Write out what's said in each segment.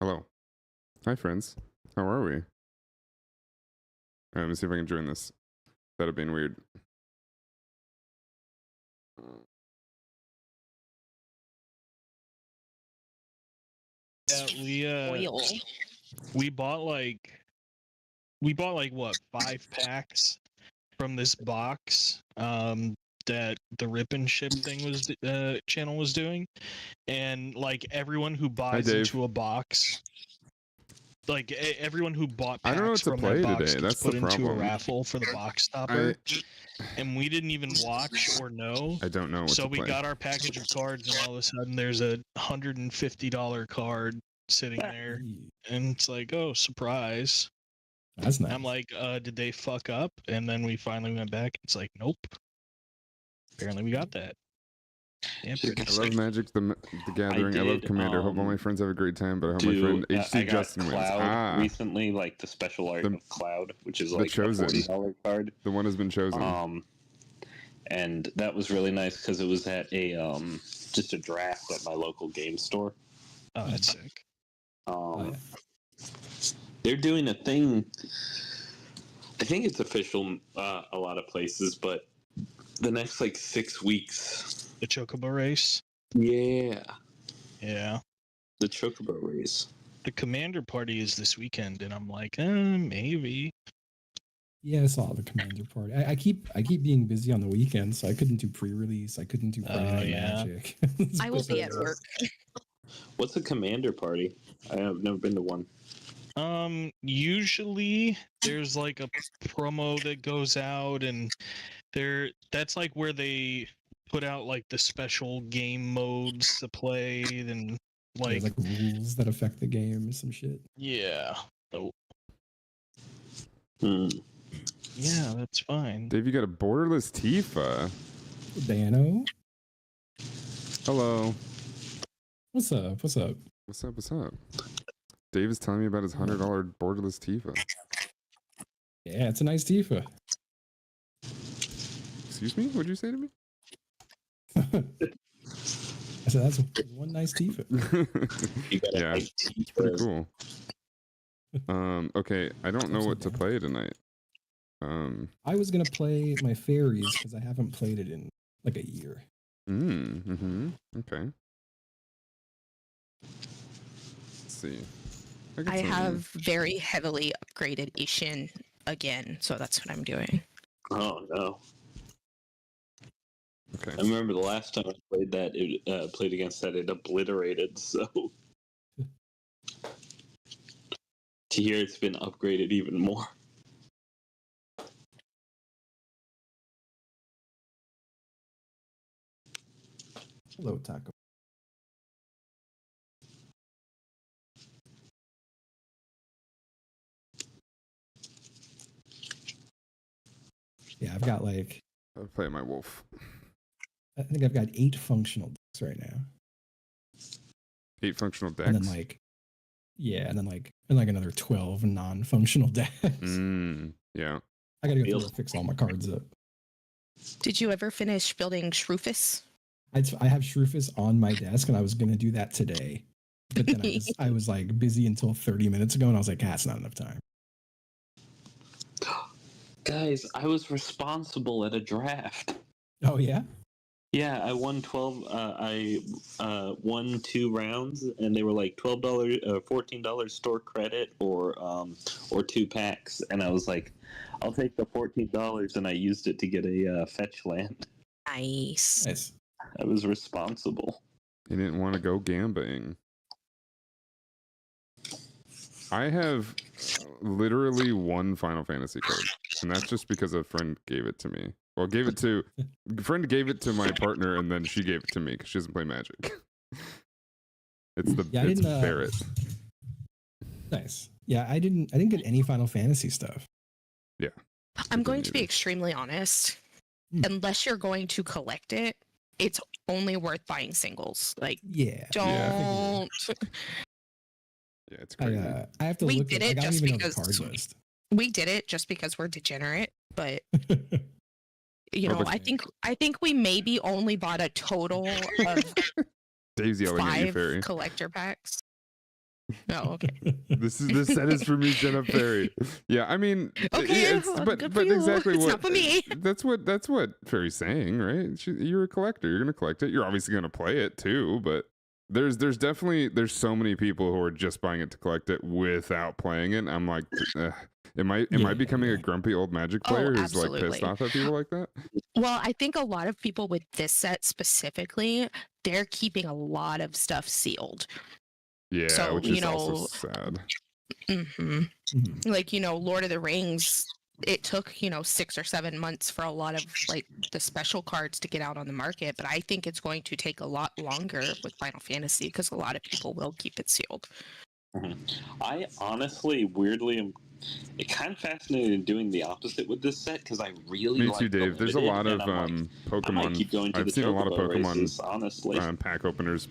Hello. Hi, friends. How are we? All right, let me see if I can join this. That'd been weird. Yeah, Oil. we bought like what 5 packs from this box that the Rip and Ship thing was channel was doing, and like everyone who buys Dave. into a box, like everyone who bought I don't know what packs to from play that box today. gets That's put the into a problem. raffle for the box topper, and we didn't even watch or know. I don't know what So to we play. got our package of cards, and all of a sudden there's a $150 card sitting there, and it's like, oh, surprise. That's nice. I'm like, did they fuck up? And then we finally went back. It's like, nope. Apparently we got that. Yeah, I love Magic the Gathering. I love Commander. Hope all my friends have a great time, but I hope my friend HC Justin wins. Cloud recently, like the special art of Cloud, which is like chosen. a $40 card. The one has been chosen. And that was really nice because it was at a just a draft at my local game store. Oh, that's sick. They're doing a thing. I think it's official a lot of places, but the next like 6 weeks. The Chocobo race? Yeah. Yeah. The Chocobo race. The Commander party is this weekend, and I'm like, maybe. Yeah, I saw the Commander party. I keep being busy on the weekends, so I couldn't do pre-release. I couldn't do Friday Night Magic. I will be at work. What's a Commander party? I have never been to one. Usually there's like a promo that goes out, and that's like where they put out like the special game modes to play, and like rules that affect the game or some shit. Yeah. Oh. Yeah, that's fine. Dave, you got a borderless Tifa. Dano. Hello. What's up? What's up? What's up? What's up? Dave is telling me about his $100 borderless Tifa. Yeah, it's a nice Tifa. Excuse me? What'd you say to me? I said that's one nice Tifa. Yeah, it's pretty cool. Okay, I don't know what to play tonight. I was gonna play my fairies because I haven't played it in like a year. Okay. Let's see. I have very heavily upgraded Ishin again, so that's what I'm doing. Oh no. Okay. I remember the last time I played that, it played against that, it obliterated, so to hear it's been upgraded even more. Hello, Taco. Yeah, I've got like... I'll play my wolf. I think I've got 8 functional decks right now. 8 functional decks? And then like... Yeah, and then like another 12 non-functional decks. Yeah. I gotta go fix all my cards up. Did you ever finish building Shrufus? I have Shrufus on my desk, and I was gonna do that today. But then I was like busy until 30 minutes ago, and I was like, it's not enough time. Guys, I was responsible at a draft. Oh yeah? Yeah, I won 12. I won 2 rounds, and they were like $12, $14 store credit, or 2 packs. And I was like, I'll take the $14, and I used it to get a fetch land. Nice. I was responsible. He didn't want to go gambling. I have literally 1 Final Fantasy card, and that's just because a friend gave it to me. Well, a friend gave it to my partner, and then she gave it to me because she doesn't play Magic. It's Barrett. Nice. Yeah, I didn't get any Final Fantasy stuff. Yeah. I'm going to be extremely honest. Unless you're going to collect it, it's only worth buying singles. Like, don't. Yeah, it's crazy. I have to we look did at it I don't just even know the because card list. We did it just because we're degenerate, but you know, I think we maybe only bought a total of Dave's yelling at you, 5 Fairy. collector packs. Oh, okay. This set is for me, Jenna Perry. Yeah, I mean, Okay, it's, well, but good for you. exactly It's what not for me. that's what Perry's saying, right? You're a collector. You're gonna collect it. You're obviously gonna play it too, but there's definitely so many people who are just buying it to collect it without playing it. I'm like, am I becoming a grumpy old Magic player who's like pissed off at people like that? Well, I think a lot of people with this set specifically, they're keeping a lot of stuff sealed. Yeah, So, which is also sad. Like, Lord of the Rings, it took, 6 or 7 months for a lot of like the special cards to get out on the market, but I think it's going to take a lot longer with Final Fantasy because a lot of people will keep it sealed. I honestly, weirdly, am kind of fascinated in doing the opposite with this set because I really Me like too, Dave. There's a lot of Pokemon. Keep going to I've seen a lot of Pokemon races, honestly. Pack openers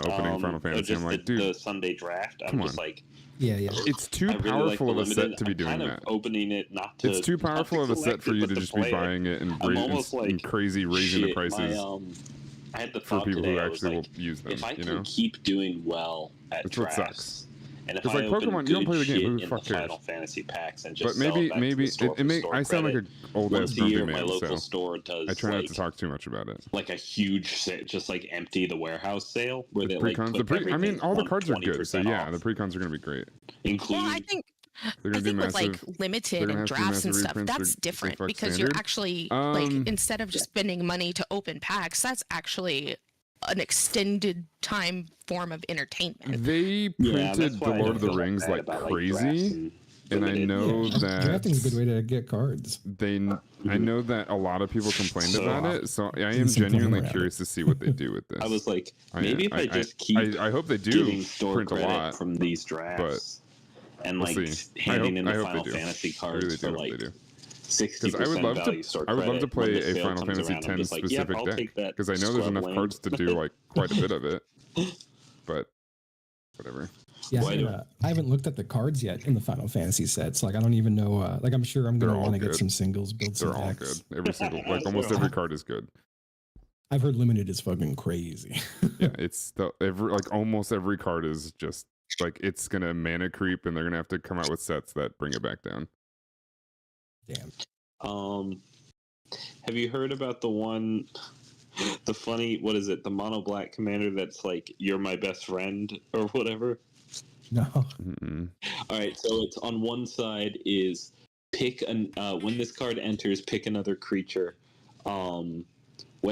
opening Final Fantasy. I'm like, dude, the Sunday draft. I'm just like, yeah. It's too powerful of a set to be doing kind that. Of opening it, not to. It's too powerful of a set for you to just be buying it and crazy raising the prices. I had the for thought people today, who actually will use them. If I can keep doing well at drafts, what sucks. And if it's like Pokemon, you don't play the game. Who the fuck cares? Final Fantasy packs and just but maybe I sound like an old ass grumpy man. So store does I try not to talk too much about it. Like a huge set, just like empty the warehouse sale where they like put I mean, all the cards are good, so yeah, the pre-cons are going to be great. Well, I think with like limited and drafts and stuff, that's different because you're actually like instead of just spending money to open packs, that's actually an extended time form of entertainment. They printed the Lord of the Rings like crazy, and I know that drafting's a good way to get cards. I know that a lot of people complained about it, so I am genuinely curious to see what they do with this. I was like, maybe if I just keep I hope they do print a lot from these drafts, and like handing in the Final Fantasy cards for like 60% I would love to play a Final Fantasy X specific deck because I know there's enough cards to do like quite a bit of it. But whatever. Yeah, I haven't looked at the cards yet in the Final Fantasy sets. Like I don't even know. Like I'm sure I'm gonna want to get some singles, build some decks. They're all good. Every single, like almost every card is good. I've heard limited is fucking crazy. Yeah, it's almost every card is just like it's gonna mana creep, and they're gonna have to come out with sets that bring it back down. Damn. Have you heard about the funny, what is it, the mono black commander that's like, you're my best friend or whatever? No. All right, so it's on one side is when this card enters, pick another creature. When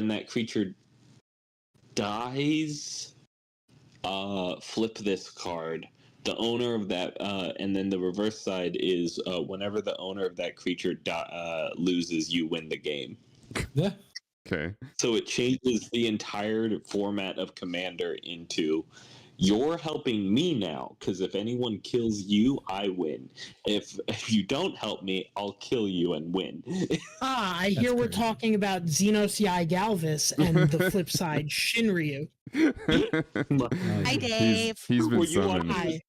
that creature dies, flip this card. The owner of that, and then the reverse side is whenever the owner of that creature loses, you win the game. Yeah. Okay. So it changes the entire format of Commander into you're helping me now, because if anyone kills you, I win. If you don't help me, I'll kill you and win. I hear we're talking about Xenocii Galvis and the flip side, Shinryu. Hi, Dave. He's been summoned.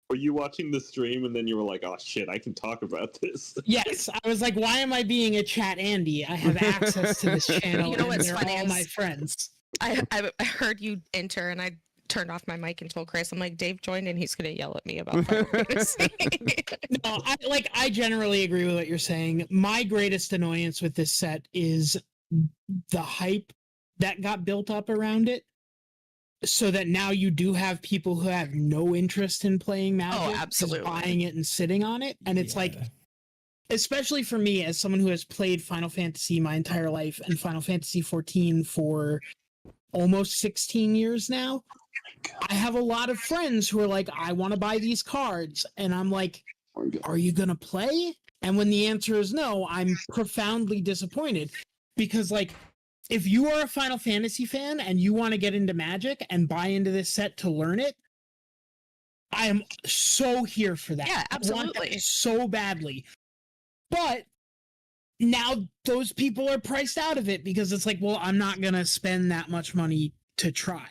Were you watching the stream and then you were like, oh shit, I can talk about this? Yes, I was like, why am I being a chat Andy? I have access to this channel. You know what's and they're funny all is my friends. I heard you enter and I turned off my mic and told Chris, I'm like, Dave joined and he's going to yell at me about Final Fantasy. No, I generally agree with what you're saying. My greatest annoyance with this set is the hype that got built up around it. So that now you do have people who have no interest in playing Magic, absolutely, buying it and sitting on it, and it's like, especially for me as someone who has played Final Fantasy my entire life and Final Fantasy 14 for almost 16 years now, I have a lot of friends who are like, I want to buy these cards, and I'm like, are you gonna play? And when the answer is no, I'm profoundly disappointed because like, if you are a Final Fantasy fan and you want to get into Magic and buy into this set to learn it, I am so here for that. Yeah, absolutely. I want that so badly. But now those people are priced out of it because it's like, well, I'm not going to spend that much money to try.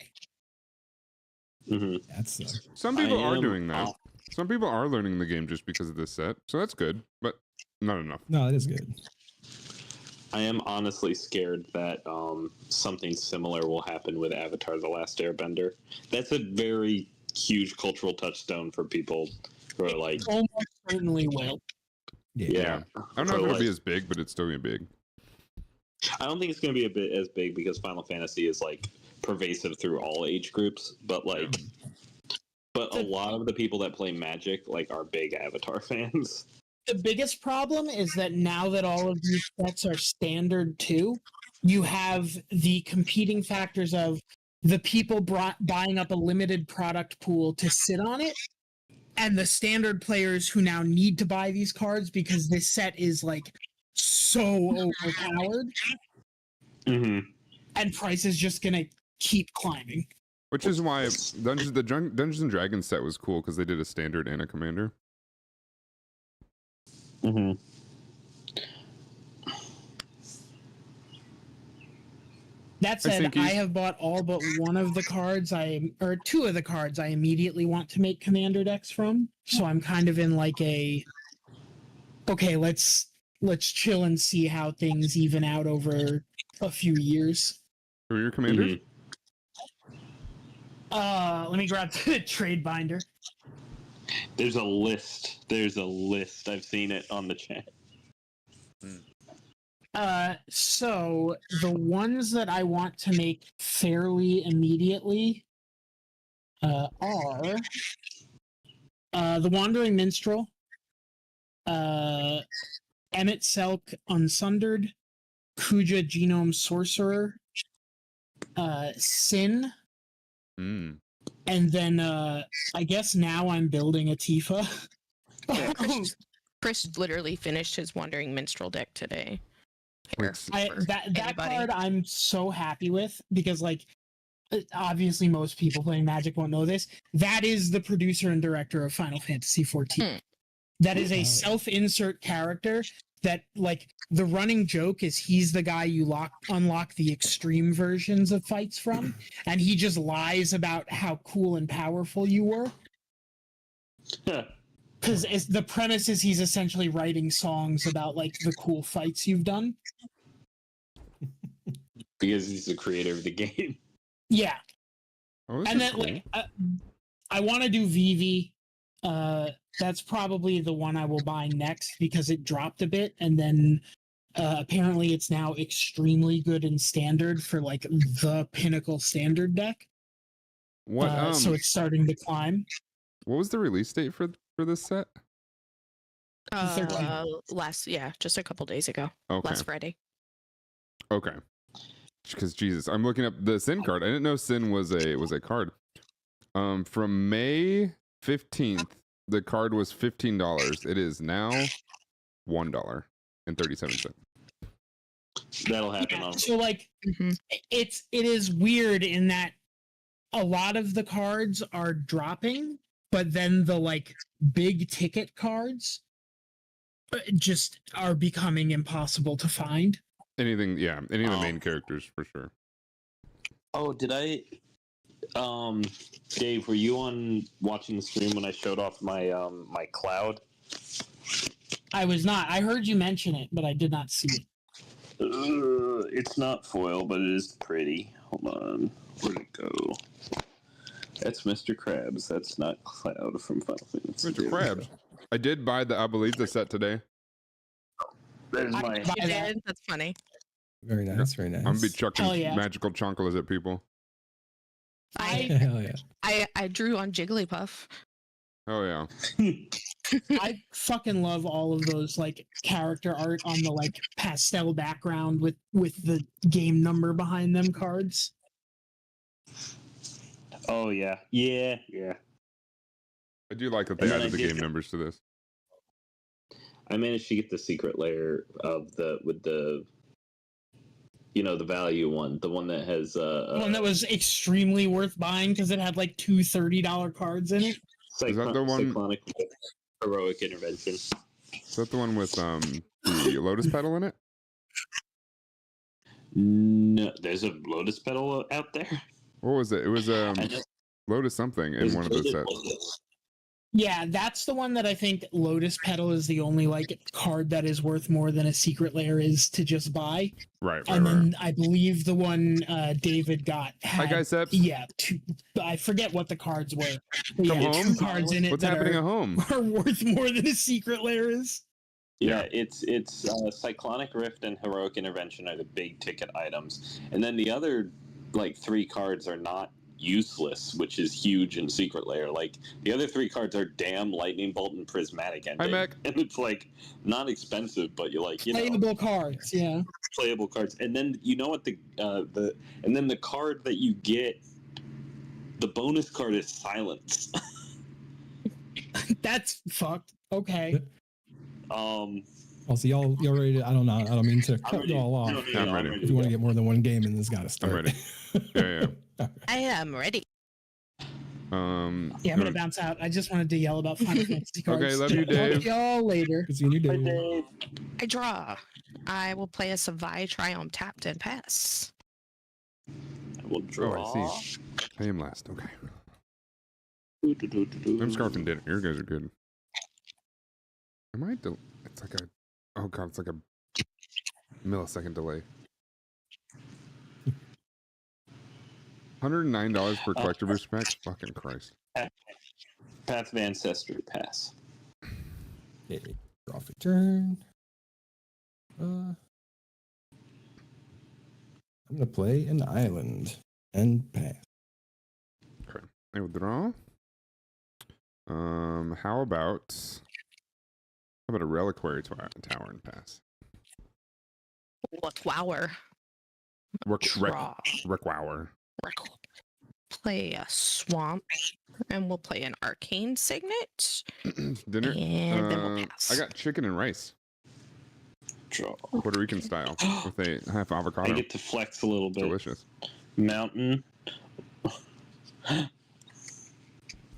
Mm-hmm. That's some people are doing that. Some people are learning the game just because of this set. So that's good, but not enough. No, it is good. I am honestly scared that something similar will happen with Avatar: The Last Airbender. That's a very huge cultural touchstone for people who are like. Almost certainly will. Yeah. I don't know if it'll be as big, but it's still gonna be big. I don't think it's going to be a bit as big because Final Fantasy is like pervasive through all age groups, but like, but a lot of the people that play Magic like are big Avatar fans. The biggest problem is that now that all of these sets are standard too, you have the competing factors of the people buying up a limited product pool to sit on it, and the standard players who now need to buy these cards because this set is like so overpowered, and price is just gonna keep climbing. Which is why Dungeons and Dragons set was cool because they did a standard and a commander. That said, I have bought all but one of the cards or two of the cards I immediately want to make commander decks from. So I'm kind of in like okay, let's chill and see how things even out over a few years. Who are your commanders? Let me grab the trade binder. There's a list. I've seen it on the chat. So the ones that I want to make fairly immediately are the Wandering Minstrel, Emmett Selk Unsundered, Kuja Genome Sorcerer, Sin, and then I guess now I'm building a Tifa. Chris literally finished his Wandering Minstrel deck today. That card I'm so happy with because like obviously most people playing Magic won't know this. That is the producer and director of Final Fantasy XIV. That is a self-insert character that like the running joke is he's the guy you unlock the extreme versions of fights from, and he just lies about how cool and powerful you were. Because the premise is he's essentially writing songs about like the cool fights you've done. Because he's the creator of the game. Yeah. And then cool. I want to do Vivi. That's probably the one I will buy next because it dropped a bit, and then apparently it's now extremly good in standard for like the pinnacle standard deck. So it's starting to climb. What was the release date for this set? Just a couple days ago. Okay. Last Friday. Okay. Because Jesus, I'm looking up the Sin card. I didn't know Sin was a card. From May 15th, the card was $15. It is now $1.37. That'll happen. Yeah, so like, it is weird in that a lot of the cards are dropping, but then the like big ticket cards just are becoming impossible to find. Any of the main characters for sure. Oh, did I? Dave, were you on watching the stream when I showed off my my cloud? I was not. I heard you mention it, but I did not see it. It's not foil, but it is pretty. Hold on, where'd it go? That's Mr. Krabs. That's not Cloud from Final Fantasy. Mr. Krabs. I did buy the Abuelita set today. There's my. You did? That's funny. Very nice, very nice. I'm gonna be chucking magical chonkolas at people. Hell yeah. I drew on Jigglypuff. Oh yeah. I fucking love all of those like character art on the like pastel background with the game number behind them cards. Oh yeah. I do like that they added the game numbers to this. I managed to get the secret layer of the the value one, the one that has the one that was extremely worth buying because it had like two $30 cards in it. Is that the one? Cyclonic Heroic Intervention. Is that the one with the lotus petal in it? No, there's a lotus petal out there. What was it? It was lotus something in one of the sets. Yeah, that's the one that I think Lotus Petal is the only like card that is worth more than a Secret Lair is to just buy. Right. And then I believe the one David got had, Hi guys, Seps. yeah, I forget what the cards were. But Come yeah, home? 2 cards in it What's that happening at home? are worth more than a Secret Lair is. Yeah, it's Cyclonic Rift and Heroic Intervention are the big ticket items, and then the other like 3 cards are not useless, which is huge in Secret Lair. Like the other 3 cards are Dam, Lightning Bolt, and Prismatic Ending. Hi, Mac. And it's like not expensive, but you're like Playable cards, yeah. Playable cards, and then you know what the card that you get, the bonus card is Silence. That's fucked. Okay. Also, y'all ready to, I don't know. I don't mean to cut you all off. I'm ready. If you want to get more than one game, then it's got to start. I'm ready. Yeah. I am ready. Yeah, I'm gonna bounce out. I just wanted to yell about Final Fantasy cards. Okay, love you, Dave. Talk to y'all later. Good seeing you, Dave. I draw. I will play a Savai Triumph tapped and pass. I will draw. Oh, I see. I am last. Okay. I'm scarfing dinner. You guys are good. Am I? It's like a. Oh god, it's like a millisecond delay. $109 per collector booster pack. Fucking Christ. Path of Ancestry pass. Okay, draw for turn. I'm gonna play an island and pass. Okay, I will draw. How about a reliquary tower and pass? Wow. Requower. Play a swamp, and we'll play an arcane signet. Dinner. And then we'll pass. I got chicken and rice. Draw. Puerto Rican style with a half avocado. I get to flex a little bit. Delicious. Mountain.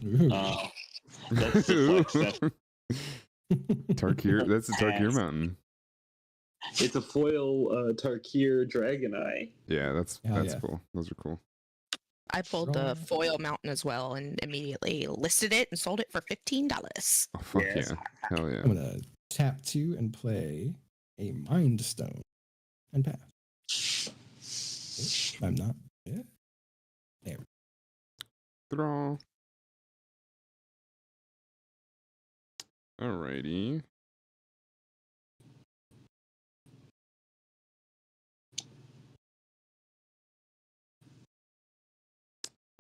Ooh. That's the flex. Tarkir. That's the Tarkir Mountain. It's a foil Tarkir Dragon Eye. Yeah, that's cool. Those are cool. I pulled the foil mountain as well and immediately listed it and sold it for $15. Oh fuck Yes. yeah! Hell yeah! I'm gonna tap 2 and play a Mind Stone and pass. I'm not. Yeah. There. Draw. Alrighty.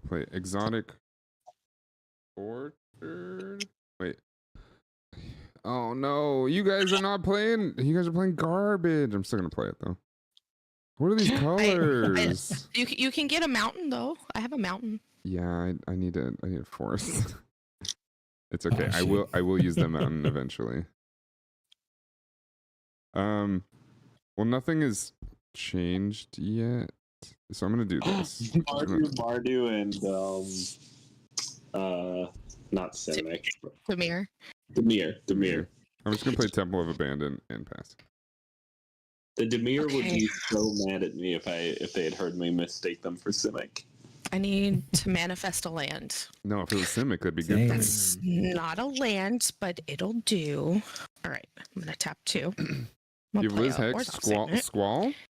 Play exotic orchard. Wait. Oh no, you guys are not playing. You guys are playing garbage. I'm still gonna play it though. What are these colors? You can get a mountain though. I have a mountain. Yeah, I need a forest. It's okay. I will use the mountain eventually. Well, nothing has changed yet, so I'm gonna do this. Mardu and not Simic. Demir. Demir. I'm just gonna play Temple of Abandon and pass. The Demir would be so mad at me if they had heard me mistake them for Simic. I need to manifest a land. No, if it was Simic, that'd be good. For me. That's not a land, but it'll do. All right, I'm gonna tap 2. Give Liz Hex Squall.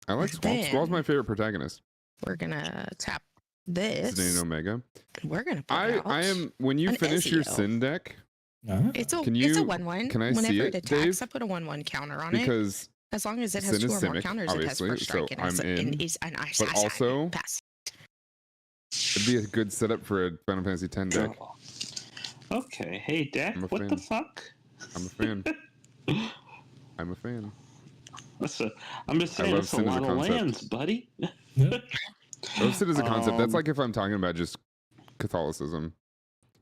I like Squall. Squall's my favorite protagonist. We're gonna tap this. Zidane Omega. We're gonna. I am. When you finish your Sin deck, it's a 1/1. Can I Whenever see it it, attacks, Dave? I put a 1/1 counter on because it. As long as it has Sin 2 is or more Simic, counters, it has obviously, first strike so and I'm in. But also, pass. It'd be a good setup for a Final Fantasy X deck. Okay, hey Dak, what the fuck? I'm a fan. I'm a fan. I'm just saying, that's a lot of lands, buddy. Love Sin as a concept. That's like if I'm talking about just Catholicism.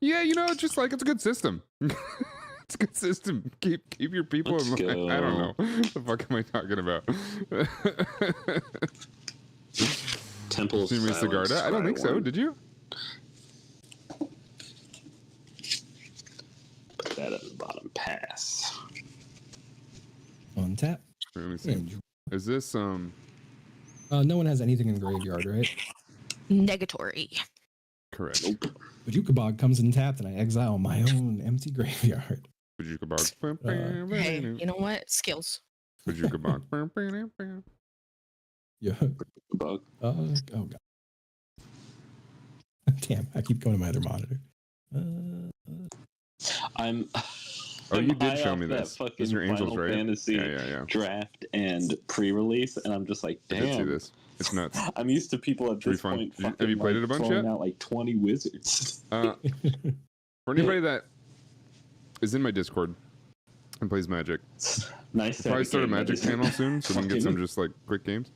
Yeah, just like it's a good system. It's a good system. Keep your people in line. I don't know. What the fuck am I talking about? Temple of Silence. Sigarda? I don't think so. Did you? Put that at the bottom. Pass. On tap. Let me see. Is this no one has anything in graveyard, right? Negatory. Correct. Bajukabog comes in tapped, and I exile my own empty graveyard. Bajukabog. Hey, you know what? Skills. Bajukabog. Yeah. Bug. Oh god. Damn! I keep going to my other monitor. I'm. Oh, I'm you did high show off me that this. fucking This is your Angels, Final right? Fantasy Yeah. draft and pre-release, and I'm just like, I did see damn. this. It's nuts. I'm used to people at this point fucking Have you played it a bunch throwing yet? out like 20 wizards. For anybody that is in my Discord and plays Magic, Nice. I'll probably start a Magic channel soon, so we can get some just like quick games.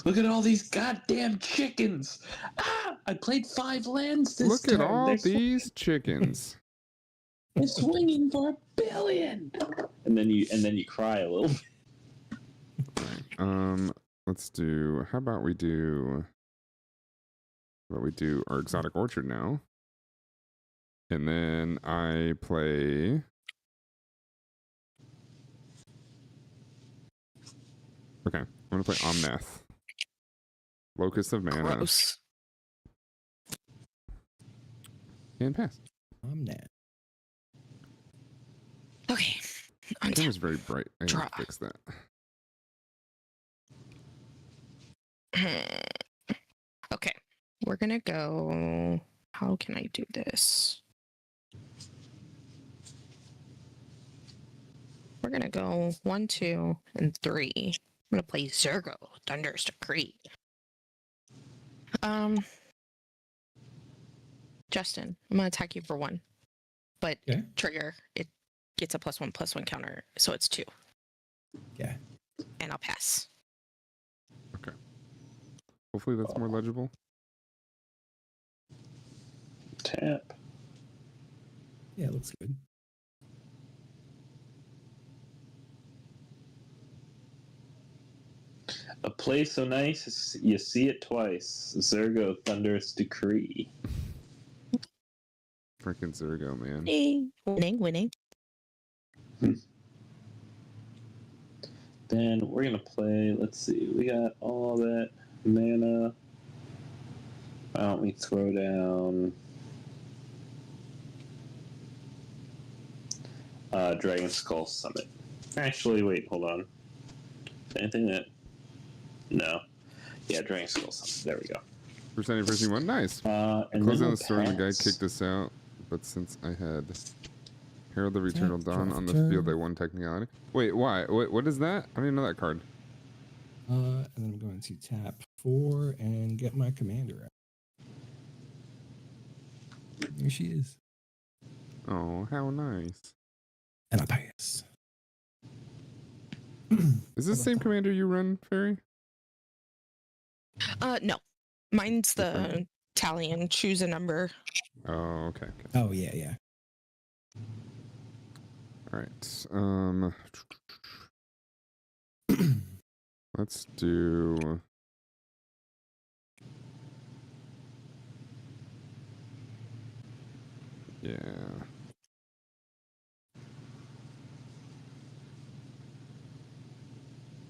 Look at all these goddamn chickens! Ah, I played 5 lands this Look turn. at all They're these chickens. They're swinging for $1 billion. And then you cry a little. Right. Let's do. How about we do our exotic orchard now, and then I play. Okay, I'm gonna play Omnath, Locust of Mana, Gross. and pass. Omnath. Okay. The camera's very bright. I Draw. gotta fix that. Okay. We're gonna go. How can I do this? We're gonna go 1, 2, and 3. I'm gonna play Zergo, Thunderous Decree. Justin, I'm gonna attack you for 1, but Okay. trigger it gets a +1/+1 counter, so it's 2. Yeah. And I'll pass. Okay. Hopefully that's more legible. Tap. Yeah, it looks good. A play so nice, you see it twice. Zergo Thunderous Decree. Freaking Zergo, man. Winning. Then we're gonna play. Let's see. We got all that mana. Why don't we throw down Dragon Skull Summit? Actually, wait. Hold on. Anything that? No. Yeah, Dragon Skull Summit. There we go. Percentage versus one. Nice. And Close then down the store and the guy pass. kicked us out. But since I had Herald of Eternal Tap, Dawn draw on the turn. field, I won technicality. Wait, why? What is that? I didn't know that card. And then I'm going to tap 4 and get my commander out. There she is. Oh, how nice. And I pass. Is this the same commander you run, Fairy? No. Mine's the tally and choose a number. Oh, okay. Oh, yeah. All right. Let's do. Yeah.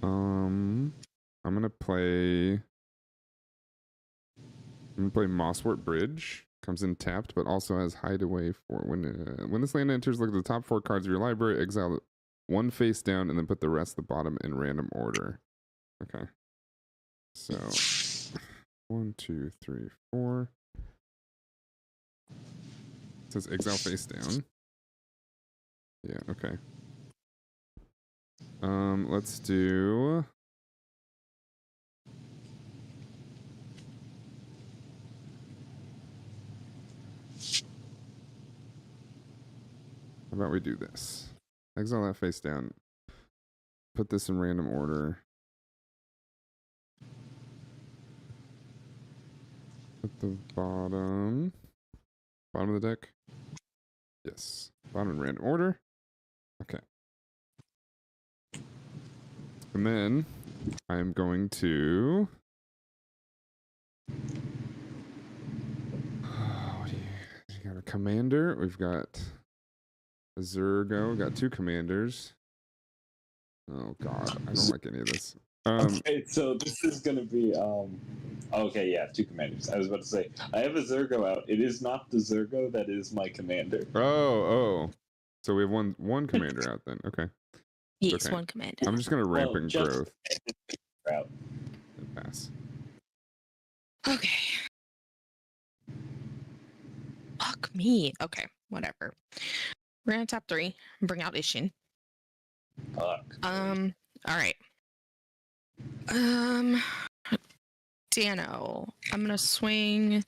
I'm gonna play Mosswort Bridge. Comes in tapped, but also has Hideaway for when this land enters. Look at the top 4 cards of your library. Exile 1 face down, and then put the rest at the bottom in random order. Okay. So 1, 2, 3, 4. It says exile face down. Yeah. Okay. Let's do. How about we do this? Exile that face down. Put this in random order. At the bottom. Bottom of the deck? Yes. Bottom in random order. Okay. And then I'm going to. What do you got? A commander. We've got a Zergo. We've got 2 commanders. Oh god, I don't like any of this. Okay, so this is gonna be okay, yeah, 2 commanders. I was about to say I have a Zergo out. It is not the Zergo that is my commander. Oh. So we have one commander out then. Okay. Yes, okay. one commander. I'm just gonna rampant growth. Out. And pass. Okay. Fuck me. Okay, whatever. We're gonna top 3. Bring out Ishin. Fuck. All right. Dano, I'm gonna swing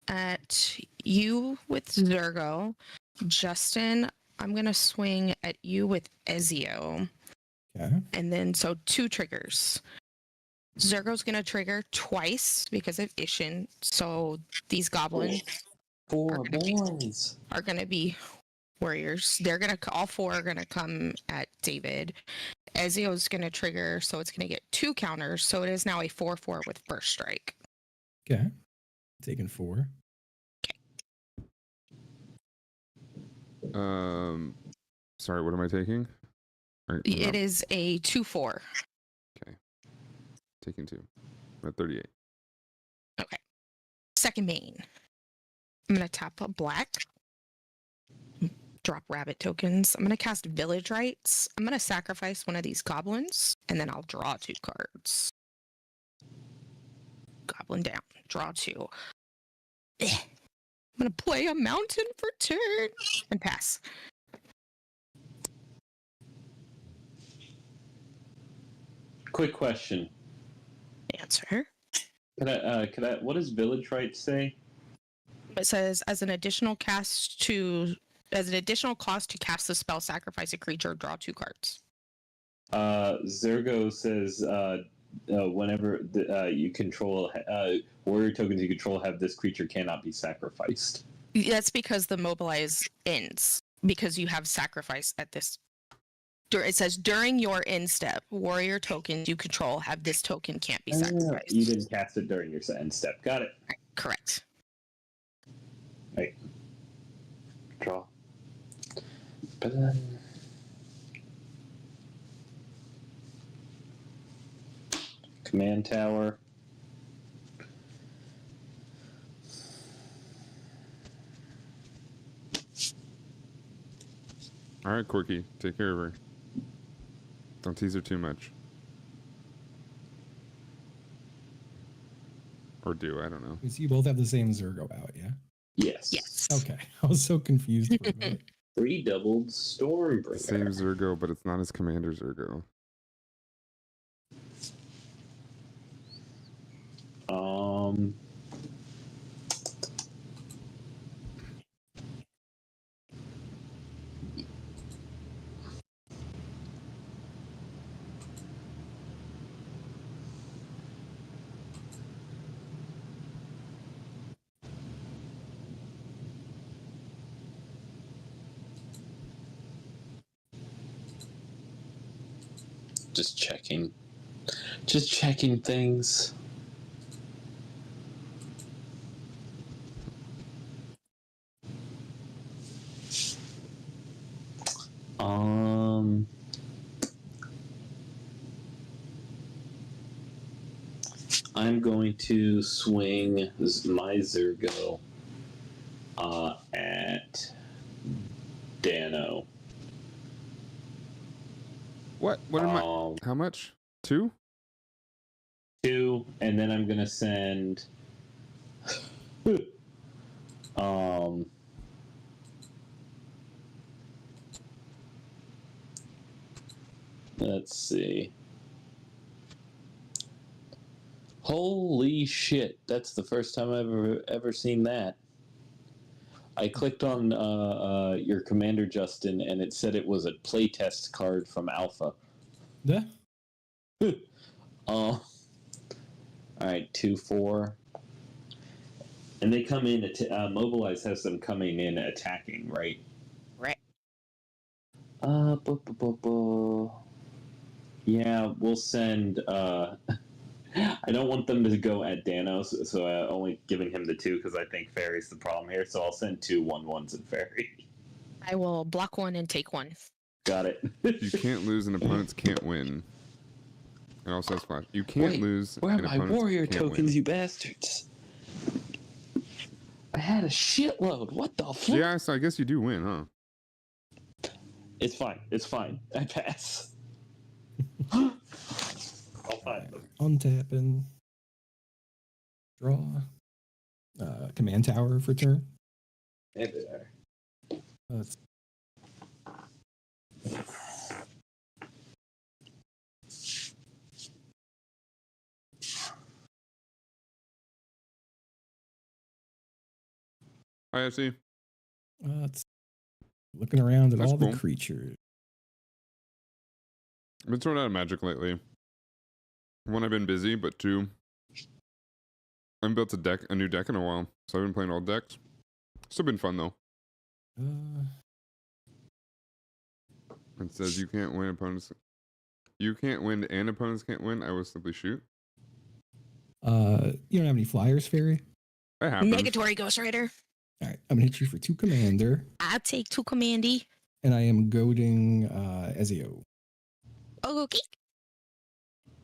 at you with Zergo. Justin, I'm gonna swing at you with Ezio. Okay. And then so 2 triggers. Zergo's gonna trigger twice because of Ishin. So these goblins 4 boys are gonna be warriors. They're gonna all 4 are gonna come at David. Ezio's gonna trigger, so it's gonna get 2 counters. So it is now a 4/4 with first strike. Okay. Taking 4. Sorry, what am I taking? It is a 2/4. Okay. Taking 2. I'm at 38. Okay. Second main. I'm gonna tap a black. Drop rabbit tokens. I'm gonna cast Village Rites. I'm gonna sacrifice one of these goblins, and then I'll draw 2 cards. Goblin down. Draw 2. I'm gonna play a mountain for turn and pass. Quick question. Answer. Could I what does Village Rites say? It says as an additional cost to cast the spell, sacrifice a creature, or draw 2 cards. Zergo says whenever you control warrior tokens you control have this creature cannot be sacrificed. That's because the mobilize ends, because you have sacrifice at this. It says during your end step, warrior tokens you control have this token can't be sacrificed. You didn't cast it during your end step. Got it. Right, correct. Right. Draw. Command tower. All right, Quirky, take care of her. Don't tease her too much. Or do, I don't know. So you both have the same Zergo out, yeah? Yes. Yes. Okay. I was so confused for a minute. 3 doubled Stormbringer. Same Zergo, but it's not his commander Zergo. Just checking. Just checking things. I'm going to swing my Zergo at Dano. What? What am I? How much? 2? 2, and then I'm gonna send. Let's see. Holy shit! That's the first time I've ever seen that. I clicked on your commander, Justin, and it said it was a playtest card from Alpha. Yeah. All right, 2/4, and they come in. Mobilize has them coming in attacking, right? Right. Yeah, we'll send. I don't want them to go at Danos, so only giving him the 2 because I think Fairy's the problem here. So I'll send 2 1/1s and Fairy. I will block 1 and take 1. Got it. You can't lose and opponents can't win. It also has flash. You can't lose. Where are and my opponents warrior can't tokens, win. you bastards? I had a shitload. What the fuck? Yeah, so I guess you do win, huh? It's fine. It's fine. I pass. I'll find them. Untapping. Draw. Command tower for turn. There they are. Let's I see. Let's looking around at That's all cool. the creatures. I've been throwing out of Magic lately. One, I've been busy, but two, I haven't built a new deck in a while, so I've been playing old decks. Still been fun though. It says you can't win, opponents. You can't win and opponents can't win. I will simply shoot. You don't have any flyers, Fairy? That happens. Negatory Ghost Rider. All right, I'm gonna hit you for 2 commander. I'll take 2 commandy. And I am goading Ezio. Okay.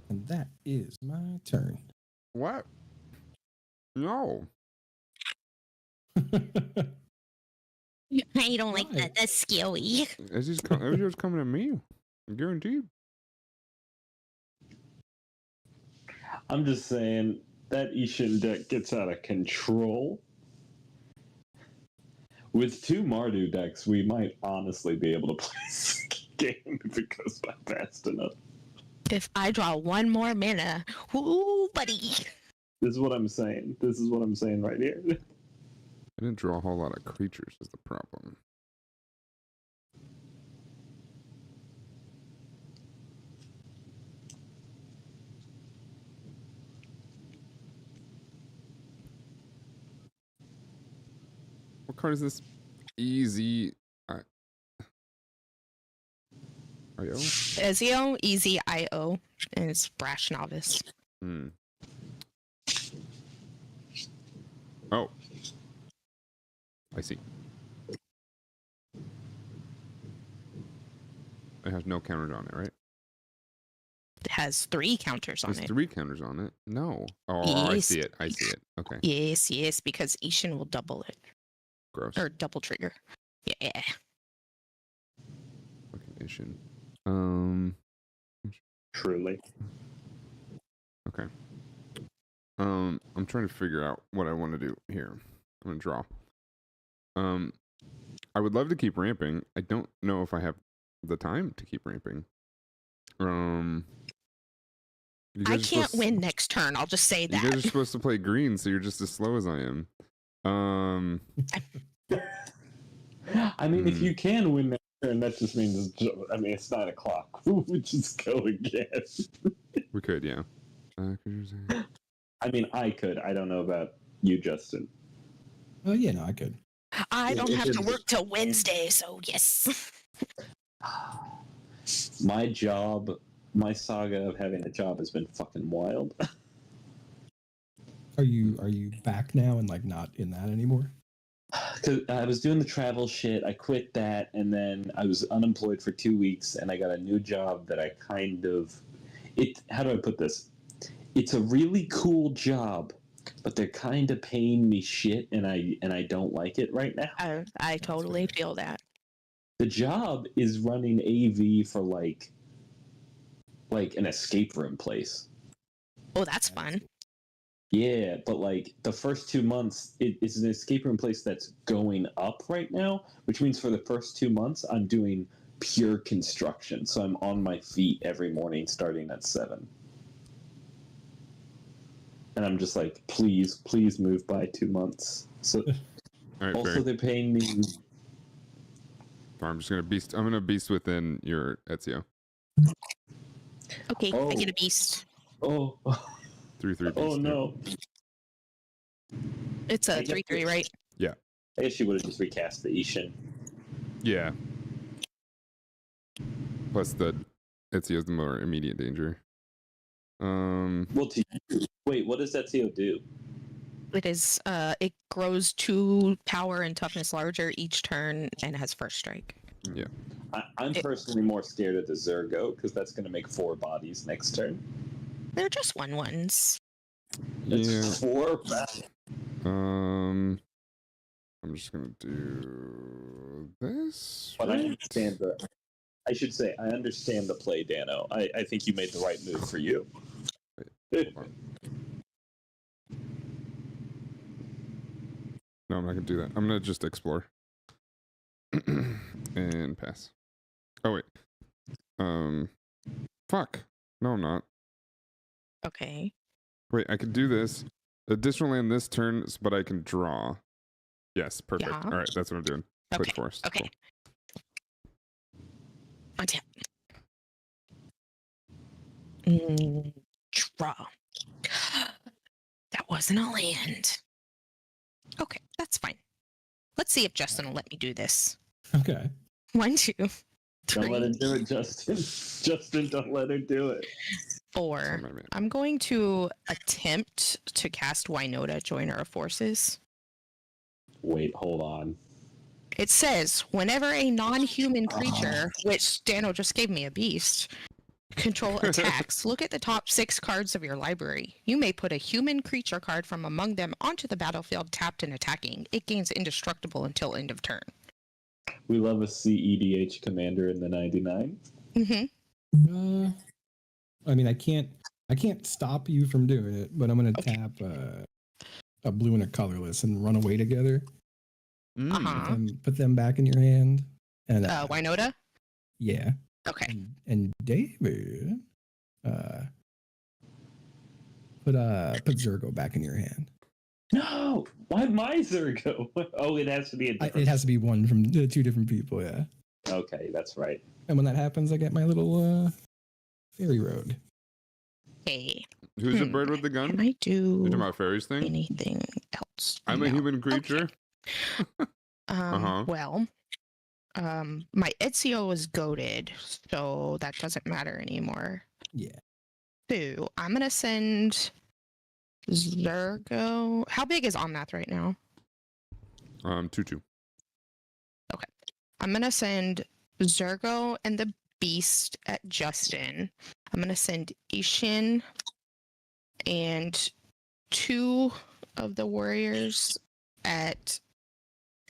And that is my turn. What? No. I don't like that. That's scary. Ezio's coming at me. Guaranteed. I'm just saying that Ishin deck gets out of control. With 2 Mardu decks, we might honestly be able to play this game if it goes by fast enough. If I draw 1 more mana, ooh, buddy. This is what I'm saying. This is what I'm saying right here. I didn't draw a whole lot of creatures is the problem. What card is this? Easy. IO? Ezio, easy IO, and it's Brash Novice. Oh. I see. It has no counters on it, right? It has 3 counters on There's it. 3 counters on it. No. Oh, I Yes. see it. I see it. Okay. Yes, because Ishin will double it. Gross. Or double trigger. Yeah. Fucking Ishin. Truly. Okay. I'm trying to figure out what I want to do here. I'm gonna draw. I would love to keep ramping. I don't know if I have the time to keep ramping. I can't win next turn. I'll just say that. You guys are supposed to play green, so you're just as slow as I am. I mean, if you can win that turn, that just means it's 9 o'clock. We just go again. We could, yeah. I mean, I could. I don't know about you, Justin. Oh yeah, no, I could. I don't have to work till Wednesday, so yes. My job, my saga of having a job has been fucking wild. Are you back now and like not in that anymore? Because I was doing the travel shit, I quit that, and then I was unemployed for 2 weeks, and I got a new job that I kind of... How do I put this? It's a really cool job, but they're kind of paying me shit, and I don't like it right now. I totally feel that. The job is running AV for like an escape room place. Oh, that's fun. Yeah, but like the first 2 months, it's an escape room place that's going up right now, which means for the first 2 months, I'm doing pure construction. So I'm on my feet every morning starting at 7. And I'm just like, please move by 2 months. So All right, also Barry. they're paying me. I'm just gonna beast. I'm gonna beast within your Ezio. Okay, I get a beast. Oh. 3/3 beast. Oh no. It's a 3/3, right? Yeah. I guess you would have just recast the Ishin. Yeah. Plus the Ezio's the more immediate danger. Well, to you. Wait, what does Ezio do? It is it grows 2 power and toughness larger each turn and has first strike. I'm personally more scared of the Zergo because that's going to make 4 bodies next turn. They're just 1/1s. It's 4. I'm just gonna do this. But right? I understand I should say I understand the play, Dano. I think you made the right move for you. Wait, hold on. No, I'm not gonna do that. I'm gonna just explore and pass. Oh wait. Fuck. No, I'm not. Okay. Wait, I could do this. Additional land this turn, but I can draw. Yes, perfect. Yeah. All right, that's what I'm doing. Okay. Twitch Forest. Okay. Untap. Draw. That wasn't a land. Okay, that's fine. Let's see if Justin will let me do this. Okay. 1, 2, Don't let 3, her do it, Justin. Justin, don't let her do it. 4. I'm going to attempt to cast Wynota, Joiner of Forces. Wait, hold on. It says, whenever a non-human creature, which Dano just gave me a beast, control attacks, look at the top 6 cards of your library. You may put a human creature card from among them onto the battlefield tapped and attacking. It gains indestructible until end of turn. We love a CEDH commander in the 99. Mm-hmm. I mean, I can't stop you from doing it, but I'm gonna tap a blue and a colorless and run away together. Uh-huh. Put them back in your hand. And Wynota? Yeah. Okay. And David, put Zergo back in your hand. No, why my Zergo? Oh, it has to be a different. It has to be one from 2 different people. Yeah. Okay, that's right. And when that happens, I get my little fairy rogue. Hey. Who's the bird with the gun? Can I do You're talking about fairies thing? anything else? I'm a human creature. Okay. Well, my Ezio is goated, so that doesn't matter anymore. Yeah. So I'm gonna send Zergo. How big is Omnath right now? 2/2. Okay. I'm gonna send Zergo and the Beast at Justin. I'm gonna send Ishin and 2 of the warriors at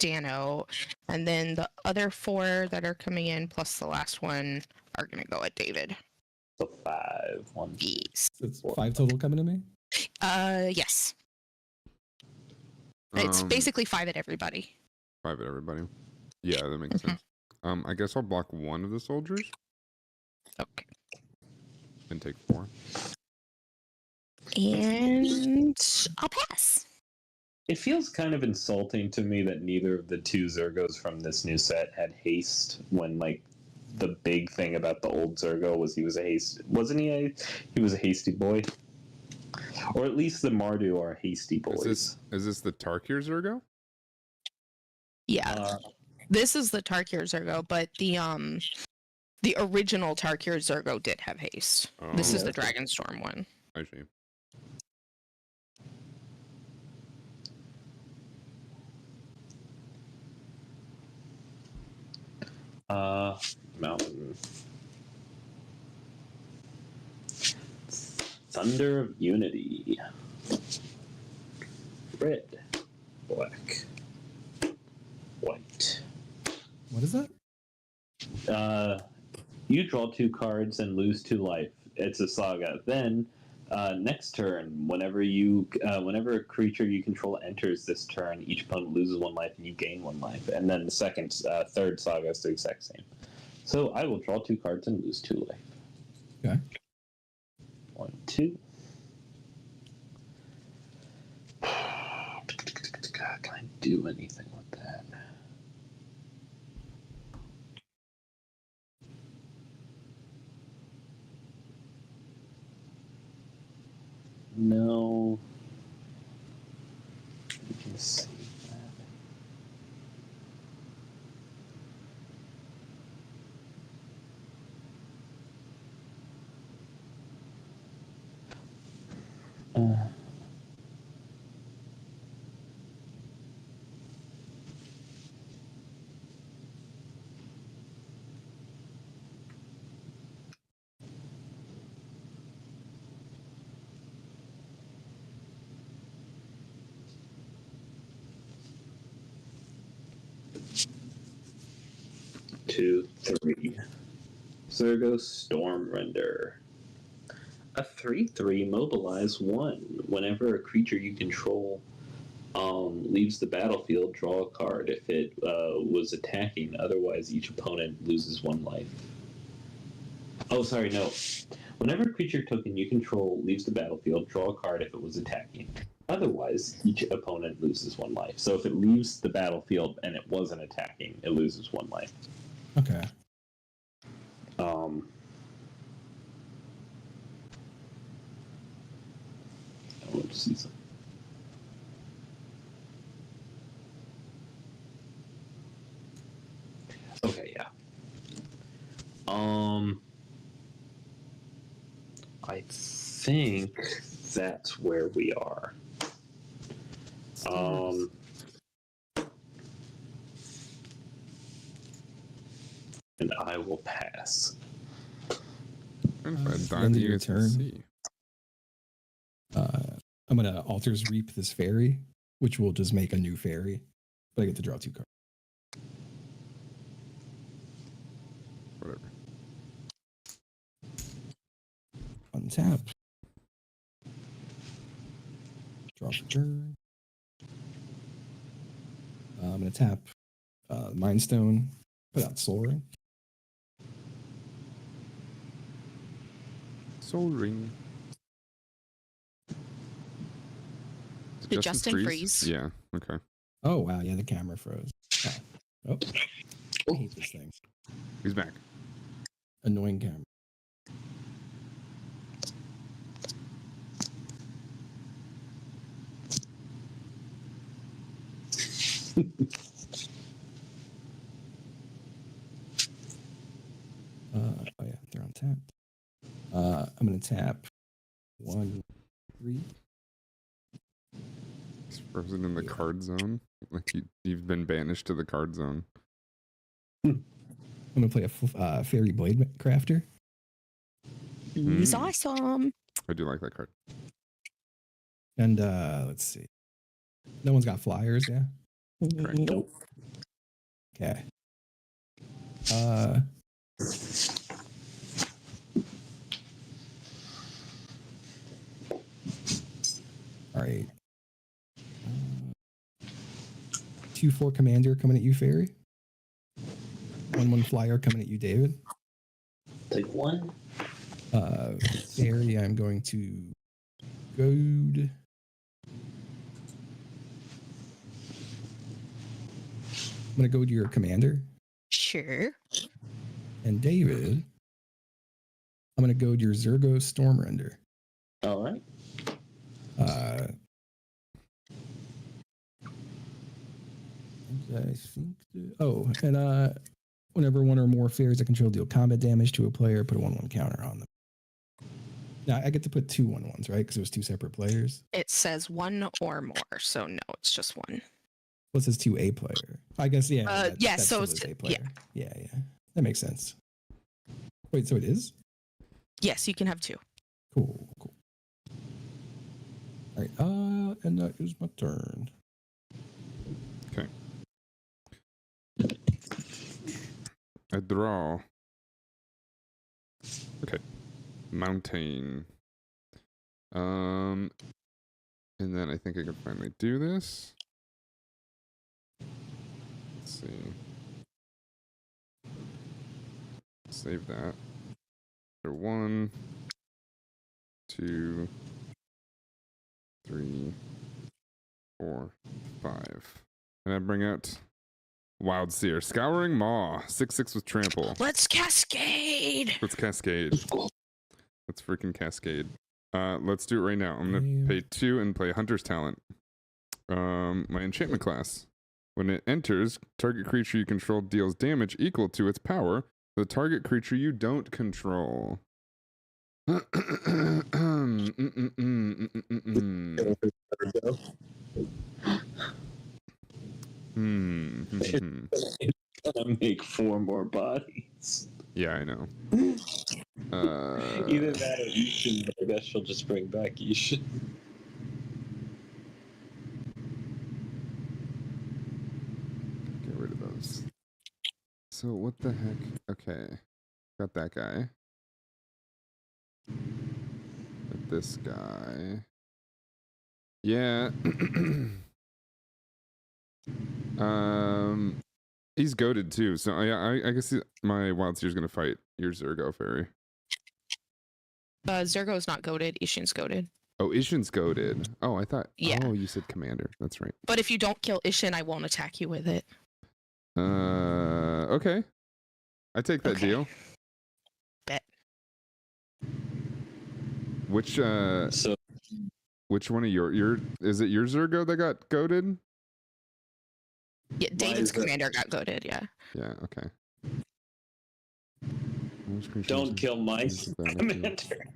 Dano, and then the other 4 that are coming in plus the last one are gonna go at David. So 5, 1, Yes. So it's 5 total coming to me. Yes. It's basically 5 at everybody. 5 at everybody. Yeah, that makes sense. I guess I'll block 1 of the soldiers. Okay. And take 4. And I'll pass. It feels kind of insulting to me that neither of the 2 Zergos from this new set had haste when, like, the big thing about the old Zergo was he was a hasty... Wasn't he he was a hasty boy? Or at least the Mardu are hasty boys. Is this the Tarkir Zergo? Yeah. This is the Tarkir Zergo, but the original Tarkir Zergo did have haste. This is the Dragonstorm one. I see. Mountain. Thunder of Unity. Red. Black. White. What is that? You draw 2 cards and lose 2 life. It's a saga. Then, next turn, whenever a creature you control enters this turn, each opponent loses 1 life and you gain 1 life. And then the third saga is the exact same. So I will draw 2 cards and lose 2 life. Okay. 1, 2. Can I do anything with that? No. We can see that. 2, 3. Zergo Stormrender. A 3/3 mobilize 1. Whenever a creature you control leaves the battlefield, draw a card if it was attacking. Otherwise, each opponent loses 1 life. Oh, sorry, no. Whenever a creature token you control leaves the battlefield, draw a card if it was attacking. Otherwise, each opponent loses 1 life. So if it leaves the battlefield and it wasn't attacking, it loses 1 life. Okay. Let's see something. Okay, yeah. I think that's where we are. And I will pass. And if I the die, end then of you your guys can turn. see. I'm gonna Altars Reap this fairy, which will just make a new fairy, but I get to draw 2 cards. Whatever. Untap. Draw for turn. I'm gonna tap Mind Stone, put out Soul Ring. Soul Ring. Did Justin freeze? Yeah, okay. Oh, wow. Yeah, the camera froze. Oh. I hate this thing. He's back. Annoying camera. Oh, yeah. They're on tap. I'm going to tap 1, 3. He's frozen in the card zone. Like you've been banished to the card zone. I'm going to play a Fairy Blade Crafter. He's awesome. I do like that card. And let's see. No one's got flyers, yeah? Correct. Nope. Okay. All right. 2/4 commander coming at you, Fairy. 1/1 flyer coming at you, David. Take 1. Fairy, I'm going to goad. I'm going to go to your commander. Sure. And David, I'm going to go to your Zergo Stormrender. All right. I think. And whenever 1 or more fairies I control deal combat damage to a player, put a 1/1 counter on them. Now I get to put 2 1/1s, right? Because it was 2 separate players. It says 1 or more, so no, it's just 1. Well, it says 2 A player. I guess, yeah. Yes, so it's it's A player. Yeah. That makes sense. Wait, so it is? Yes, you can have 2. Cool. All right. And that is my turn. Okay. I draw. Okay. Mountain. And then I think I can finally do this. Let's see. Save that. So 1, 2, 3, 4, 5. And I bring out Wild Seer. Scouring Maw. 6/6 with trample. Let's cascade. Let's cascade. Let's freaking cascade. Let's do it right now. I'm gonna pay 2 and play Hunter's Talent. My enchantment class. When it enters, target creature you control deals damage equal to its power. The target creature you don't control. Make 4 more bodies. Yeah, I know. Either that or Ishin, but I guess she'll just bring back Ishin. Get rid of those. So what the heck? Okay, got that guy. Got this guy. Yeah. He's goated too. So yeah, I guess my Wild Seer's gonna fight your Zergo Fairy. Zergo's not goated. Ishin's goated. Oh, Ishin's goated. Oh, I thought. Yeah. Oh, you said commander. That's right. But if you don't kill Ishin, I won't attack you with it. Okay. I take that deal. Bet. Which So which one of your is it your Zergo that got goated? Yeah, David's commander got goated. Yeah. Yeah. Okay. don't kill my commander.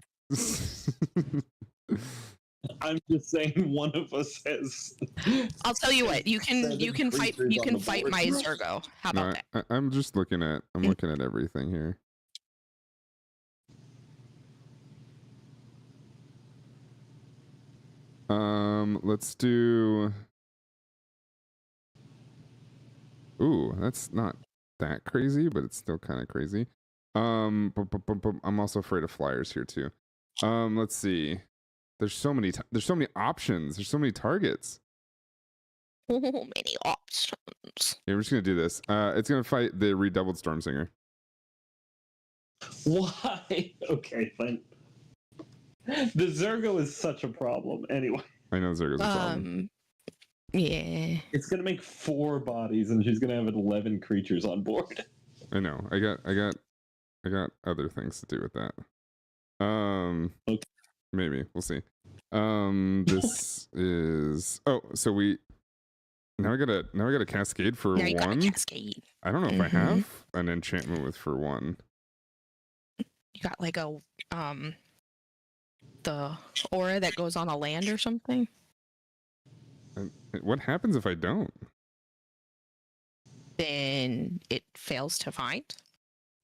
I'm just saying one of us has. I'll tell you what. You can fight my Zergo. How about that? I'm just looking at everything here. Let's do. Ooh, that's not that crazy, but it's still kind of crazy. I'm also afraid of flyers here too. Let's see. There's so many options. There's so many targets. So many options. Yeah, we're just gonna do this. It's gonna fight the redoubled Stormsinger. Why? Okay, fine. The Zergo is such a problem. Anyway. I know Zergo's a problem. Yeah. It's gonna make 4 bodies, and she's gonna have 11 creatures on board. I know. I got other things to do with that. Okay. Maybe we'll see. This is so we now I got a cascade for now you one. Got a cascade. I don't know if I have an enchantment with for one. You got like a the aura that goes on a land or something. And what happens if I don't? Then it fails to find.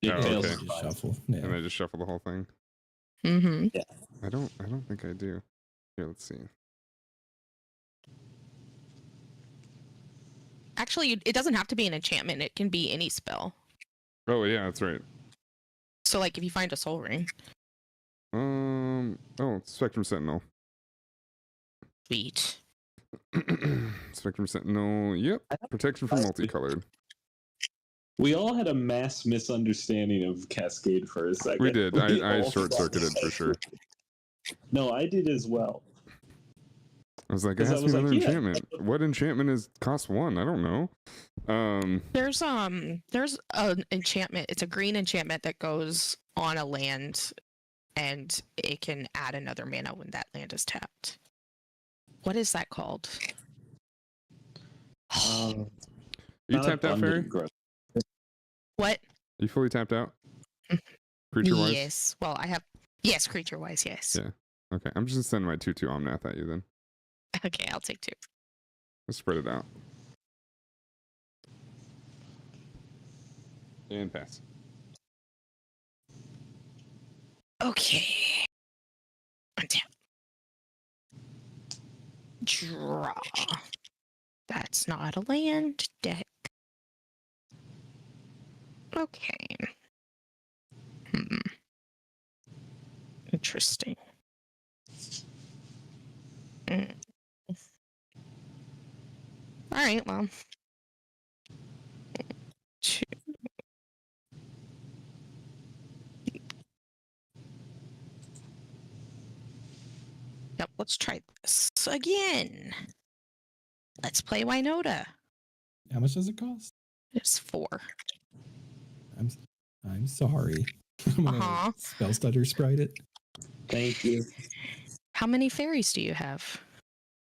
It fails okay. to Just find. shuffle. Yeah. And I just shuffle the whole thing. Mm-hmm. Yeah. I don't think I do. Here, let's see. Actually, it doesn't have to be an enchantment. It can be any spell. Oh yeah, that's right. So like if you find a soul ring. Oh, Spectrum Sentinel. Sweet. Spectrum Sentinel. Yep. Protection for multicolored. We all had a mass misunderstanding of Cascade for a second. We did. We I all short circuited thought- for sure. No, I did as well. I was like, it 'Cause I has to was be like, another yeah. enchantment. What enchantment is cost 1? I don't know. There's an enchantment. It's a green enchantment that goes on a land, and it can add another mana when that land is tapped. What is that called? You Not tapped out, Fairy? abundant growth. What? You fully tapped out? Creature wise? Yes. Well, I have. Yes, creature wise. Yes. Yeah. Okay. I'm just gonna send my 2/2 Omnath at you then. Okay, I'll take 2. Let's spread it out. And pass. Okay. Untap. Draw. That's not a land deck. Okay. Interesting. All right, well. 2. Yep, let's try this again. Let's play Winota. How much does it cost? It's 4. I'm sorry. I'm gonna spell stutter sprite it. Thank you. How many fairies do you have?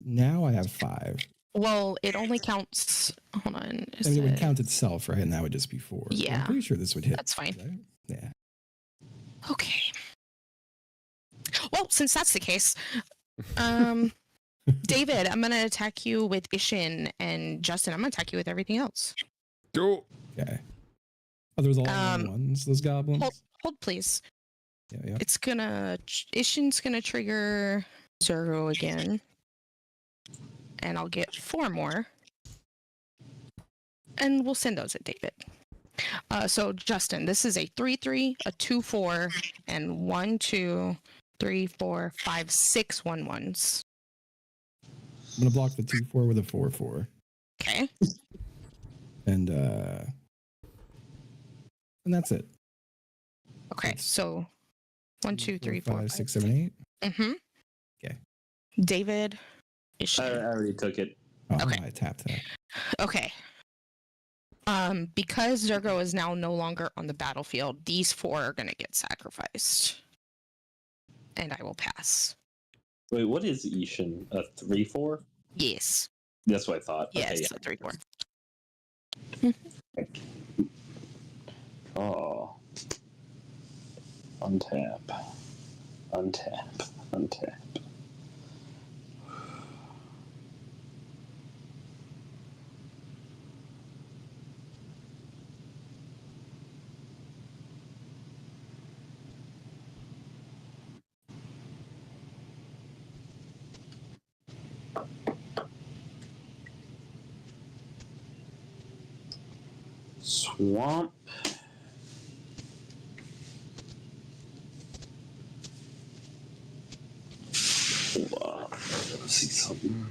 Now I have 5. Well, it only counts. Hold on. I mean, it would count itself, right? And that would just be 4. Yeah. I'm pretty sure this would hit. That's fine. Right? Yeah. Okay. Well, since that's the case, David, I'm gonna attack you with Ishin, and Justin, I'm gonna attack you with everything else. Go. Okay. Are those all ones? Those goblins? Hold, please. Yeah. It's gonna. Ishin's gonna trigger Zero again, and I'll get 4 more, and we'll send those at David. So Justin, this is a 3/3, a 2/4, and 1, 2, 3, 4, 5, 6 1/1s. I'm gonna block the 2/4 with a 4/4. Okay. And that's it. Okay. It's so 1, 2, 3, 4, 5, 6, 7, 8. Mm-hmm. Okay. David. I already took it. Oh, Okay. I tapped that. Okay. Because Zergo is now no longer on the battlefield, these 4 are going to get sacrificed. And I will pass. Wait, what is Ishin? A 3/4? Yes. That's what I thought. Yes, Okay, a 3/4. Oh. Untap. Untap. Untap. Swamp. Hold on. Let's see something.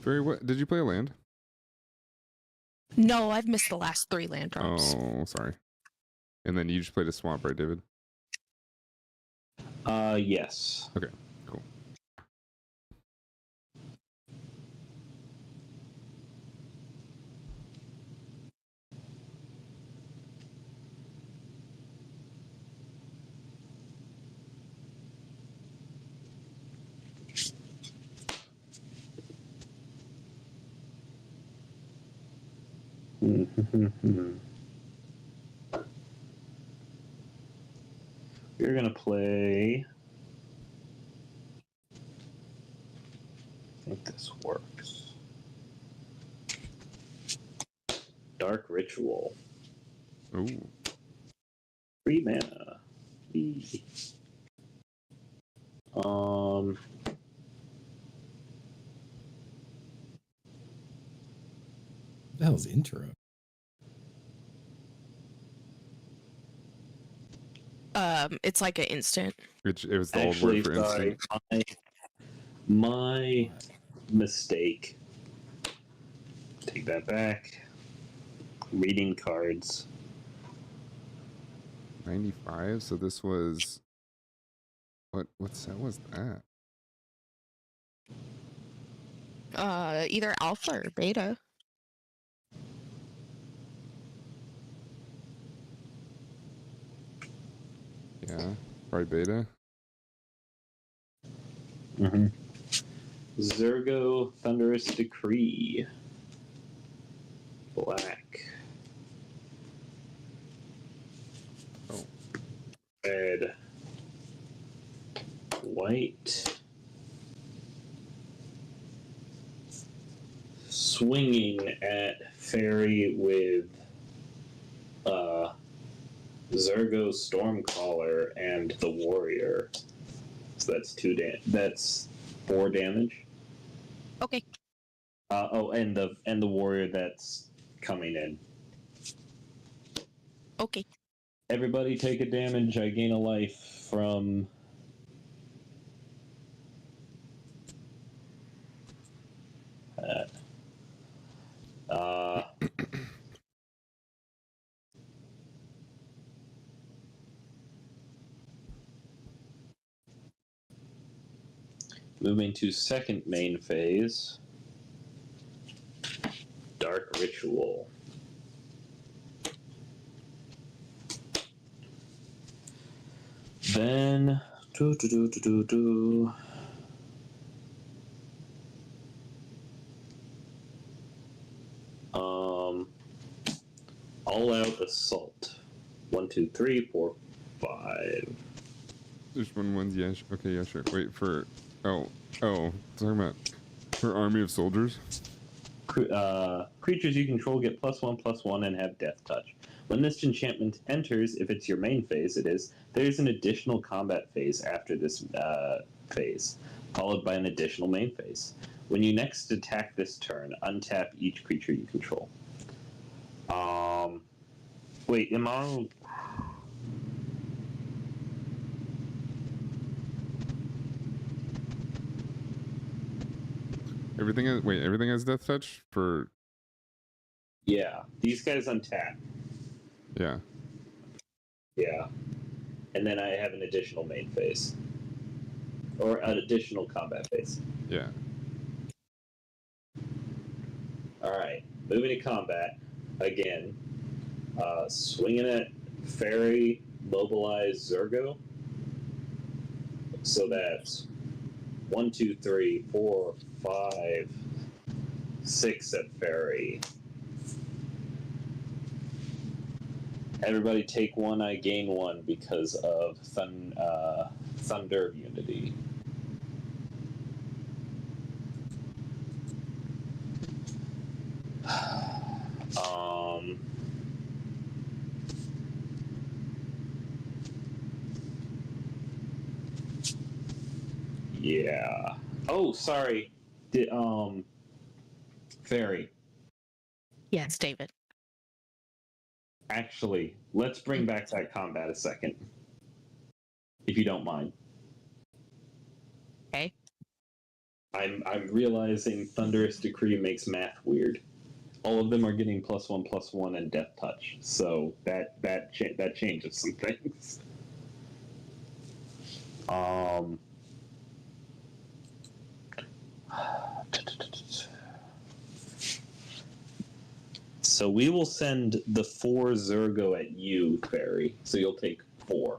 Very what? Did you play a land? No, I've missed the last 3 land drops. Oh, sorry. And then you just played a swamp, right, David? Yes. Okay, cool. We're gonna play. I think this works. Dark Ritual. Ooh. 3 mana. Eee. The hell's intro? It's like an instant. It was the Actually, old word for sorry, instant. my mistake. Take that back. Reading cards. 95. So this was what set was that? Either alpha or beta. Yeah, probably beta. Mm-hmm. Zergo Thunderous Decree. Black. Oh. Red. White. Swinging at Fairy with Zergo Stormcaller and the Warrior. So that's that's 4 damage. Okay. And the Warrior that's coming in. Okay. Everybody take a damage. I gain a life from that. Moving to second main phase. Dark Ritual. Then All Out Assault. 1, 2, 3, 4, 5. There's ones. Yeah. Okay. Yeah. Sure. Wait for. Oh. Talking about her army of soldiers. Creatures you control get +1/+1 and have Death Touch. When this enchantment enters, if it's your main phase, it is, there's an additional combat phase after this phase, followed by an additional main phase. When you next attack this turn, untap each creature you control. Wait, am I... Everything has death touch for... Yeah, these guys untap. Yeah. Yeah. And then I have an additional main phase. Or an additional combat phase. Yeah. Alright, moving to combat. Again. Swinging at Fairy, mobilize Zergo. So that's 1, 2, 3, 4, 5, 6 at Fairy. Everybody take 1, I gain 1 because of Thunder Unity. Yeah. Oh, sorry. Fairy. Yes, David. Actually, let's bring back that combat a second. If you don't mind. Okay. I'm realizing Thunderous Decree makes math weird. All of them are getting +1/+1 and Death Touch, so that changes some things. So we will send the 4 Zergo at you, Fairy. So you'll take 4.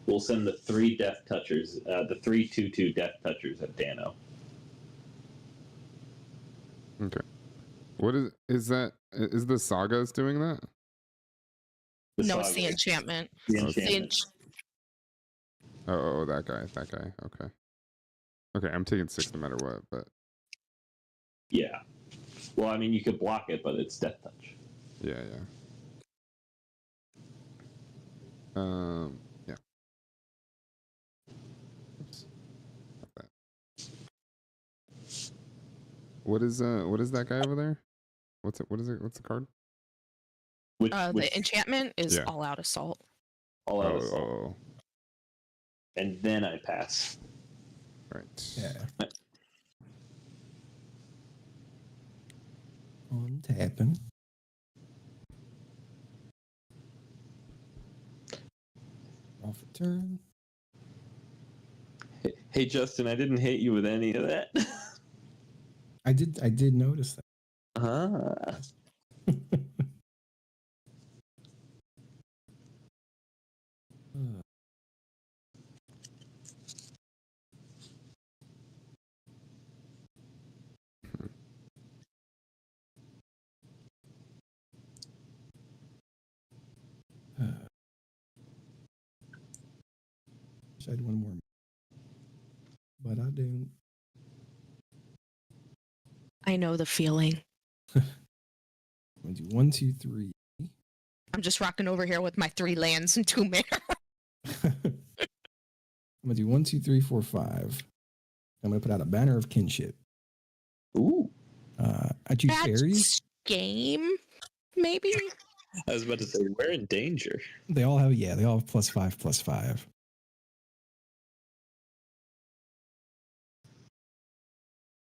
We'll send the 3 Death Touchers, the 3 2/2 Death Touchers at Dano. Okay. What is that? Is the Sagas doing that? No, it's the enchantment. The enchantment. Oh, that guy. Okay. Okay, I'm taking 6 no matter what, but... Yeah. Well, I mean, you could block it, but it's Death Touch. Yeah. Yeah. Oops. Not that. What is that guy over there? What's it? What is it? What's the card? The enchantment is Yeah. All Out Assault. All Out Assault. And then I pass. Right. Yeah. On tapping. Off a turn. Hey, Justin, I didn't hit you with any of that. I did notice that. Wish I had one more, but I don't. I know the feeling. I'm gonna do 1, 2, 3. I'm just rocking over here with my 3 lands and 2 mana. I'm gonna do 1, 2, 3, 4, 5. I'm gonna put out a Banner of Kinship. Ooh. I choose fairies. Game, maybe. I was about to say we're in danger. They all have +5/+5.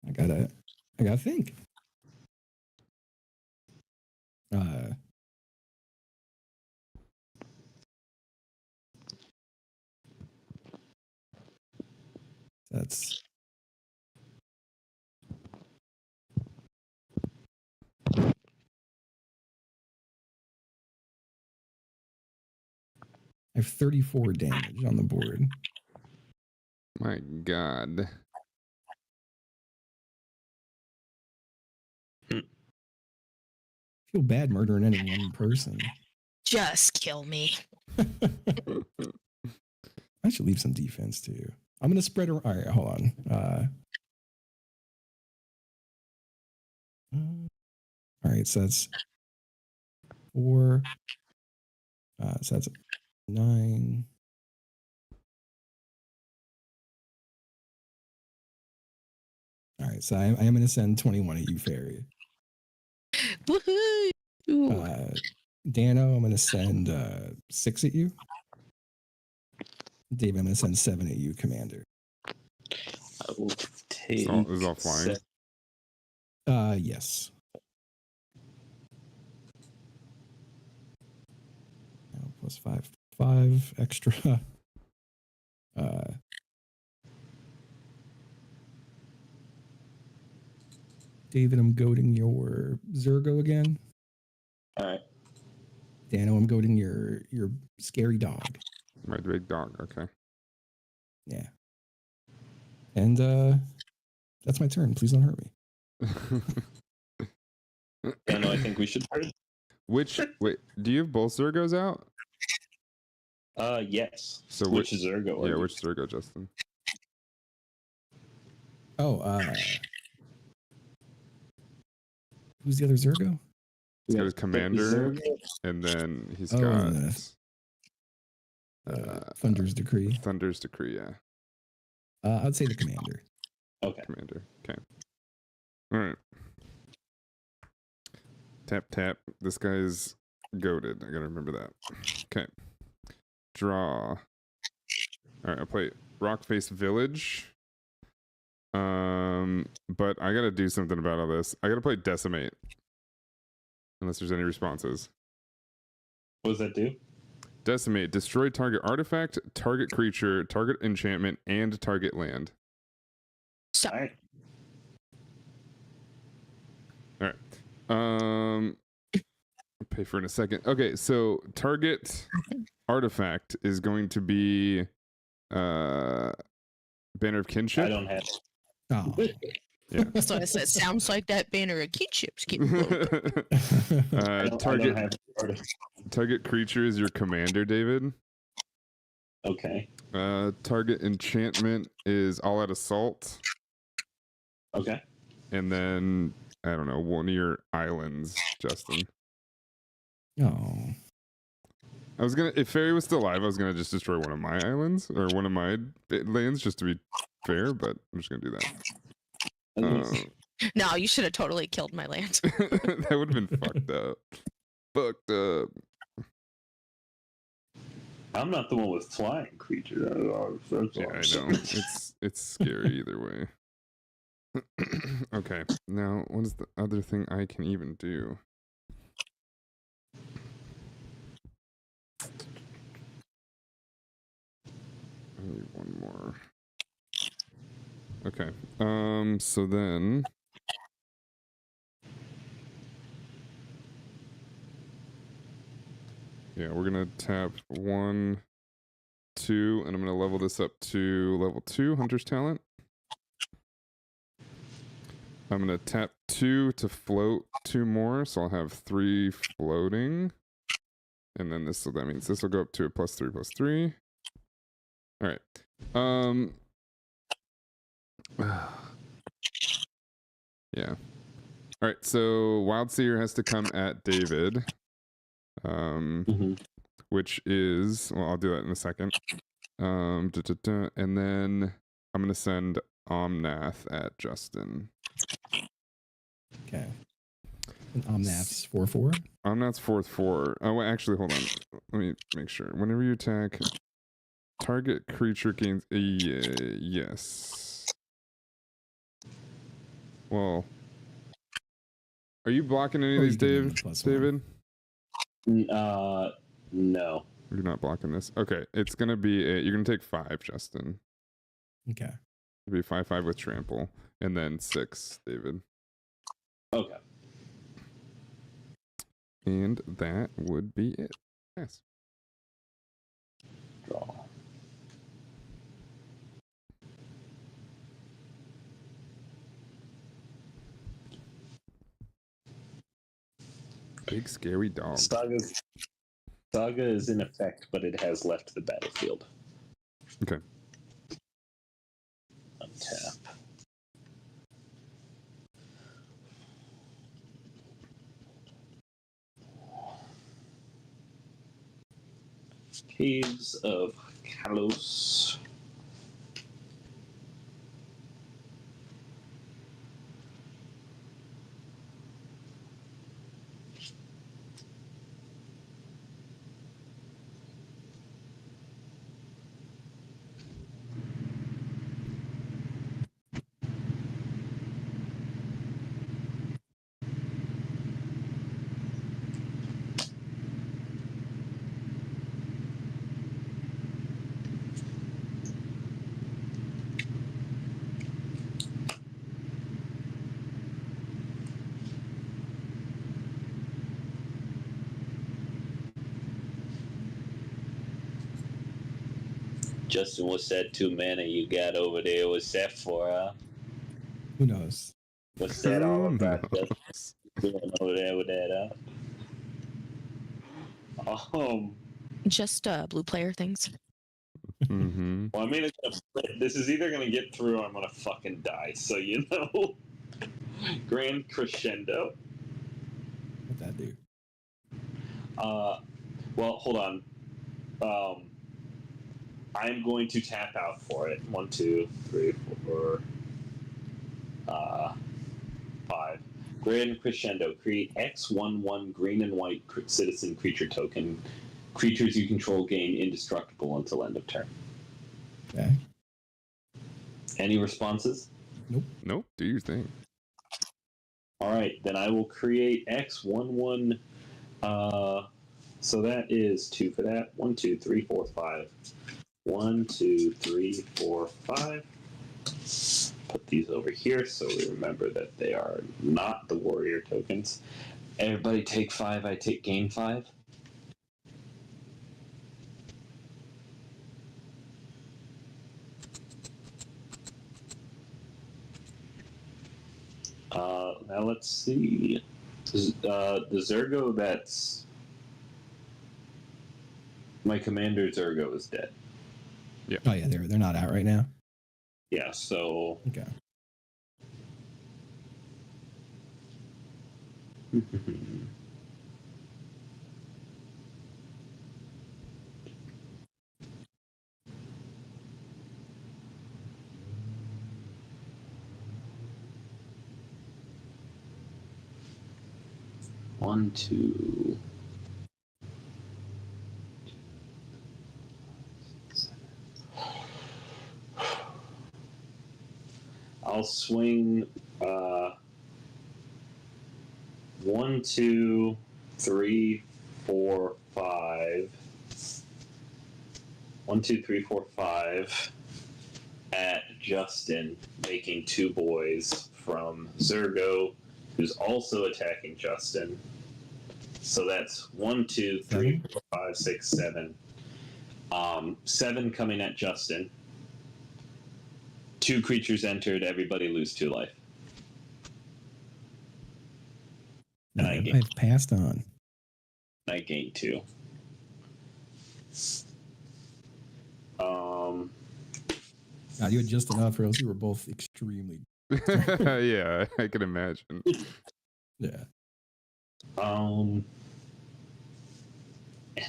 I gotta think. That's I have 34 damage on the board. My God. I feel bad murdering any one person. Just kill me. I should leave some defense too. I'm gonna spread around. All right, hold on. All right, so that's 4. So that's 9. All right, so I am going to send 21 at you, Fairy. Woohoo! Dano, I'm going to send 6 at you. Dave, I'm going to send 7 at you, Commander. I will take. Is all flying? Yes. Plus 5 extra. David, I'm goading your Zergo again. All right. Dano, I'm goading your scary dog. My big dog. Okay. Yeah. And that's my turn. Please don't hurt me. Dano, I think we should hurt. Wait, do you have both Zergos out? Yes. So which Zergo? Yeah, which Zergo, Justin? Oh, who's the other Zergo? He's got his commander, and then he's got Thunder's Decree. Thunder's Decree, yeah. I'd say the commander. Okay. Commander. Okay. All right. Tap tap. This guy's goated. I gotta remember that. Okay. Draw. All right. I'll play Rockface Village. But I gotta do something about all this. I gotta play Decimate. Unless there's any responses. What does that do? Decimate. Destroy target artifact, target creature, target enchantment, and target land. So. All right. All right. I'll pay for it in a second. Okay, so target artifact is going to be Banner of Kinship. I don't have it. Oh. Yeah. So I said, sounds like that Banner of Kinship's getting target creature is your commander, David. Okay. Target enchantment is All Out Assault. Okay. And then I don't know, one of your islands, Justin. Oh. I was gonna, if Fairy was still alive, I was gonna just destroy one of my islands or one of my lands just to be fair, but I'm just gonna do that. No, you should have totally killed my land. That would have been fucked up. Fucked up. I'm not the one with flying creatures. Yeah, I know. It's scary either way. Okay, now what is the other thing I can even do? I need one more. Okay. So then yeah, we're gonna tap 1, 2, and I'm gonna level this up to level 2, Hunter's Talent. I'm gonna tap 2 to float 2 more, so I'll have 3 floating. And then this, so that means this will go up to a +3/+3. All right. Yeah. All right. So Wildseer has to come at David. Which is, well, I'll do that in a second. And then I'm gonna send Omnath at Justin. Okay. And Omnath's 4/4. Omnath's 4/4. Oh, wait, actually, hold on. Let me make sure. Whenever you attack, target creature gains. Yes. Well, are you blocking any of these, David? No. You're not blocking this. Okay, it's gonna be you're gonna take 5, Justin. Okay. It'll be 5/5 with trample, and then 6, David. Okay. And that would be it. Yes. Draw. Big scary dog. Saga is in effect, but it has left the battlefield. Okay. Untap. Caves of Kalos. Justin, what's that 2 mana you got over there? What's that for? Who knows? What's that all about, Justin? Going over there with that, Just blue player things. Well, I mean, this is either gonna get through or I'm gonna fucking die. So you know, Grand Crescendo. What'd that do? Well, hold on. I'm going to tap out for it. 1, 2, 3, 4, 5. Grand Crescendo. Create X/1/1 green and white citizen creature token. Creatures you control gain indestructible until end of turn. Okay. Any responses? Nope. Do your thing. All right, then I will create X/1/1. So that is 2 for that. 1, 2, 3, 4, 5. 1, 2, 3, 4, 5. Put these over here so we remember that they are not the warrior tokens. Everybody take 5. I take gain 5. Now let's see. The Zergo that's my commander Zergo is dead. Yeah. Oh yeah, they're not out right now. Yeah, so Okay. One, two. I'll swing 1, 2, 3, 4, 5. 1, 2, 3, 4, 5 at Justin, making 2 boys from Zergo, who's also attacking Justin. So that's 1, 2, 3, 4, 5, 6, 7. 7 coming at Justin. 2 creatures entered. Everybody lose 2 life. And I've passed on. I gained 2. God, you had just enough, or else you were both extremely. Yeah, I can imagine. Yeah. And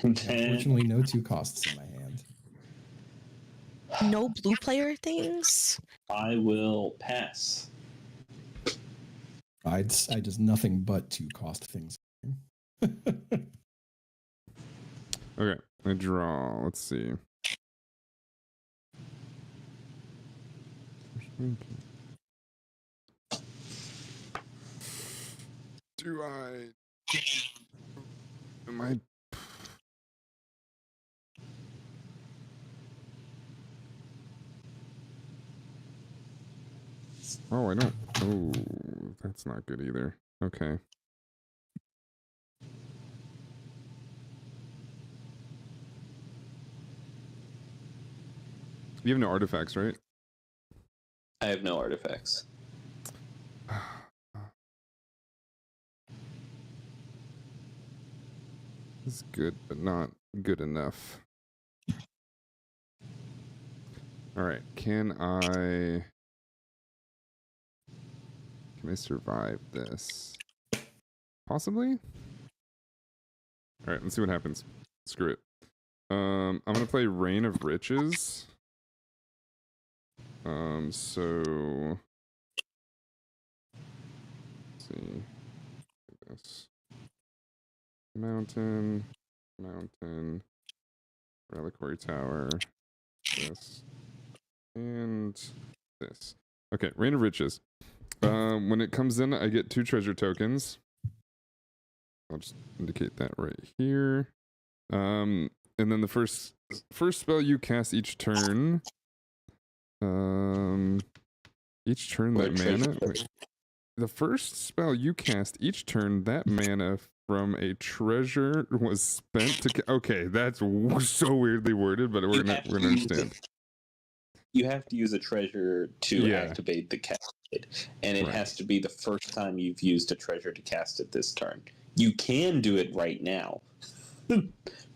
then, unfortunately, no 2 costs in my hand. No blue player things. I will pass. I just nothing but 2 cost things. Okay, I draw. Let's see. Do I? Am I? Oh, I don't. Oh, that's not good either. Okay. You have no artifacts, right? I have no artifacts. It's good, but not good enough. All right. Can I survive this? Possibly. All right. Let's see what happens. Screw it. I'm gonna play Reign of Riches. So let's see this mountain, reliquary tower, this, and this. Okay, Reign of Riches. When it comes in, I get 2 treasure tokens. I'll just indicate that right here. And then the first spell you cast each turn. Each turn that mana. Wait, the first spell you cast each turn, that mana from a treasure was spent to. Okay, that's so weirdly worded, but we're gonna understand. You have to use a treasure to activate the cascade, and it has to be the first time you've used a treasure to cast it this turn. You can do it right now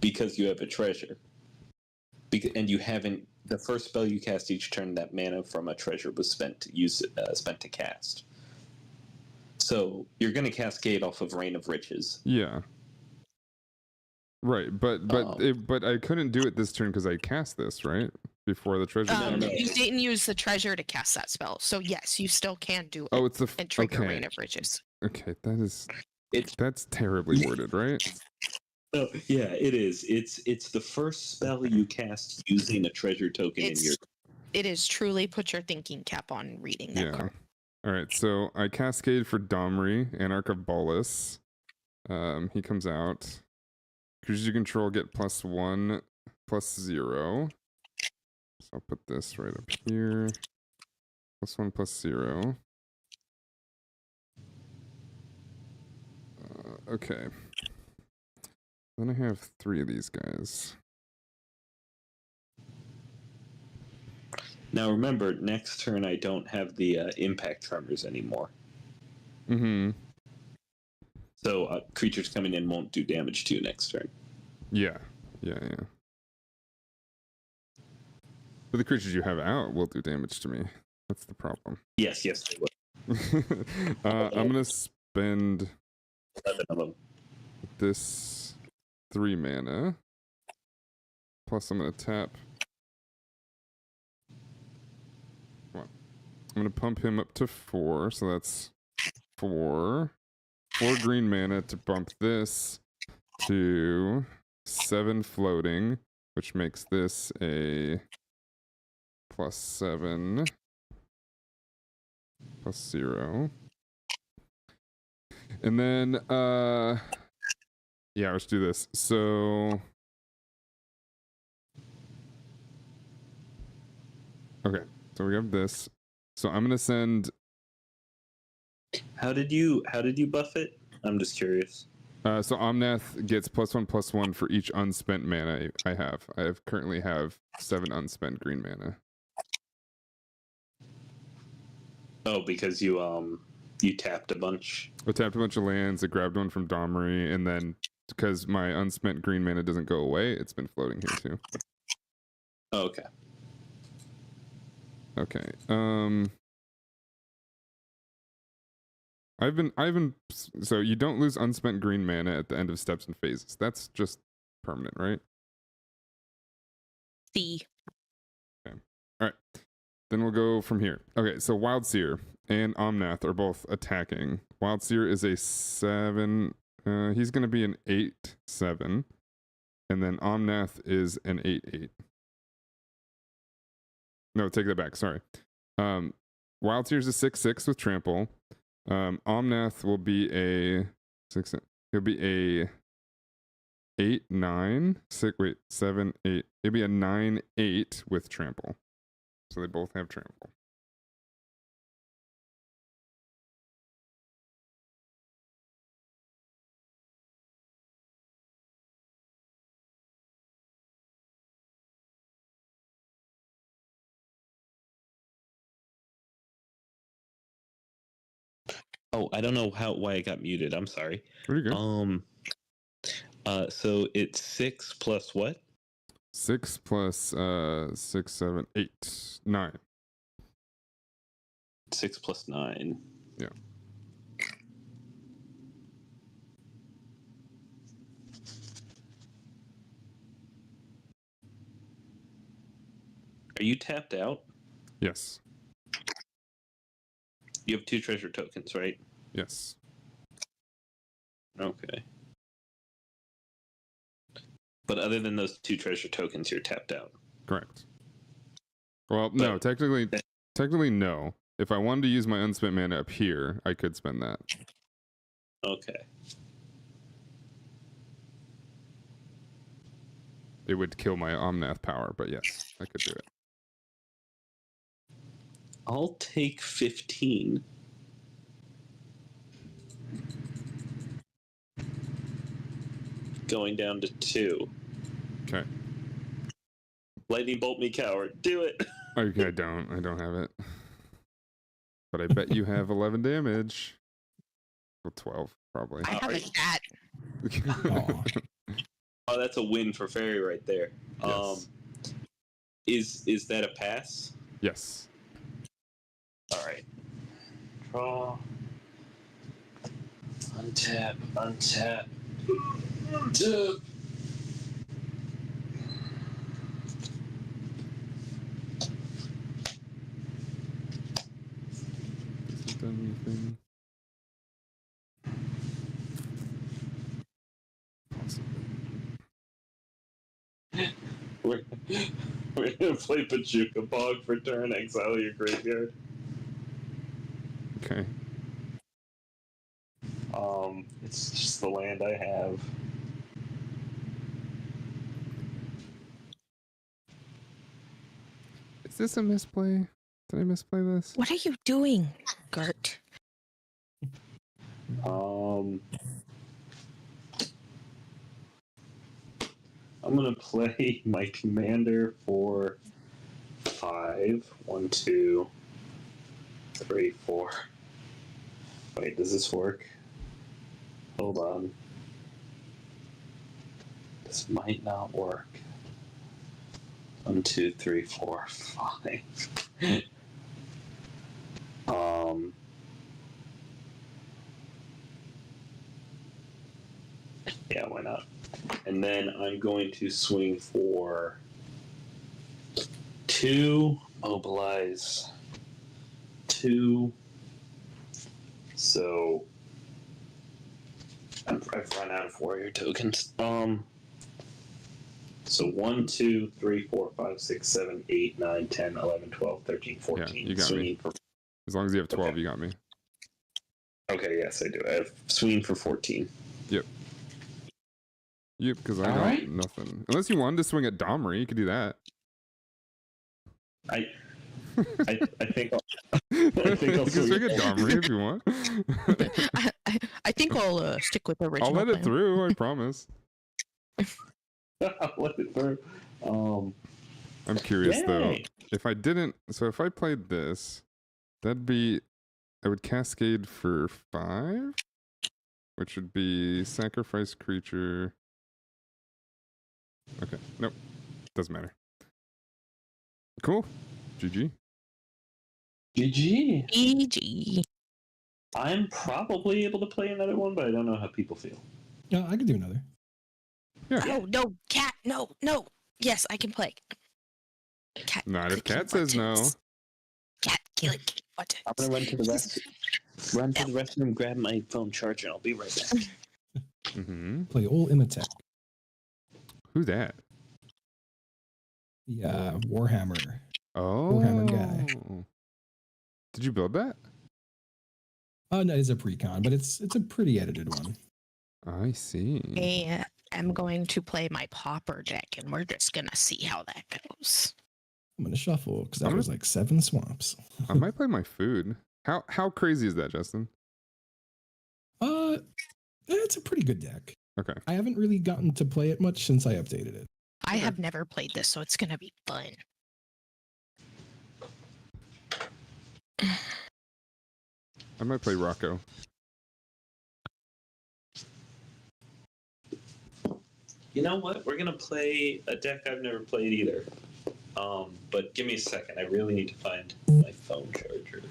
because you have a treasure, and you haven't. The first spell you cast each turn, that mana from a treasure was spent to cast. So you're going to cascade off of Reign of Riches. Yeah. Right, but I couldn't do it this turn because I cast this right before the treasure. You didn't use the treasure to cast that spell, so yes, you still can do it. Oh, it's and trigger Reign of Riches. Okay, that's terribly worded, right? Oh, yeah, it is. It's the first spell you cast using a treasure token in your. It is truly put your thinking cap on reading that card. All right, so I cascade for Domri, Anarch of Bolas. He comes out. Creatures you control get +1, +0. So I'll put this right up here. +1, +0. Okay. Then I have 3 of these guys. Now remember, next turn I don't have the impact tremors anymore. Mm-hmm. So creatures coming in won't do damage to you next turn. Yeah. But the creatures you have out will do damage to me. That's the problem. Yes, they will. I'm gonna spend 7 of them. This 3 mana. Plus I'm gonna tap. Come on. I'm gonna pump him up to 4, so that's 4. 4 green mana to bump this to 7 floating, which makes this a +7 +0. And then yeah, let's do this. So okay, so we have this. So I'm gonna send. How did you buff it? I'm just curious. So Omnath gets +1/+1 for each unspent mana I have. Currently have 7 unspent green mana. Oh, because you tapped a bunch. I tapped a bunch of lands. I grabbed one from Domri, and then because my unspent green mana doesn't go away, it's been floating here too. Oh, okay. Okay. I've been. So you don't lose unspent green mana at the end of steps and phases. That's just permanent, right? C. Okay. All right. Then we'll go from here. Okay. So Wild Seer and Omnath are both attacking. Wild Seer is a 7. He's going to be an 8/7, and then Omnath is an 8/8. No, take that back. Sorry. Wild Seer is a 6/6 with trample. Omnath will be a 6. He'll be a 8/9. 7/8. It'll be a 9/8 with trample. So they both have trample. Oh, I don't know why I got muted. I'm sorry. Pretty good. So it's 6 plus what? 6 plus 6, 7, 8, 9. 6 plus 9. Yeah. Are you tapped out? Yes. You have 2 treasure tokens, right? Yes. Okay. But other than those 2 treasure tokens, you're tapped out. Correct. Well, no, technically no. If I wanted to use my unspent mana up here, I could spend that. Okay. It would kill my Omnath power, but yes, I could do it. I'll take 15. Going down to 2. Okay. Lightning bolt me, coward. Do it. Okay, I don't have it. But I bet you have 11 damage. Well, 12 probably. I have a cat. Oh, that's a win for Fairy right there. Yes. Is that a pass? Yes. All right. Draw. Untap. Untap. Untap. Has it done anything? We're gonna play Pachuca Bog for turn. Exile your graveyard. Okay. It's just the land I have. Is this a misplay? Did I misplay this? What are you doing, Gert? I'm gonna play my commander for 5. 1, 2, 3, 4. Wait, does this work? Hold on. This might not work. 1, 2, 3, 4, 5. Yeah, why not? And then I'm going to swing for 2, mobilize 2. So I've run out of warrior tokens. So 1, 2, 3, 4, 5, 6, 7, 8, 9, 10, 11, 12, 13, 14. Yeah, you got me. As long as you have 12, okay. You got me. Okay, yes, I do. I have swing for 14. Yep. Yep, because I got nothing. Unless you wanted to swing at Domri, you could do that. I think I'll swing at Domri if you want. I think I'll stick with the original. I'll let it through, I promise. I'll let it through. I'm curious though. If I didn't, so if I played this, that'd be, I would cascade for 5, which would be sacrifice creature. Okay, nope, doesn't matter. Cool. GG. GG. GG. I'm probably able to play another one, but I don't know how people feel. Yeah, I could do another. Yeah. No, cat, no. Yes, I can play. Cat. Not if Cat says no. Cat, killing buttons. I'm gonna run to the restroom, grab my phone charger, and I'll be right back. Mm-hmm. Play old Imatech. Who's that? Yeah, Warhammer. Oh. Warhammer guy. Did you build that? Oh, no, it's a pre-con, but it's a pretty edited one. I see. I am going to play my Pauper deck, and we're just gonna see how that goes. I'm gonna shuffle because that was like 7 swamps. I might play my food. How crazy is that, Justin? It's a pretty good deck. Okay. I haven't really gotten to play it much since I updated it. I have never played this, so it's gonna be fun. I might play Rocco. You know what? We're gonna play a deck I've never played either. But give me a second. I really need to find my phone charger.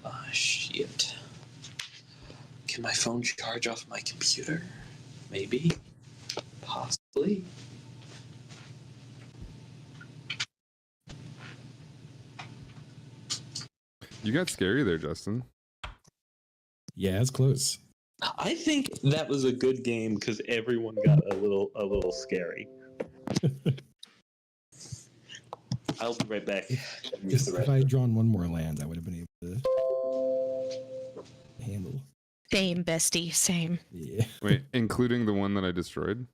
Ah, shit. Can my phone charge off my computer? Maybe. Possibly. You got scary there, Justin. Yeah, it's close. I think that was a good game because everyone got a little scary. I'll be right back. If I had drawn one more land, I would have been able to handle. Same, bestie, same. Yeah. Wait, including the one that I destroyed?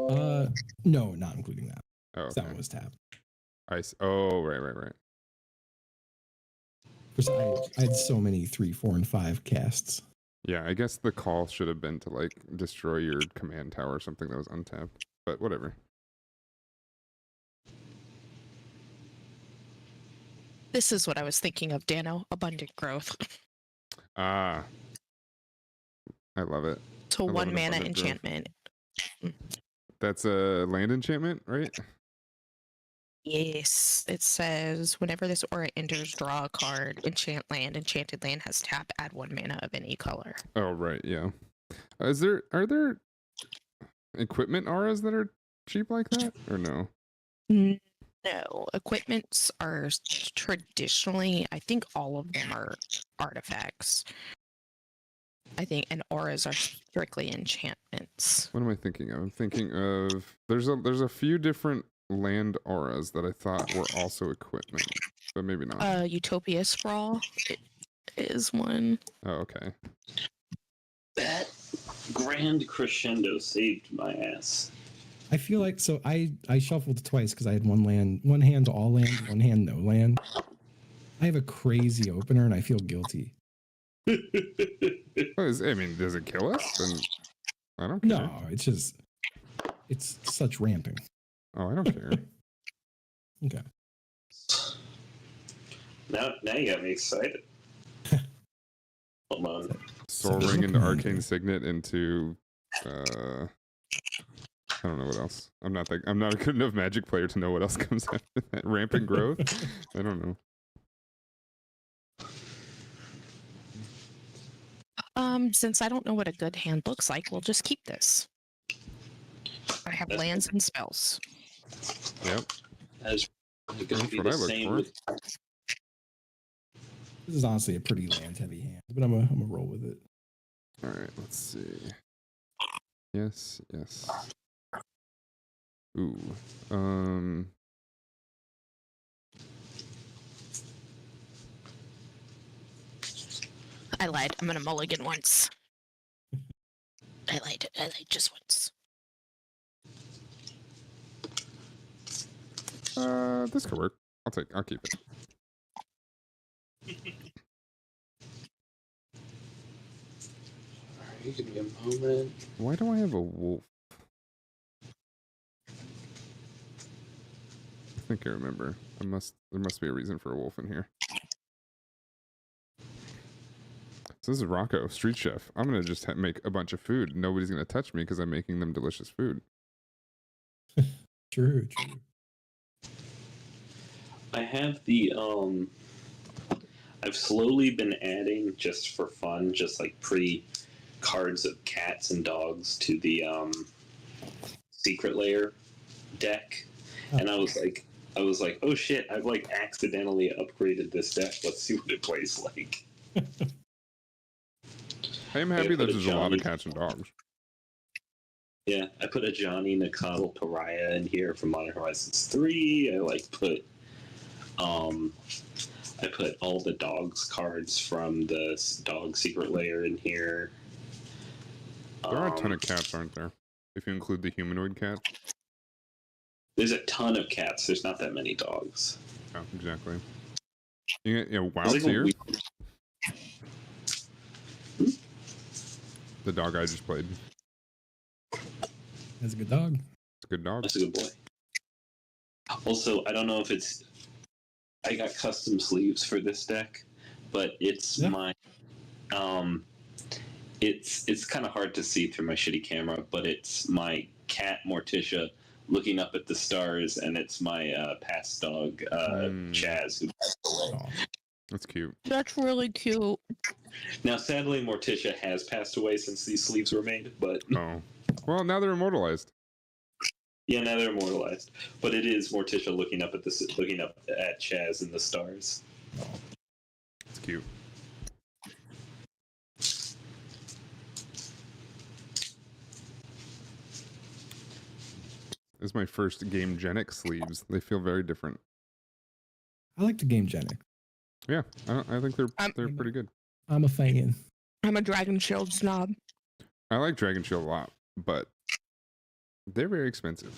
No, not including that. Oh, okay. That one was tapped. Oh, right. I had so many 3, 4, and 5 casts. Yeah, I guess the call should have been to like destroy your command tower or something that was untapped, but whatever. This is what I was thinking of, Dano. Abundant growth. Ah, I love it. So 1 mana enchantment. That's a land enchantment, right? Yes, it says whenever this aura enters, draw a card, enchant land. Enchanted land has tap, add 1 mana of any color. Oh, right, yeah. Are there equipment auras that are cheap like that, or no? No, equipments are traditionally, I think all of them are artifacts. I think, and auras are strictly enchantments. What am I thinking of? I'm thinking of there's a few different land auras that I thought were also equipment, but maybe not. Utopia Sprawl is one. Oh, okay. That grand crescendo saved my ass. I feel like I shuffled twice because I had one hand all land, one hand no land. I have a crazy opener and I feel guilty. I mean, does it kill us? Then I don't care. No, it's such ramping. Oh, I don't care. Okay. Now you got me excited. Hold on. Soul Ring into Arcane Signet into I don't know what else. I'm not a good enough Magic player to know what else comes after that. Rampant growth? I don't know. Since I don't know what a good hand looks like, we'll just keep this. I have lands and spells. Yep. That's what I look for. This is honestly a pretty land heavy hand, but I'm gonna roll with it. All right, let's see. Yes. Ooh. I lied. I'm gonna mulligan once. I lied just once. This could work. I'll keep it. Alright, give me a moment. Why do I have a wolf? I think I remember. There must be a reason for a wolf in here. So this is Rocco, Street Chef. I'm gonna just make a bunch of food. Nobody's gonna touch me because I'm making them delicious food. True. I have the I've slowly been adding just for fun, just like cards of cats and dogs to the secret layer deck. And I was like, oh shit, I've like accidentally upgraded this deck. Let's see what it plays like. I'm happy that there's a lot of cats and dogs. Yeah, I put a Johnny Nakatl Pariah in here from Modern Horizons 3. I put all the dogs cards from the dog secret layer in here. There are a ton of cats, aren't there? If you include the humanoid cat. There's a ton of cats. There's not that many dogs. Oh, exactly. You get, Wild Seer. The dog I just played. That's a good dog. It's a good dog. That's a good boy. Also, I don't know if I got custom sleeves for this deck, but it's my it's kind of hard to see through my shitty camera, but it's my cat Morticia looking up at the stars, and it's my past dog Chaz who passed away. Oh, that's cute. That's really cute. Now, sadly, Morticia has passed away since these sleeves were made, but well, now they're immortalized. Yeah, now they're immortalized. But it is Morticia looking up at Chaz and the stars. It's cute. This is my first Game Genic sleeves. They feel very different. I like the Game Genic. Yeah, I think they're pretty good. I'm a fan. I'm a Dragon Shield snob. I like Dragon Shield a lot, but they're very expensive.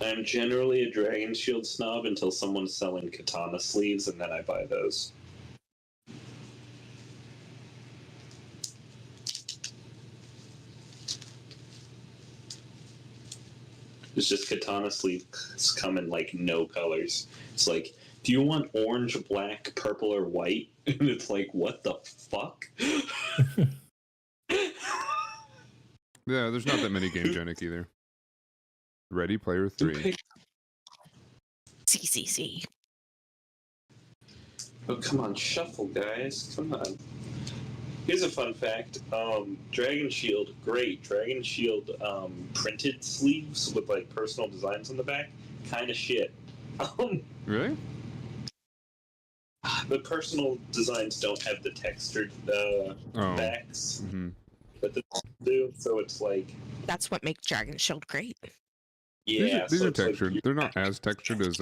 I'm generally a Dragon Shield snob until someone's selling katana sleeves, and then I buy those. It's just katana sleeves come in like no colors. It's like, do you want orange, black, purple, or white? And it's like, what the fuck? Yeah, there's not that many Game Genic either. Ready Player 3. CCC. Oh, come on, shuffle, guys. Come on. Here's a fun fact. Dragon Shield, great. Dragon Shield printed sleeves with like personal designs on the back, kind of shit. Really? The personal designs don't have the textured backs that the do, so it's like... That's what makes Dragon Shield great. Yeah, these are textured. Like, they're not as textured as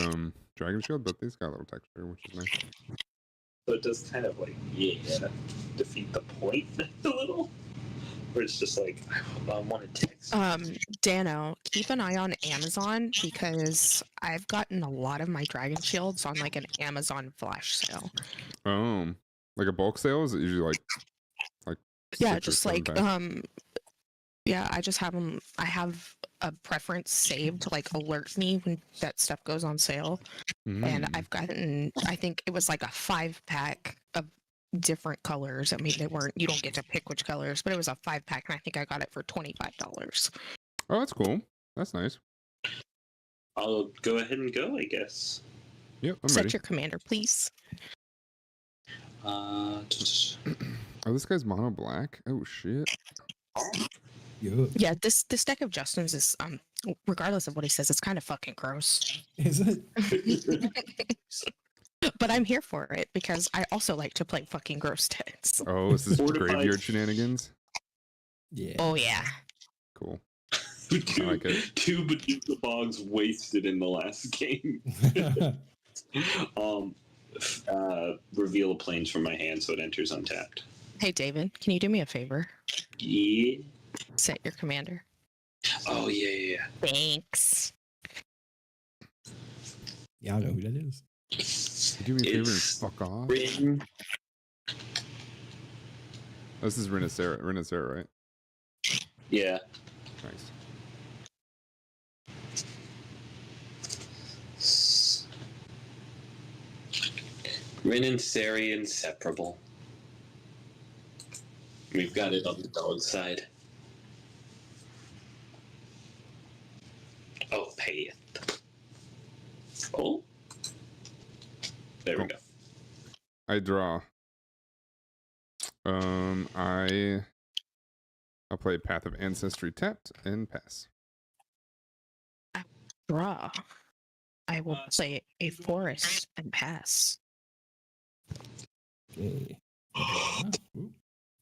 Dragon Shield, but these got a little texture, which is nice. So it does kind of like, defeat the point a little. Where it's just like, I want to text. Dano, keep an eye on Amazon because I've gotten a lot of my Dragon Shields on like an Amazon flash sale. Like a bulk sale? Is it usually like yeah, just like yeah, I just have them. I have a preference saved to like alert me when that stuff goes on sale. And I've gotten, I think it was like a 5-pack of different colors. I mean, they weren't, you don't get to pick which colors, but it was a 5-pack, and I think I got it for $25. Oh, that's cool. That's nice. I'll go ahead and go, I guess. Yep, I'm Set ready. your commander, please. Oh, this guy's mono black. Oh shit. Yeah, this deck of Justin's is regardless of what he says, it's kind of fucking gross. Is it? But I'm here for it because I also like to play fucking gross decks. Oh, this is graveyard shenanigans. Yeah. Oh yeah. Cool. I like it. 2 Batista Bogs wasted in the last game. Reveal a planes from my hand so it enters untapped. Hey David, can you do me a favor? Yeah. Set your commander. Oh yeah. Thanks. Yeah, I know who that is. Do me a favor and fuck off. Written. This is Renacera, right? Yeah. Nice. Rin and Sari inseparable. We've got it on the dog side. Oh, pay it. Oh. There we go. I draw. I'll play Path of Ancestry tapped and pass. Draw. I will play a forest and pass. Okay.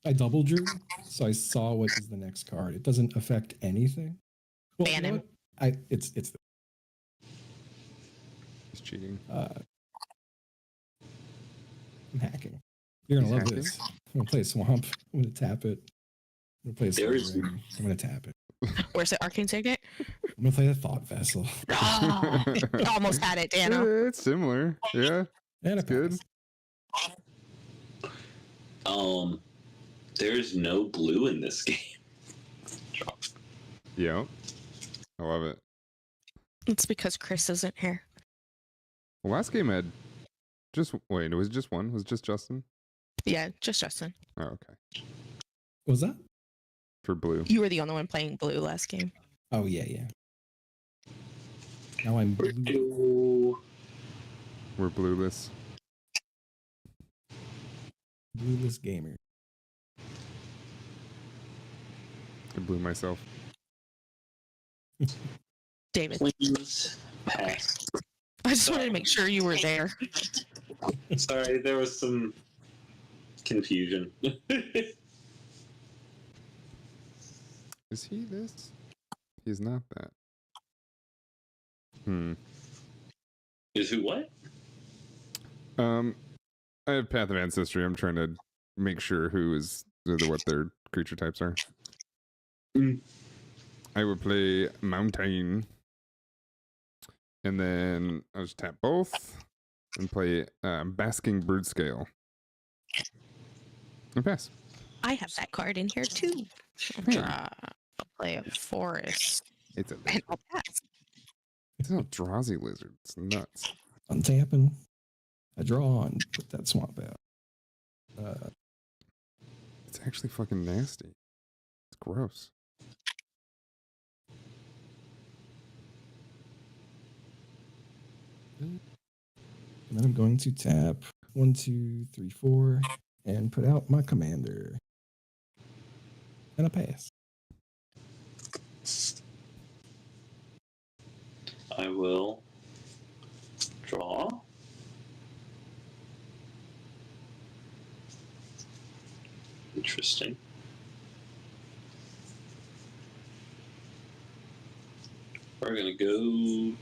I double drew, so I saw what is the next card. It doesn't affect anything. Well, Ban him. It's He's cheating. I'm hacking. You're gonna love this. I'm gonna play a swamp. I'm gonna tap it. I'm gonna play a swamp. I'm gonna tap it. Where's the Arcane Signet? I'm gonna play a Thought Vessel. Oh, you almost had it, Dano. Yeah, it's similar. Yeah. And It's good. There's no blue in this game. Yeah. I love it. It's because Chris isn't here. Well, last game had wait, it was just one? Was it just Justin? Yeah, just Justin. Oh, okay. What was that? For blue. You were the only one playing blue last game. Oh yeah. Now I'm blue. We're blueless. Blueless gamer. I blew myself. David. Please pass. I just wanted to make sure you were there. Sorry, there was some confusion. Is he this? He's not that. Is who what? I have Path of Ancestry. I'm trying to make sure what their creature types are. I would play Mountain. And then I'll just tap both and play Basking Brood-Scale. And pass. I have that card in here too. I'll play a forest. It's a and I'll pass. It's a Eldrazi lizard. It's nuts. Untapping. I draw and put that swamp out. It's actually fucking nasty. It's gross. And then I'm going to tap 1, 2, 3, 4 and put out my commander. And a pass. I will draw. Interesting. We're gonna go.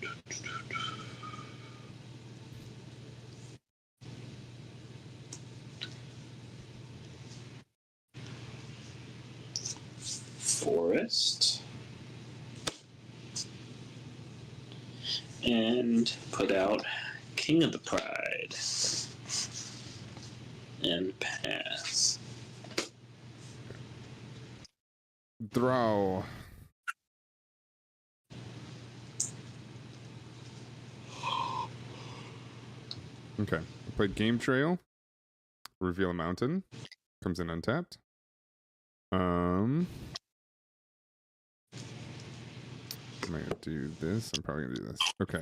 Forest. And put out King of the Pride. And pass. Draw. Okay. I played Game Trail. Reveal a Mountain. Comes in untapped. Am I gonna do this? I'm probably gonna do this. Okay.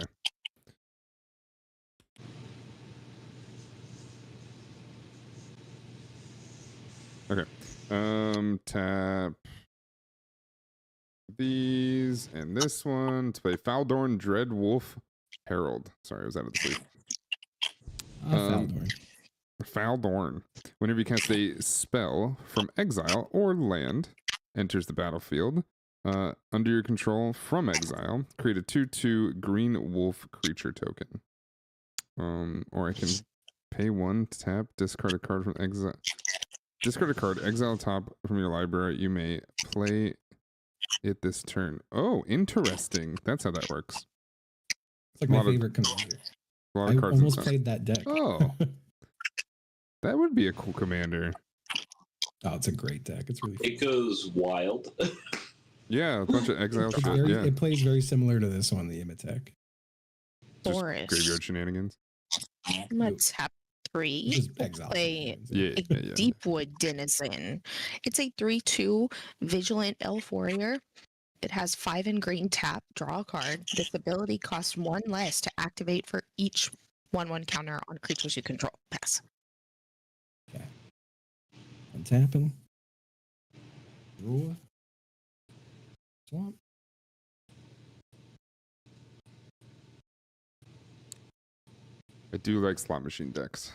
Okay. Tap these and this one to play Faldorn Dread Wolf Herald. Sorry, I was out of the sleep. Faldorn. Whenever you cast a spell from exile or land, enters the battlefield under your control from exile, create a 2/2 green wolf creature token. Or I can pay 1, tap, discard a card from exile. Discard a card, exile top from your library. You may play it this turn. Oh, interesting. That's how that works. It's like my favorite commander. I almost played that deck. Oh. That would be a cool commander. Oh, it's a great deck. It's really fun. It goes wild. Yeah, a bunch of exile shit. Yeah. It plays very similar to this one, the Imitech. Forest. Graveyard shenanigans. I'm gonna tap 3. Play Deepwood Denizen. It's a 3/2 Vigilant Elf Warrior. It has 5 in green tap. Draw a card. This ability costs 1 less to activate for each 1/1 counter on creatures you control. Pass. Okay. I'm tapping. Draw. Swamp. I do like slot machine decks.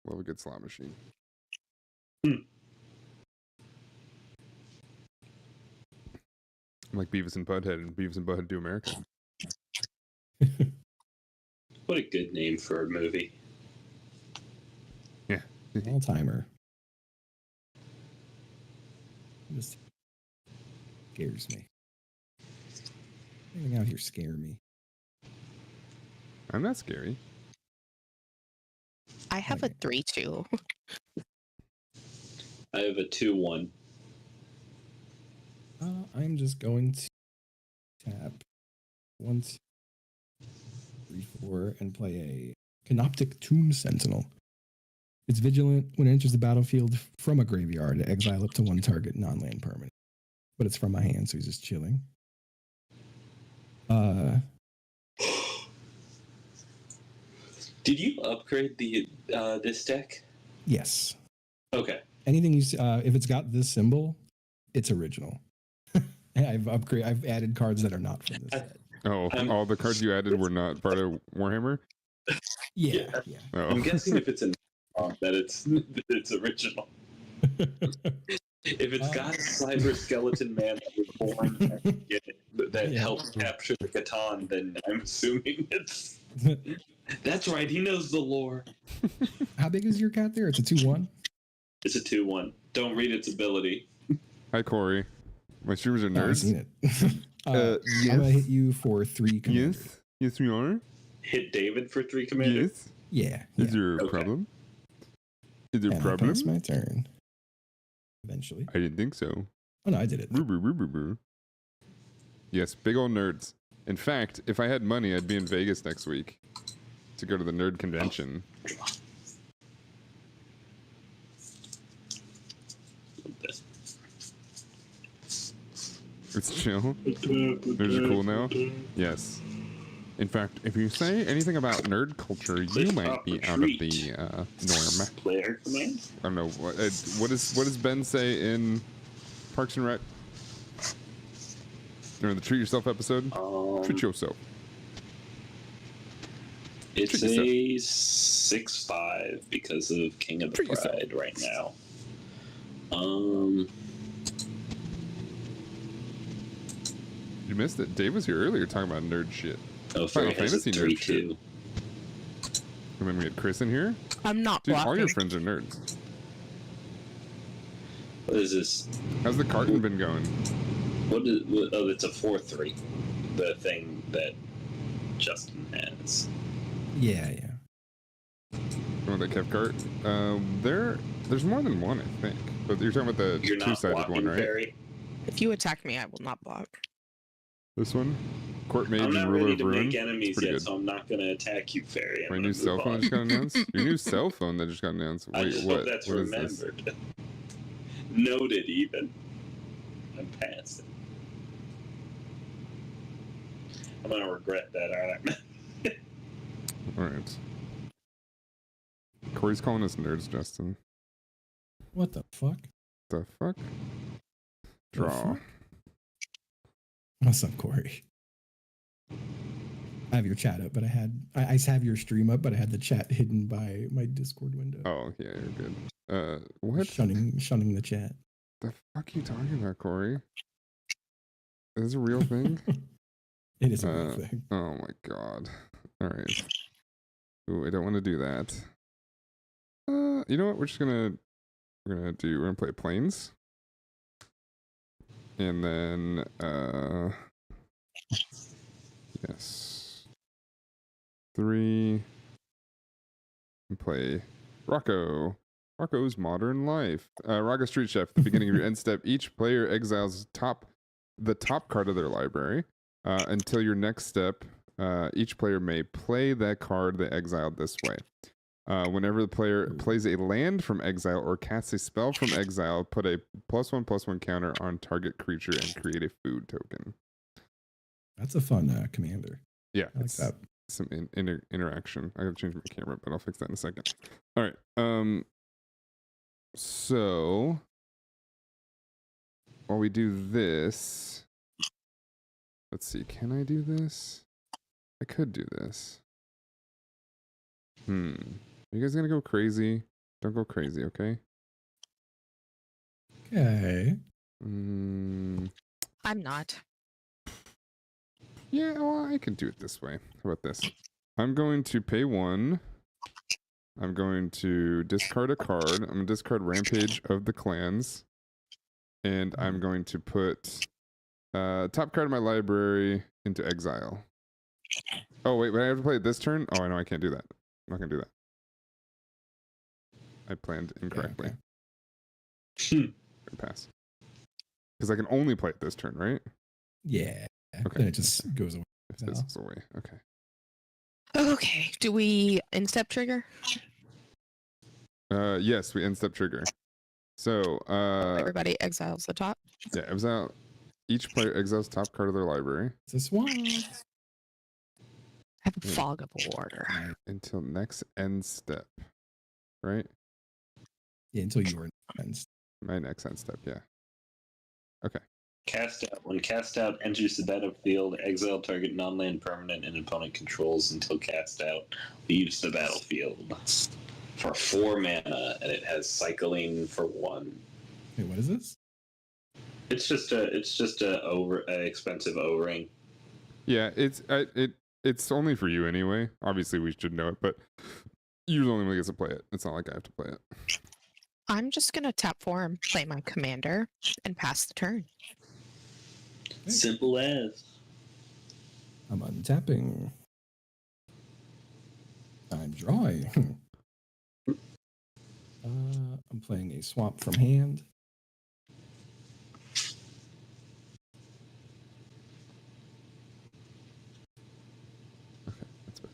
Love a good slot machine. I'm like Beavis and Butthead and Beavis and Butthead Do America. What a good name for a movie. Yeah. All timer. Just scares me. Anything out here scare me. I'm not scary. I have a 3/2. I have a 2/1. I'm just going to tap 1, 2, 3, 4 and play a Canoptic Tomb Sentinel. It's vigilant when it enters the battlefield from a graveyard to exile up to 1 target non-land permanent. But it's from my hand, so he's just chilling. Did you upgrade the this deck? Yes. Okay. Anything you if it's got this symbol, it's original. I've added cards that are not from this set. Oh, all the cards you added were not part of Warhammer? Yeah. Oh. I'm guessing if it's in that it's original. If it's got a cyber skeleton man that was born that helped capture the Catan, then I'm assuming it's. That's right. He knows the lore. How big is your cat there? It's a 2/1. It's a 2/1. Don't read its ability. Hi, Corey. My streamers are nerds. I've seen it. Yes. I'm gonna hit you for 3 commander. Yes, we are. Hit David for 3 commander. Yes. Yeah. Is there a problem? Is there a problem? It's my turn. Eventually. I didn't think so. Oh no, I did it. Yes, big old nerds. In fact, if I had money, I'd be in Vegas next week to go to the nerd convention. It's chill. Nerds are cool now. Yes. In fact, if you say anything about nerd culture, you might be out of the norm. Player command? I don't know what does Ben say in Parks and Rec? During the Treat Yourself episode? Treat yourself. It's a 6/5 because of King of the Pride right now. You missed it. Dave was here earlier talking about nerd shit. Oh, Final Fantasy nerd 3/2. shit. And then we had Chris in here. I'm not Dude, blocking. all your friends are nerds. What is this? How's the carton been going? Oh, it's a 4/3. The thing that Justin has. Yeah. Oh, the Kev cart. There's more than one, I think. But you're talking about the You're not two-sided blocking, one, right? Barry. If you attack me, I will not block. This one? Court Mage I'm and not Ruler ready of to Ruin? make enemies Pretty yet, good. so I'm not going to attack you, Fairy. I'm My gonna new move cell phone on. just got announced? Your new cell phone that just got announced? I Wait, just what? hope that's What is this? remembered. Noted, even. I'm past it. I'm going to regret that, aren't I? Alright. Corey's calling us nerds, Justin. What the fuck? The fuck? Draw. What's up, Corey? I have your chat up, but I have your stream up, but I had the chat hidden by my Discord window. Oh, yeah, you're good. What? Shunning the chat. The fuck are you talking about, Corey? Is this a real thing? It is a real thing. Oh my god. Alright. Ooh, I don't want to do that. You know what? We're gonna play planes. And then yes. 3 and play Rocco's Modern Life. Rocco Street Chef. At the beginning of your end step, each player exiles the top card of their library. Until your next step, each player may play that card they exiled this way. Whenever the player plays a land from exile or casts a spell from exile, put a +1/+1 counter on target creature and create a food token. That's a fun commander. Yeah, I like it's that. some interaction. I gotta change my camera, but I'll fix that in a second. All right. So while we do this, let's see. Can I do this? I could do this. Are you guys gonna go crazy? Don't go crazy, okay? Okay. I'm not. Yeah, well, I can do it this way. How about this? I'm going to pay 1. I'm going to discard a card. I'm going to discard Rampage of the Clans. And I'm going to put top card of my library into exile. Oh, wait, but I have to play it this turn? Oh, I know I can't do that. I'm not going to do that. I planned incorrectly. Okay. Pass. Because I can only play it this turn, right? Yeah. Okay. Then it just goes away. If this is away. Okay. Okay. Do we instep trigger? Yes, we end step trigger. So Everybody exiles the top. yeah, exile. Each player exiles top card of their library. It's a swamp. I have a fog of order. Until next end step. Right? Yeah, until you are in. My next end step, yeah. Okay. Cast out. When cast out enters the battlefield, exile target non-land permanent and opponent controls until cast out leaves the battlefield. For 4 mana, and it has cycling for 1. Wait, what is this? It's just a expensive O-ring. Yeah, it's only for you anyway. Obviously, we should know it, but you're the only one who gets to play it. It's not like I have to play it. I'm just gonna tap 4 and play my commander and pass the turn. Simple as. I'm untapping. I'm drawing. I'm playing a swamp from hand. Okay, that's better.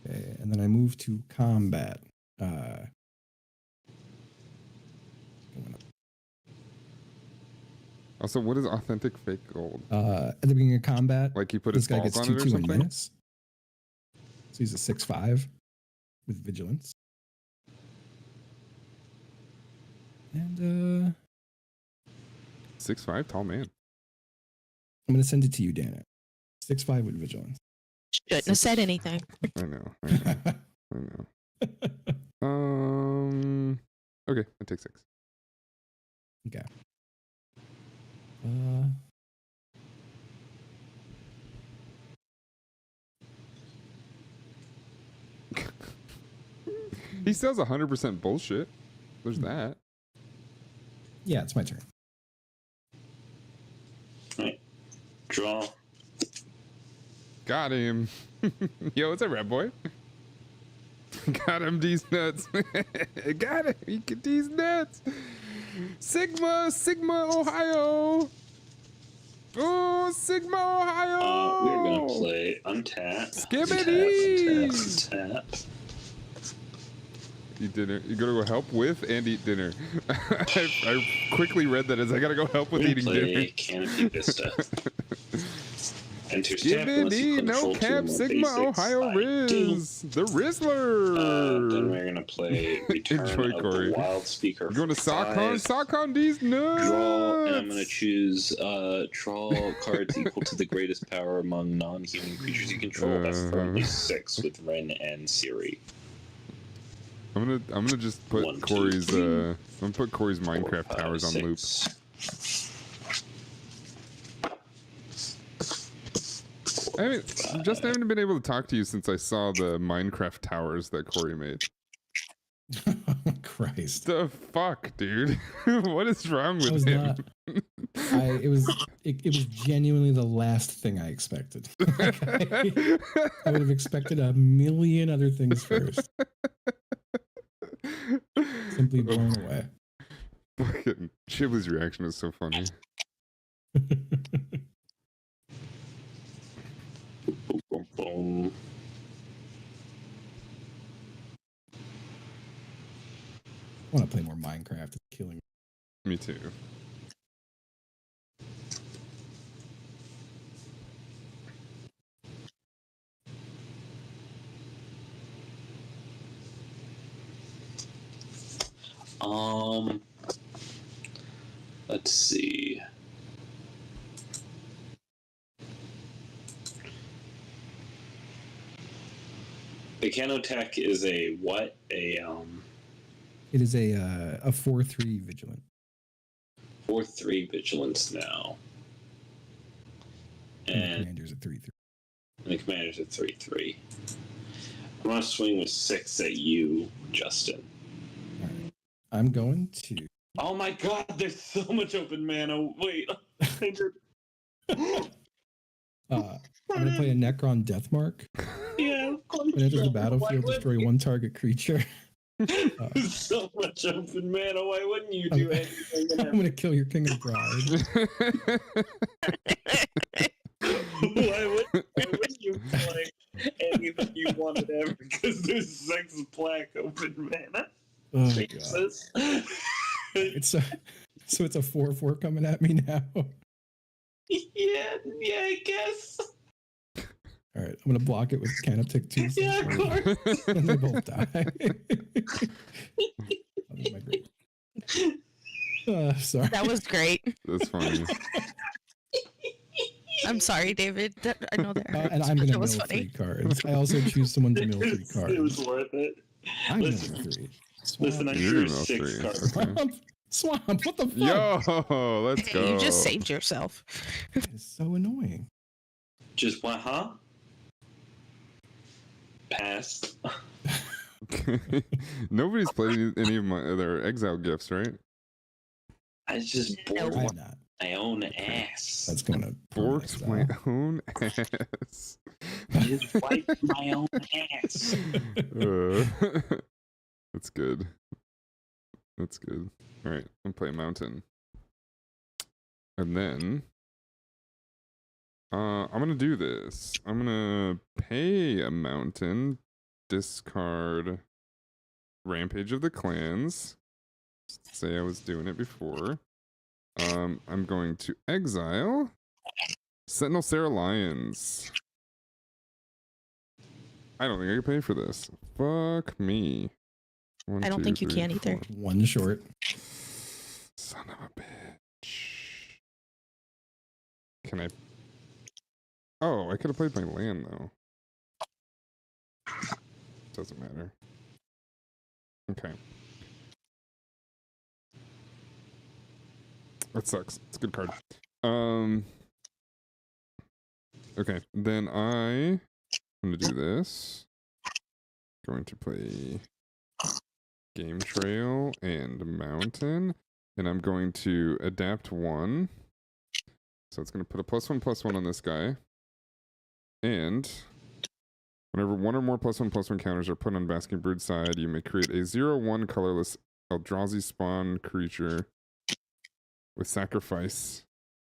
Okay, and then I move to combat. Also, what is authentic fake gold? At the beginning of combat, Like you put this his guy gets balls on it or 2/2 and something? menace. So he's a 6/5 with vigilance. And 6'5", tall man. I'm gonna send it to you, Dana. 6/5 with vigilance. Shouldn't have said anything. I know. I know. Okay, I take 6. Okay. He sells 100% bullshit. There's that. Yeah, it's my turn. Right. Draw. Got him. Yo, what's up, rat boy? Got him, these nuts. Got him. He get these nuts. Sigma, Ohio. Oh, Sigma, Ohio. We're gonna play untap. Skibbity. Untap. Eat dinner. You gotta go help with and eat dinner. I quickly read that as I gotta go help with eating dinner. Canopy Vista. Enter step unless you Skibbity, no control 2 cap, more Sigma, basics. Ohio I Riz. The Rizzler. Then we're gonna play Return Enjoy, of Corey. the Wild Speaker. We're going to for Sockon. 5. Sockon these nuts. Draw, and I'm gonna choose draw cards equal to the greatest power among non-human creatures you control. That's currently 6 with Ren and Siri. I'm gonna just put 1, 2, Corey's 3, I'm gonna put Corey's 4, Minecraft 5, towers on loop. 6. I haven't been able to talk to you since I saw the Minecraft towers that Corey made. Christ. The fuck, dude? What is wrong with him? It was genuinely the last thing I expected. I would have expected a million other things first. Simply blown away. Fucking Chibley's reaction is so funny. Boom, boom. I want to play more Minecraft. It's killing me. Me too. Let's see. The Danotage is a what? It is a 4/3 vigilant. 4/3 vigilance now. And the commander's a 3/3. And the commander's a 3/3. I'm gonna swing with 6 at you, Justin. All right. I'm going to. Oh my god, there's so much open mana. Wait. I'm going to play a Necron Deathmark. Yeah, of course. When it enters the battlefield, destroy 1 target creature. So much open mana. Why wouldn't you do anything? I'm going to kill your King of Bride. Why wouldn't you play anything you wanted ever? Because there's 6 black open mana. Oh, God. Jesus. It's a 4/4 coming at me now. Yeah, I guess. All right, I'm gonna block it with Canoptic 2. Yeah, of course. And they both die. Oh, my great. Sorry. That was great. That's funny. I'm sorry, David. I know that hurts, And I'm but going to it was mill funny. 3 cards. I also choose someone to mill 3 cards. It was worth it. I'm milling Listen, 3. listen, I You're drew gonna mill 6 3. cards. Okay. Swamp, what the fuck? Yo, let's Hey, go. you just saved yourself. It's so annoying. Just what, huh? Pass. Nobody's played any of my other exile gifts, right? I just No. borked I have not. my own ass. That's going to Borked my own ass. Just wiped my own ass. That's good. That's good. All right, I'm playing mountain, and then I'm gonna do this. I'm gonna pay a mountain, discard Rampage of the Clans. Say I was doing it before. I'm going to exile Sentinel Sarah Lions. I don't think I can pay for this. Fuck me. One, I don't two, think you three, can either. 1 short. Son of a bitch. Can I? Oh, I could have played my land though. Doesn't matter. Okay. That sucks. It's a good card. Okay, then I'm gonna do this. Going to play Game Trail and Mountain, and I'm going to adapt 1. So it's going to put a +1/+1 on this guy. And whenever 1 or more +1/+1 counters are put on Basking Brood side, you may create a 0/1 colorless Eldrazi spawn creature with sacrifice.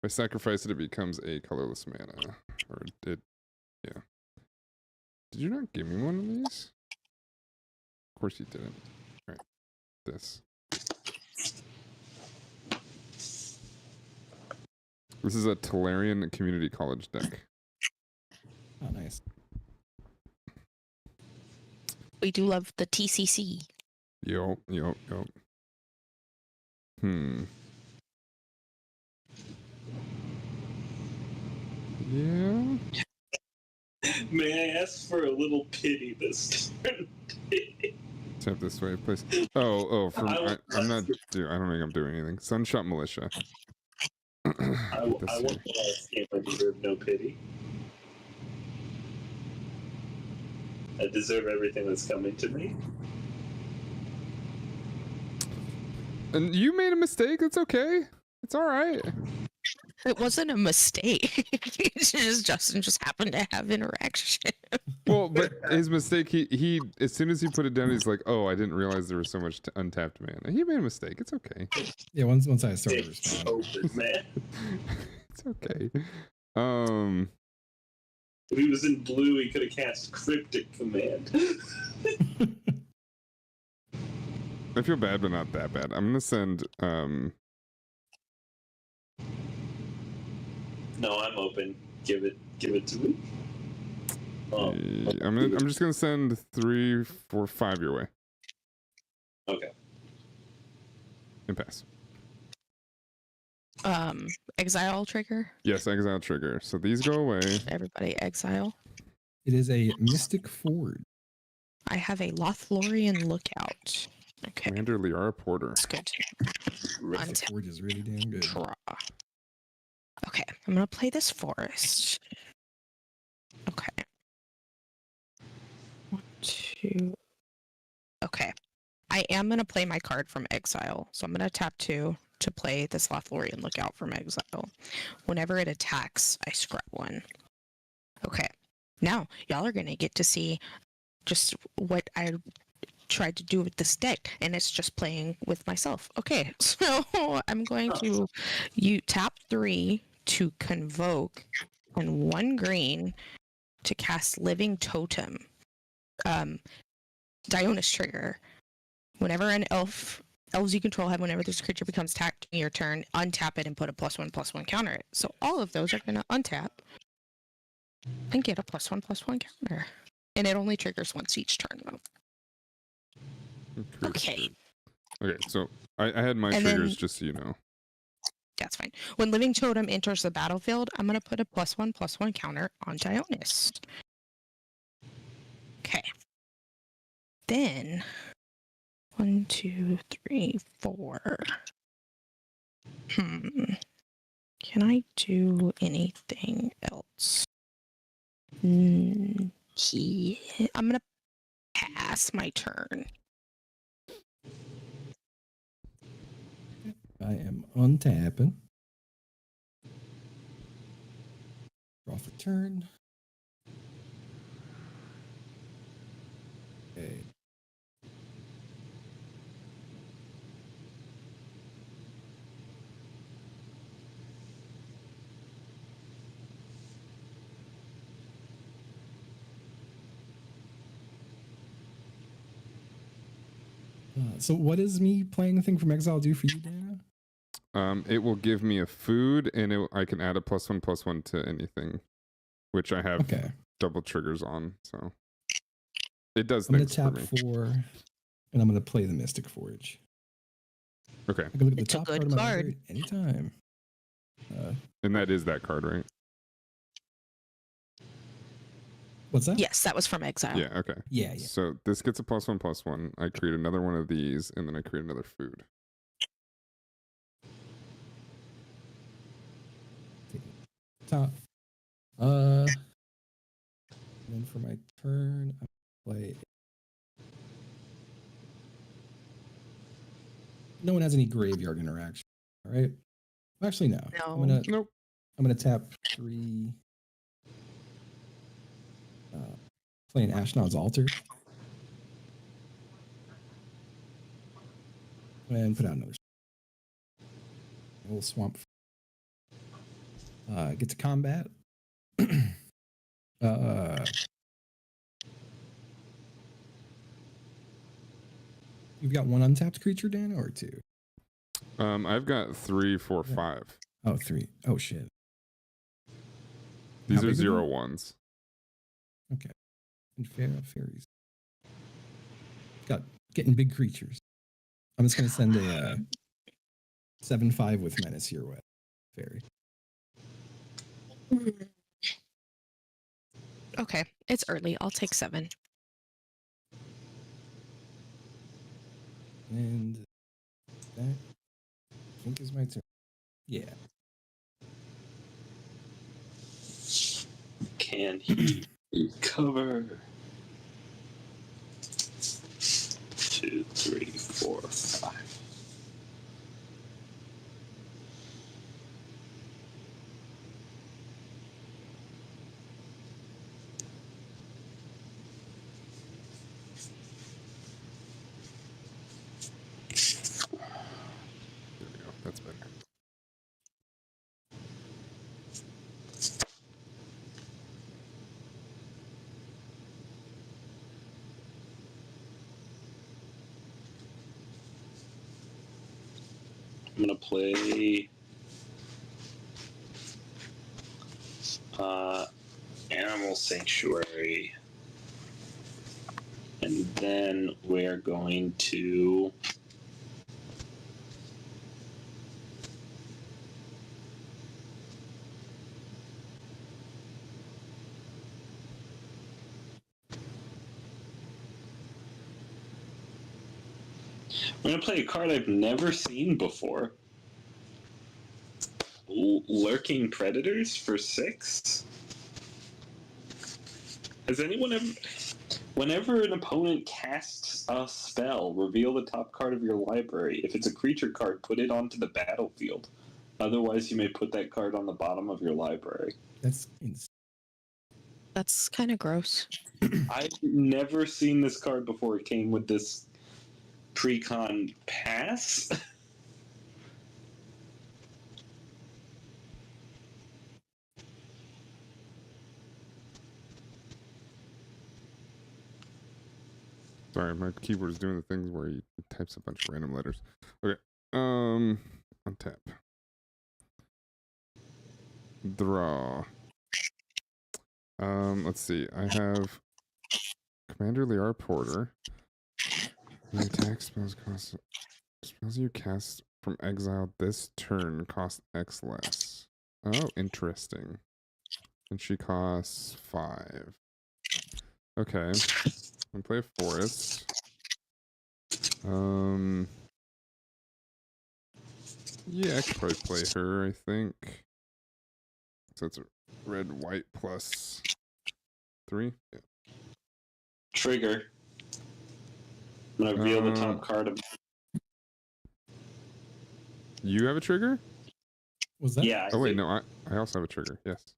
If I sacrifice it, it becomes a colorless mana. Or it did. Yeah. Did you not give me one of these? Of course you didn't. Alright. This. This is a Tolarian Community College deck. Oh, nice. We do love the TCC. Yo. Yeah. May I ask for a little pity this turn? Tap this way, please. Oh, I'm not. Dude, I don't think I'm doing anything. Sunshot Militia. I want to ask if I deserve no pity. I deserve everything that's coming to me. And you made a mistake. It's okay. It's all right. It wasn't a mistake. It's just Justin just happened to have interaction. Well, but his mistake, he as soon as he put it down, he's like, "Oh, I didn't realize there was so much untapped mana." He made a mistake. It's okay. Yeah, once I started responding. Over, man. It's okay. If he was in blue, he could have cast Cryptic Command. I feel bad, but not that bad. I'm gonna send. No, I'm open. Give it to me. Oh, I'm just gonna send 3, 4, 5 your way. okay. And pass. Exile trigger. Yes, exile trigger. So these go away. Everybody exile. It is a Mystic Forge. I have a Lothlorien Lookout. Okay, Commander Liara Porter. that's good. Mystic Untap. Forge is really damn good. Draw. Okay, I'm gonna play this forest. Okay. 1, 2. Okay. I am gonna play my card from exile. So I'm gonna tap 2 to play this Lothlorien Lookout from exile. Whenever it attacks, I scrub 1. Okay. Now, y'all are gonna get to see just what I tried to do with this deck, and it's just playing with myself. Okay, so I'm going to tap 3 to convoke and 1 green to cast Living Totem. Danotage trigger. Whenever an elves you control have, whenever this creature becomes tapped in your turn, untap it and put a +1/+1 counter it. So all of those are going to untap and get a +1/+1 counter. And it only triggers once each turn, though. Okay. Okay, so I had my And triggers then- just so you know. That's fine. When Living Totem enters the battlefield, I'm going to put a +1/+1 counter on Dionys. Okay. Then 1, 2, 3, 4. Can I do anything else? Yeah. I'm gonna pass my turn. I am untapping. Draw for turn. Okay. So what does me playing the thing from Exile do for you, Dana? It will give me a food, and I can add a +1/+1 to anything, which I have double triggers on. So it does I'm things gonna for tap me. 4, and I'm gonna play the Mystic Forge. Okay. I can look at the It's a top good card of my card. library at any time. And that is that card, right? What's that? Yes, that was from Exile. Yeah. Okay. Yeah. So this gets a +1/+1. I create another one of these, and then I create another food. Top. And then for my turn, I play. No one has any graveyard interaction. All right. Actually, no. No. Nope. I'm gonna tap 3. Playing Ashnod's Altar. And put out another. A little swamp. Get to combat. You've got one untapped creature, Dan, or 2? I've got 3, 4, 5. Oh, 3. Oh shit. These How are big are they? 0/1s. Okay. And fairies. Getting big creatures. I'm just gonna send a 7/5 with menace your way. Fairy. Okay, it's early. I'll take 7. And that I think is my turn. Yeah. Can he recover? 2, 3, 4, 5. There we go. That's better. I'm gonna play Animal Sanctuary, and then we're going to play a card I've never seen before. Lurking Predators for 6. Has anyone ever... Whenever an opponent casts a spell, reveal the top card of your library. If it's a creature card, put it onto the battlefield. Otherwise, you may put that card on the bottom of your library. That's insane. That's kind of gross. I've never seen this card before. It came with this pre-con pass. Sorry, my keyboard is doing the things where it types a bunch of random letters. Okay. Untap. Draw. Let's see. I have Commander Liar Porter. The attack spells cost Spells you cast from exile this turn cost X less. Oh, interesting. And she costs 5. Okay. I'll play a forest. Yeah, I could probably play her, I think. So it's a red, white plus 3. Yeah. Trigger. I'm gonna reveal the top card of. You have a trigger? Was that? Yeah. Oh wait, no, I also have a trigger. Yes.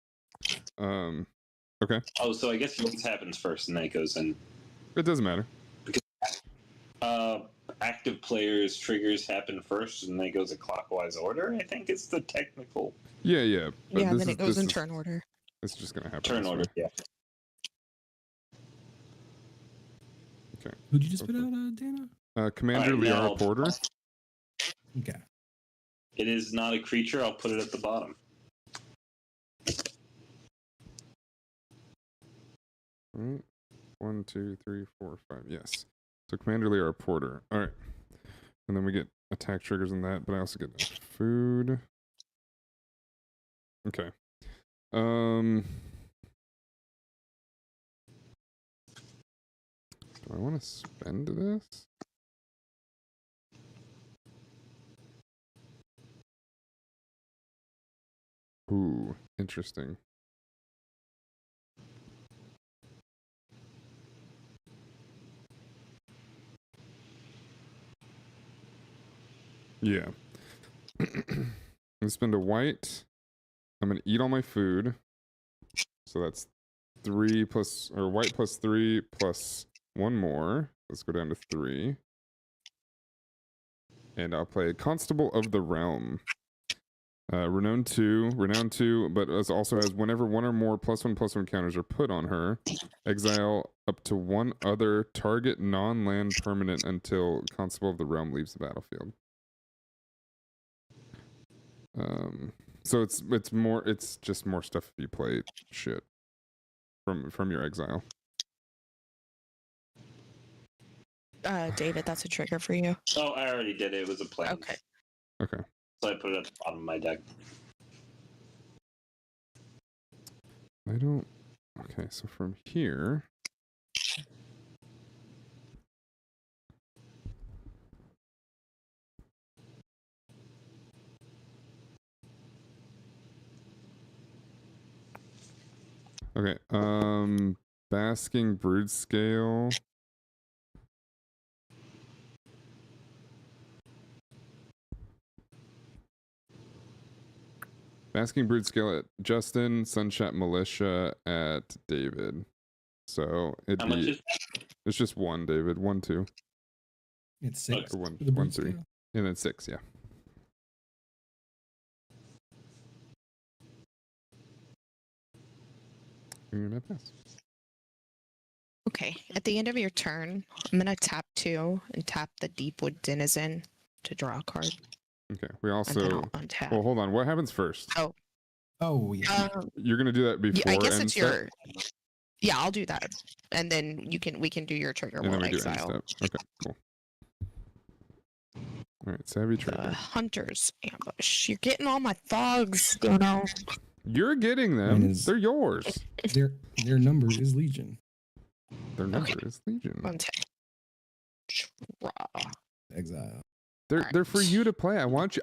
Okay. Oh, so I guess yours happens first, and then it goes in. It doesn't matter. Active players' triggers happen first, and then it goes in clockwise order. I think it's the technical Yeah. But Yeah, then it goes in turn order. It's just gonna happen. turn order. Yeah. Okay. Who'd you just put out, Dana? Commander Liara Porter. Okay. It is not a creature. I'll put it at the bottom. All right. 1, 2, 3, 4, 5. Yes. So Commander Liara Porter. All right. And then we get attack triggers in that, but I also get food. Okay. Do I want to spend this? Ooh, interesting. Yeah. I'm gonna spend a white. I'm gonna eat all my food. So that's 3 plus, or white plus 3 plus 1 more. Let's go down to 3. And I'll play Constable of the Realm. Renown 2, but it also has whenever 1 or more +1/+1 counters are put on her, exile up to 1 other target non-land permanent until Constable of the Realm leaves the battlefield. So it's just more stuff if you play shit from your exile. David, that's a trigger for you. Oh, I already did it. It was a plan. Okay. Okay. So I put it at the bottom of my deck. I don't. Okay, so from here. Okay, Basking Brood Scale. Basking Brood Scale at Justin, Sunshot Militia at David. So it's just 1, David. 1, 2. It's 6. Or 1, for the 1, Brood 3. Scale. And then 6, yeah. You're gonna pass. Okay. At the end of your turn, I'm gonna tap 2 and tap the Deepwood Denizen to draw a card. Okay. We And then also. I'll untap. Well, hold on. What happens first? Oh, yeah. You're gonna do that before. I guess end it's step? your. Yeah, I'll do that, and then we can do your trigger. And then We'll we do end exile step. Okay, cool. All right, Savvy the Trader. Hunter's Ambush. You're getting all my thugs, you know. You're getting them. Mine is- They're yours. Their number is Legion. Their number is Legion. Untap. Draw. Exile. They're for you to play. I want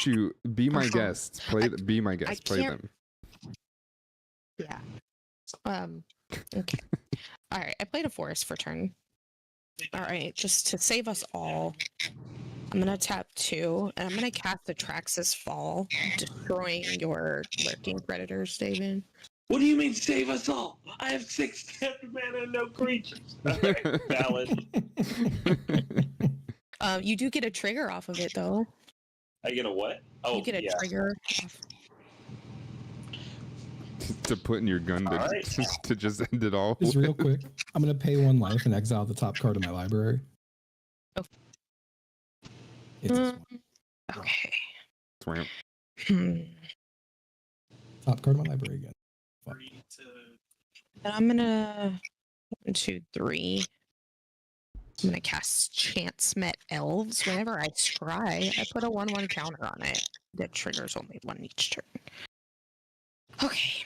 you. Be my Uh-huh. guests. Be my guests. Play can't- them. Yeah. Okay. All right. I played a forest for turn. All right. Just to save us all, I'm gonna tap 2, and I'm gonna cast Atrax's Fall, destroying your lurking predators, David. What do you mean save us all? I have 6 mana and no creatures. Alright, valid. You do get a trigger off of it, though. I get a what? Oh, You get a yeah. trigger. Off. To put in your gun to, Alright. to just end it all. Just real quick, I'm gonna pay 1 life and exile the top card of my library. Oh. It's this one. Okay. Swamp. Top card of my library again. Fuck. And I'm gonna 1, 2, 3. I'm gonna cast Chance Met Elves. Whenever I scry, I put a 1/1 counter on it that triggers only one each turn. Okay.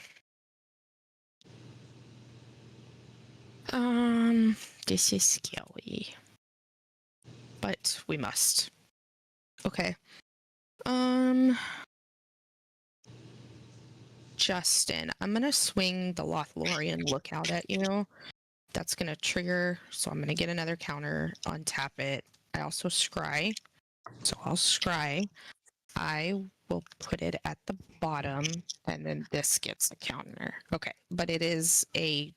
This is scary, but we must. Okay. Justin, I'm gonna swing the Lothlorien Lookout at you. That's gonna trigger, so I'm gonna get another counter, untap it. I also scry, so I'll scry. I will put it at the bottom, and then this gets a counter. Okay, but it is a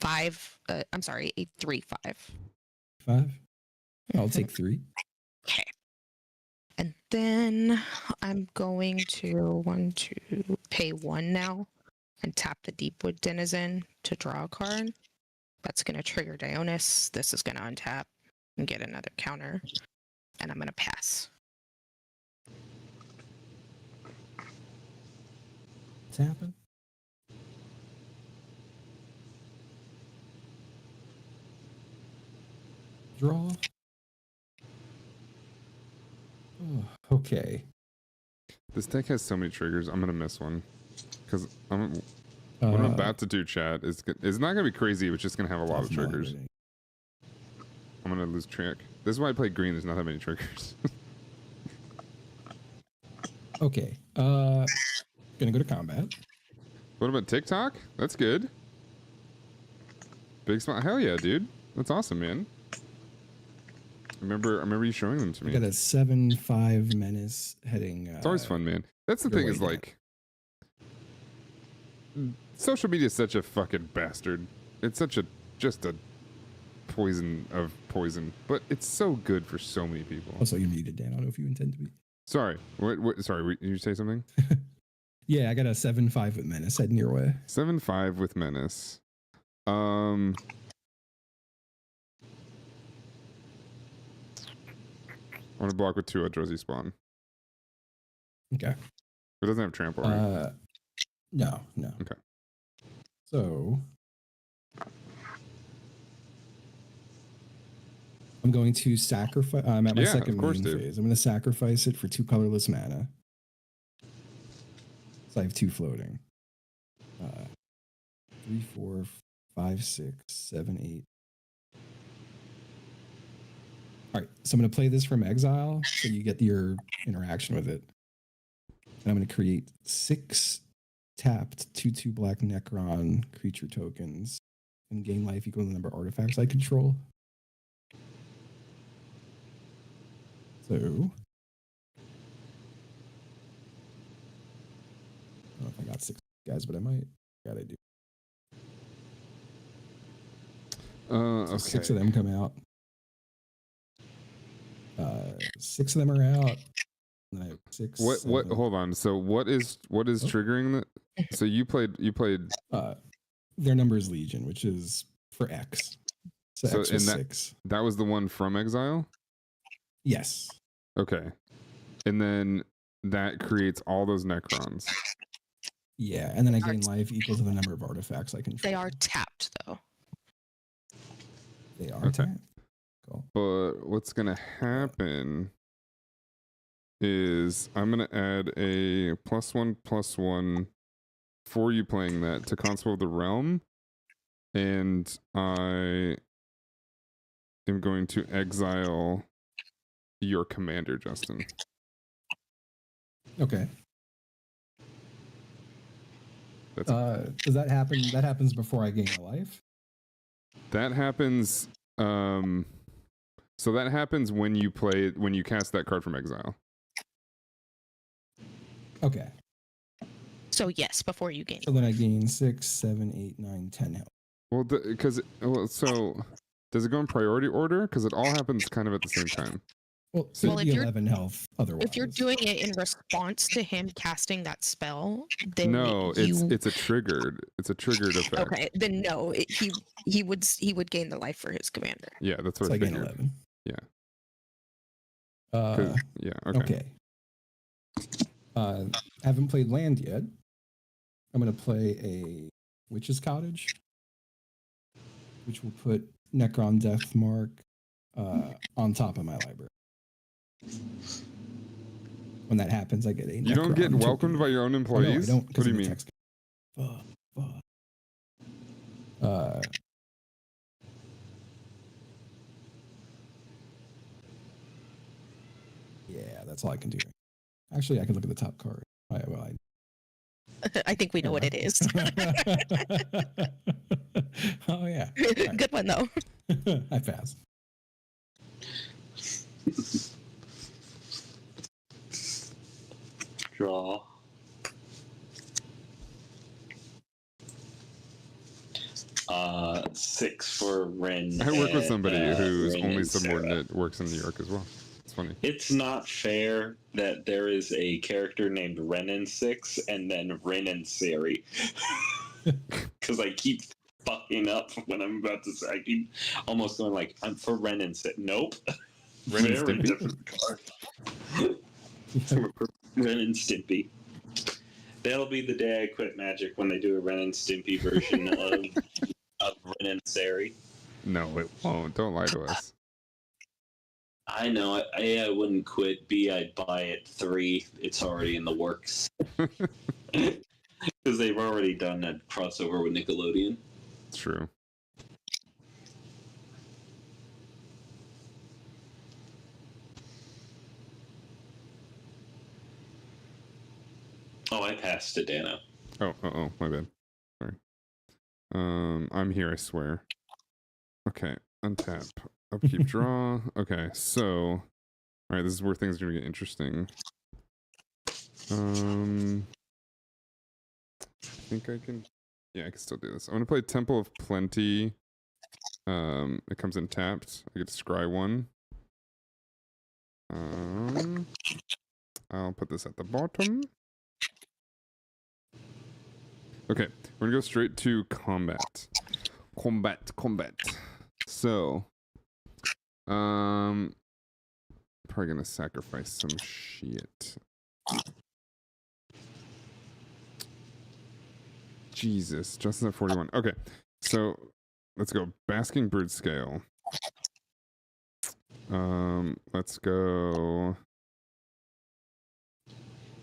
5. I'm sorry, a 3/5. 5. I'll take 3. Okay. And then I'm going to pay 1 now and tap the Deepwood Denizen to draw a card. That's going to trigger Dionis. This is going to untap and get another counter. And I'm going to pass. What's happened? Draw. Oh, okay. This deck has so many triggers. I'm gonna miss one because what I'm about to do, chat, is it's not gonna be crazy. It's just gonna have a lot of triggers. I'm gonna lose track. This is why I play green. There's not that many triggers. Okay. Gonna go to combat. What about TikTok? That's good. Big smile. Hell yeah, dude. That's awesome, man. I remember you showing them to me. I got a 7/5 menace heading. It's always fun, man. That's the thing is like, social media is such a fucking bastard. It's such just a poison of poison, but it's so good for so many people. Also, you're muted, Dan. I don't know if you intend to be. Sorry. What? Sorry. Did you say something? Yeah, I got a 7/5 with menace heading your way. 7/5 with menace. I want to block with 2 at Josie spawn. Okay. It doesn't have trample, right? No. Okay. So I'm going to sacrifice. I'm at my second main phase. I'm going to sacrifice it for 2 colorless mana. So I have 2 floating. 3, 4, 5, 6, 7, 8. All right, so I'm going to play this from exile, so you get your interaction with it. And I'm going to create 6 tapped 2/2 black Necron creature tokens and gain life equal to the number of artifacts I control. So, I don't know if I got 6 guys, but I might. God, I do. Okay. So 6 of them come out. 6 of them are out. And I have 6. What? Hold on. So what is triggering that? So you played. Their number is Legion, which is for X. So X was 6. That was the one from exile. Yes. Okay. And then that creates all those Necrons. Yeah, and then I gain life equal to the number of artifacts I control. They are tapped though. They are tapped. Cool. But what's gonna happen is I'm gonna add a +1/+1 for you playing that to Constable of the Realm, and I am going to exile your commander, Justin. Okay. Does that happen? That happens before I gain a life? That happens. So that happens when you cast that card from exile. Okay. So yes, before you gain. So then I gain 6, 7, 8, 9, 10 health. Well, so does it go in priority order? Because it all happens kind of at the same time. Well, so if 11 health otherwise. If you're doing it in response to him casting that spell, then no, it's a triggered effect. Okay, then no, he would gain the life for his commander. Yeah, that's what so I gain figured. 11. Yeah. Yeah. Okay. Haven't played land yet. I'm gonna play a Witch's Cottage, which will put Necron Deathmark on top of my library. When that happens, I get a. You don't get welcomed by your own employees? Oh, no, I don't. What do you mean? Text. Yeah, that's all I can do. Actually, I can look at the top card. I think we know what it is. Oh yeah. Good one though. I pass. Draw. Six for Ren. I work with somebody whose Ren only and subordinate Sarah. works in New York as well. It's funny. It's not fair that there is a character named Renin 6 and then Renin Sari. Because I keep fucking up when I'm about to say. I keep almost going like, I'm for Renin 6. Nope. Ren and Very Stimpy? different card. Ren and Stimpy. That'll be the day I quit Magic, when they do a Ren and Stimpy version of Ren and Sari. No, it won't. Don't lie to us. I know. A, I wouldn't quit. B, I'd buy it. 3, it's already in the works. Because they've already done that crossover with Nickelodeon. It's true. Oh, I passed to Dano. Oh, my bad. Sorry. I'm here, I swear. Okay, untap. Upkeep, draw. Okay, so... Alright, this is where things are going to get interesting. I think I can... Yeah, I can still do this. I'm going to play Temple of Plenty. It comes in tapped. I get to scry 1. I'll put this at the bottom. Okay, we're gonna go straight to combat. Combat. So, probably gonna sacrifice some shit. Jesus, Justin at 41. Okay, so let's go. Basking Brood Scale. Let's go.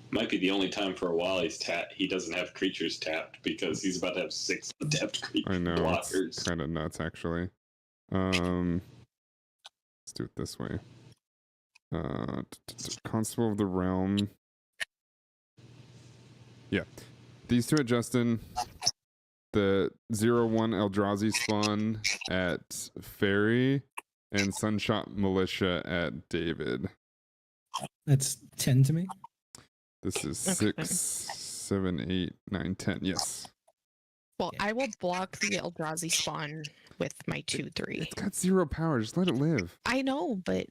Might be the only time for a while he doesn't have creatures tapped, because he's about to have 6 untapped creature I know, blockers. it's kind of nuts, actually. Let's do it this way. Constable of the Realm. Yeah. These two at Justin. The 0-1 Eldrazi spawn at Fairy. And Sunshot Militia at David. That's 10 to me. This is Okay. 6, 7, 8, 9, 10. Yes. Well, I will block the Eldrazi spawn with my 2/3. It's got 0 power. Just let it live. I know, but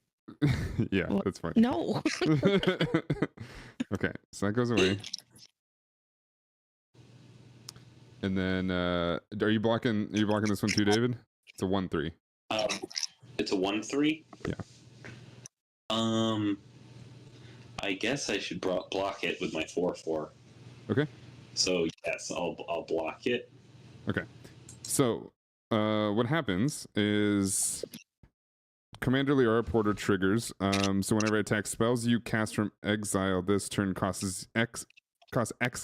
Yeah, Well, that's fine. no. Okay, so that goes away. And then, are you blocking this one too, David? It's a 1/3. It's a 1/3? Yeah. I guess I should block it with my 4/4. Okay. So yes, I'll block it. Okay. So, what happens is Commander Liara Porter triggers. So whenever I attack spells you cast from exile, this turn costs X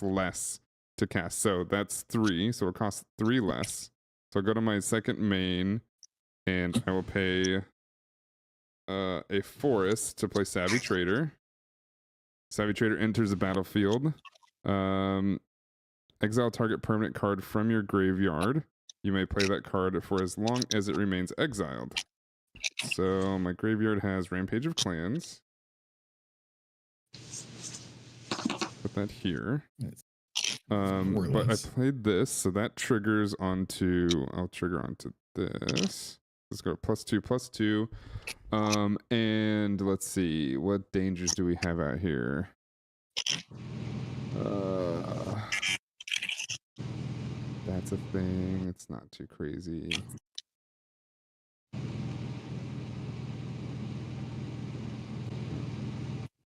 less to cast. So that's 3. So it costs 3 less. So I'll go to my second main, and I will pay a forest to play Savvy Trader. Savvy Trader enters the battlefield. Exile target permanent card from your graveyard. You may play that card for as long as it remains exiled. So my graveyard has Rampage of Clans. Put that here. But I played this, so that triggers onto... I'll trigger onto this. Let's go +2/+2. And let's see, what dangers do we have out here? That's a thing. It's not too crazy.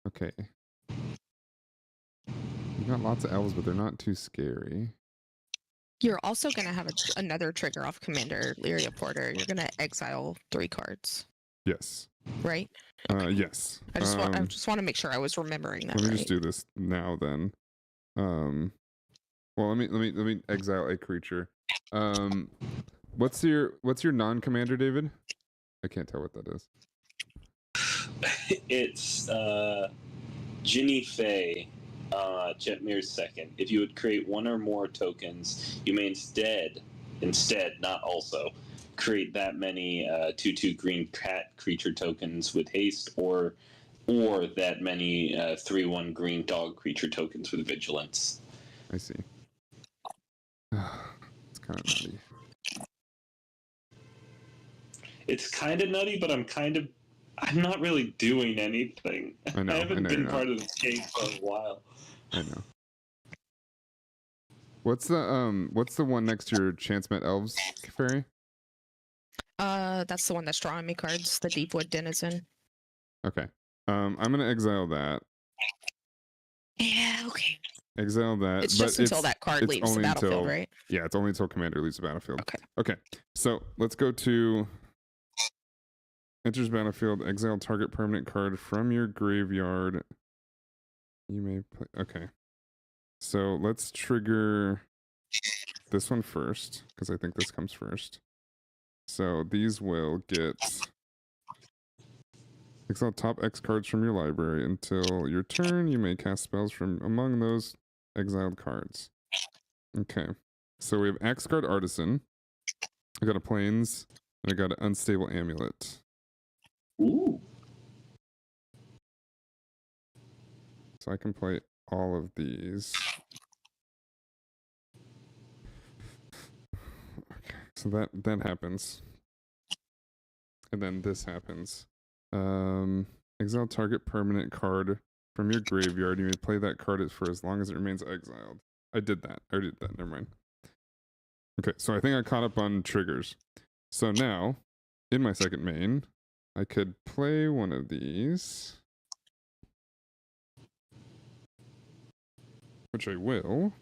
Okay. You got lots of elves, but they're not too scary. You're also going to have another trigger off Commander Liara Porter. You're going to exile 3 cards. Yes. right? Yes. I just want to make sure I was remembering that. Let me right. just do this now then. Well, let me exile a creature. What's your non-commander, David? I can't tell what that is. It's Ginny Fey, Jetmir's second. If you would create one or more tokens, you may instead, not also, create that many 2/2 green cat creature tokens with haste, or that many 3/1 green dog creature tokens with vigilance. I see. It's kind of nutty. It's kind of nutty, but I'm not really doing anything. I know. I haven't been part of this game for a while. I know. What's the one next to your Chance Met Elves fairy? That's the one that's drawing me cards, the Deepwood Denizen. Okay. I'm gonna exile that. Yeah, okay. Exile that. It's just until that card leaves the battlefield, right? Yeah, it's only until commander leaves the battlefield. Okay. Okay. So let's go to enters battlefield, exile target permanent card from your graveyard. You may play. Okay. So let's trigger this one first, because I think this comes first. So these will get exile top X cards from your library. Until your turn, you may cast spells from among those exiled cards. Okay. So we have Axguard Artisan. I got a Plains, and I got an Unstable Amulet. Ooh. So I can play all of these. Okay, so that happens. And then this happens. Exile target permanent card from your graveyard. You may play that card for as long as it remains exiled. I did that. I already did that. Never mind. Okay, so I think I caught up on triggers. So now, in my second main, I could play one of these. Which I will.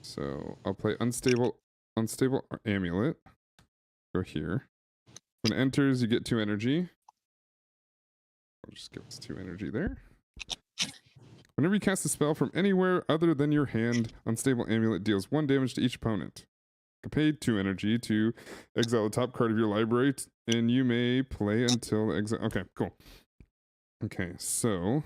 So I'll play Unstable Amulet. Go here. When it enters, you get 2 energy. I'll just give us 2 energy there. Whenever you cast a spell from anywhere other than your hand, Unstable Amulet deals 1 damage to each opponent. You can pay 2 energy to exile the top card of your library, and you may play until the exile. Okay, cool. Okay, so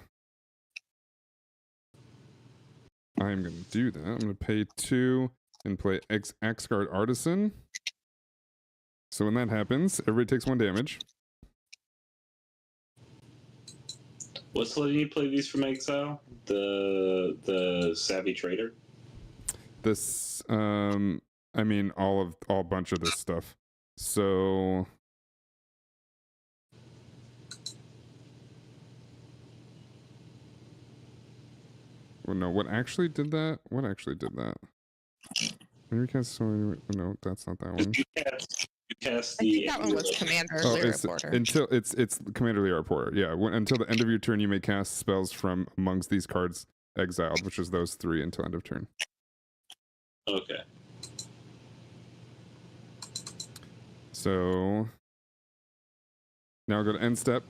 I'm going to do that. I'm going to pay 2 and play Axguard Artisan. So when that happens, everybody takes 1 damage. What's letting you play these from exile? The Savvy Trader? This, I mean, all bunch of this stuff. So well, no, what actually did that? When you cast no, that's not that one. You cast I think that one was Commander Lyra Porter. Until it's Commander Lyra Porter. Yeah, until the end of your turn, you may cast spells from amongst these cards exiled, which is those 3 until end of turn. Okay. So now I'll go to end step.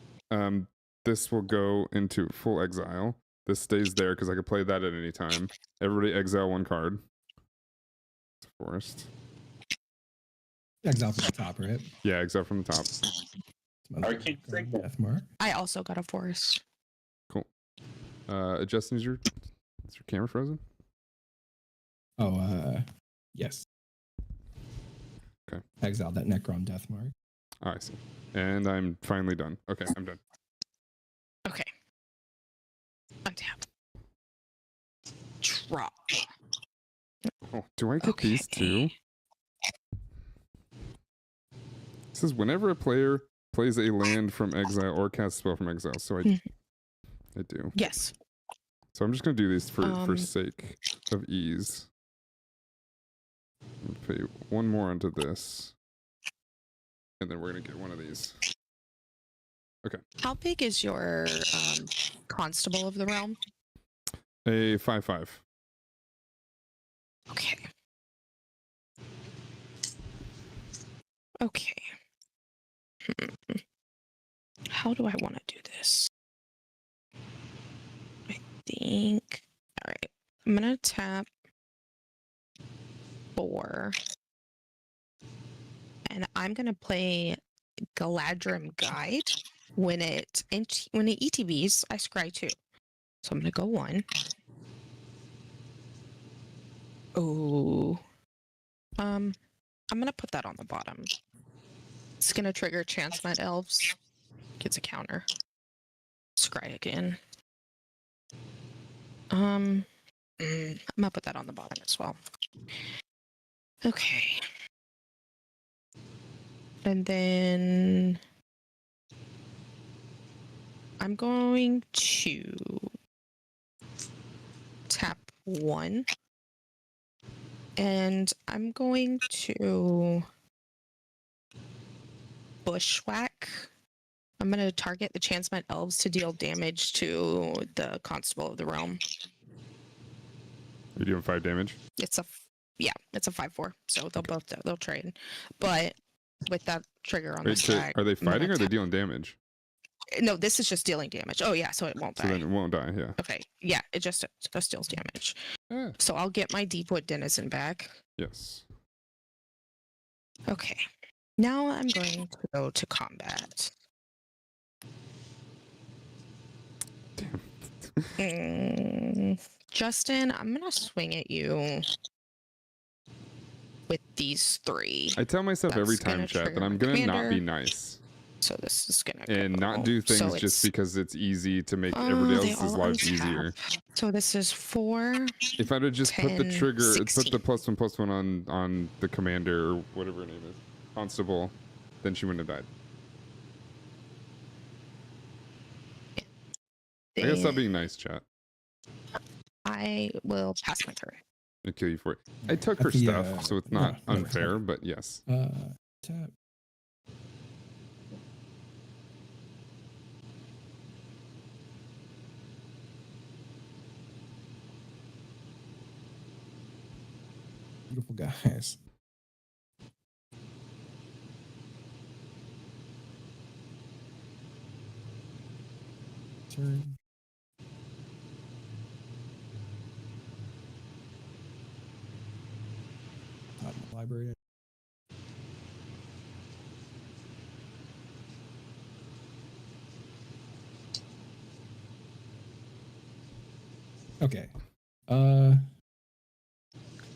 This will go into full exile. This stays there because I could play that at any time. Everybody exile 1 card. It's a forest. Exile from the top, right? Yeah, exile from the top. Arcane Signal. Deathmark. I also got a forest. Cool. Justin, is your camera frozen? Oh, yes. Okay. Exile that Necron Deathmark. Oh, I see. And I'm finally done. Okay, I'm done. Okay. Untap. Draw. Oh, do I get these too? It says whenever a player plays a land from exile or casts a spell from exile. So I do. Yes. So I'm just going to do these for sake of ease. Put 1 more onto this. And then we're going to get one of these. Okay. How big is your Constable of the Realm? A 5/5. Okay. Okay. How do I want to do this? I think. All right. I'm gonna tap 4, and I'm gonna play Galadrim Guide. When it ETBs, I scry 2. So I'm gonna go 1. Oh. I'm gonna put that on the bottom. It's gonna trigger Chance-Met Elves. Gets a counter. Scry again. I'm gonna put that on the bottom as well. Okay. And then I'm going to tap 1. And I'm going to bushwhack. I'm going to target the Chance-Met Elves to deal damage to the Constable of the Realm. You're doing 5 damage? It's a 5/4. So they'll trade. But with that trigger on the stack, are they fighting or are they dealing damage? No, this is just dealing damage. Oh yeah, so it won't die. So then it won't die, yeah. Okay, yeah, it just deals damage. Yeah. So I'll get my Deepwood Denizen back. Yes. Okay, now I'm going to go to combat. Damn. Justin, I'm gonna swing at you with these 3. I tell myself That's every time, gonna chat, that trigger I'm my gonna not commander. be nice So this is gonna and not do things just because it's easy to make everybody else's lives easier. So this is 4. If I'd have just 10, put the trigger, 16. put the +1/+1 on the commander or whatever her name is, Constable, then she wouldn't have died. I gotta stop being nice, chat. I will pass my turn. I'll kill you for it. I took her stuff, so it's not unfair, but yes. Tap. Beautiful guys. Turn. Top of the library. Okay.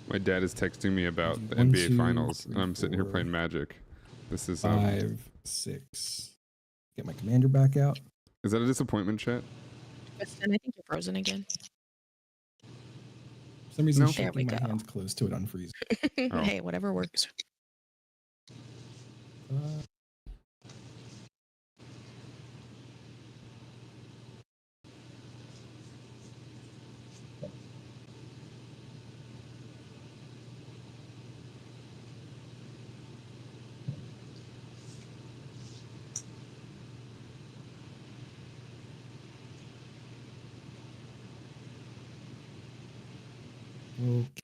My dad is texting me about the 1, NBA 2, Finals, 3, and I'm sitting here 4, playing Magic. This is 5, 6. Get my commander back out. Is that a disappointment, chat? Justin, I think you're frozen again. For some reason, No. There we shaking my go. hands close to it unfreeze. Oh. Hey, whatever works.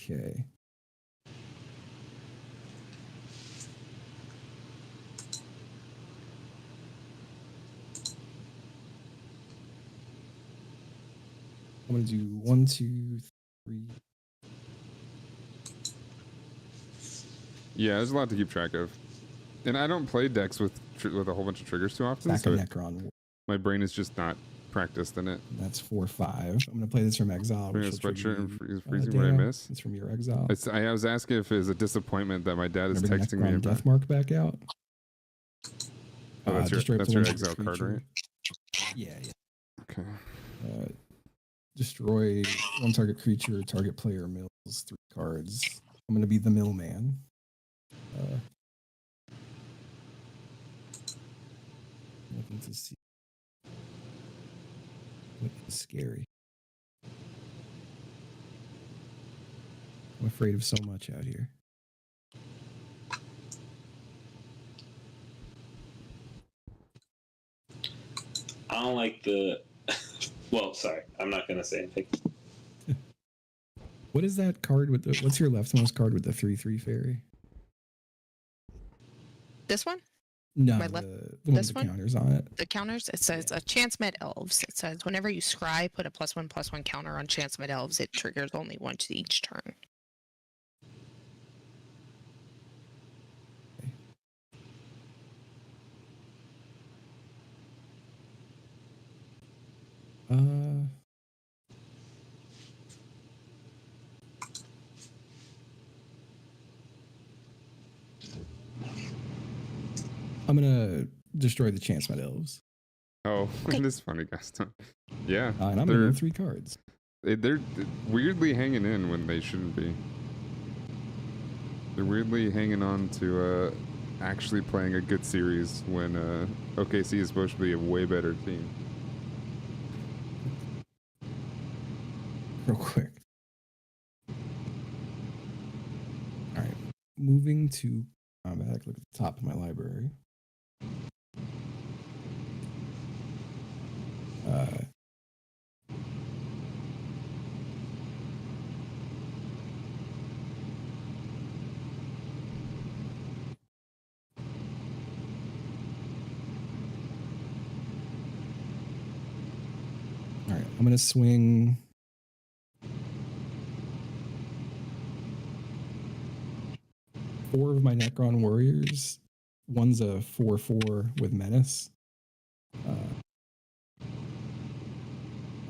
Okay. I'm gonna do 1, 2, 3. Yeah, there's a lot to keep track of, and I don't play decks with a whole bunch of triggers too often. Stack of So Necron. my brain is just not practiced in it. That's 4, 5. I'm gonna play this from exile. Bring a Which will trigger sweatshirt and you, freezing what I Dale. miss. It's from your exile. I was asking if it's a disappointment that my dad is Bring texting me Necron about. Deathmark back out. Oh, that's destroy your up to 1 exile card, creature. right? Yeah. Okay. Destroy 1 target creature, target player mills 3 cards. I'm gonna be the millman. Nothing to see. What is scary? I'm afraid of so much out here. I don't like the. Well, sorry, I'm not gonna say anything. What is that card with the? What's your leftmost card with the 3/3 fairy? This one? No, My left- the one this with the one? counters on it. The counters? It says a chance med elves. It says whenever you scry, put a +1/+1 counter on chance med elves. It triggers only once each turn. I'm gonna destroy the chance med elves. Oh, Okay. it is funny, guys. Yeah, And I'm gonna 3 cards. they're weirdly hanging in when they shouldn't be. They're weirdly hanging on to actually playing a good series when OKC is supposed to be a way better team. Real quick. All right, moving to combat. Look at the top of my library. All right, I'm gonna swing. Four of my Necron warriors. One's a 4/4 with menace.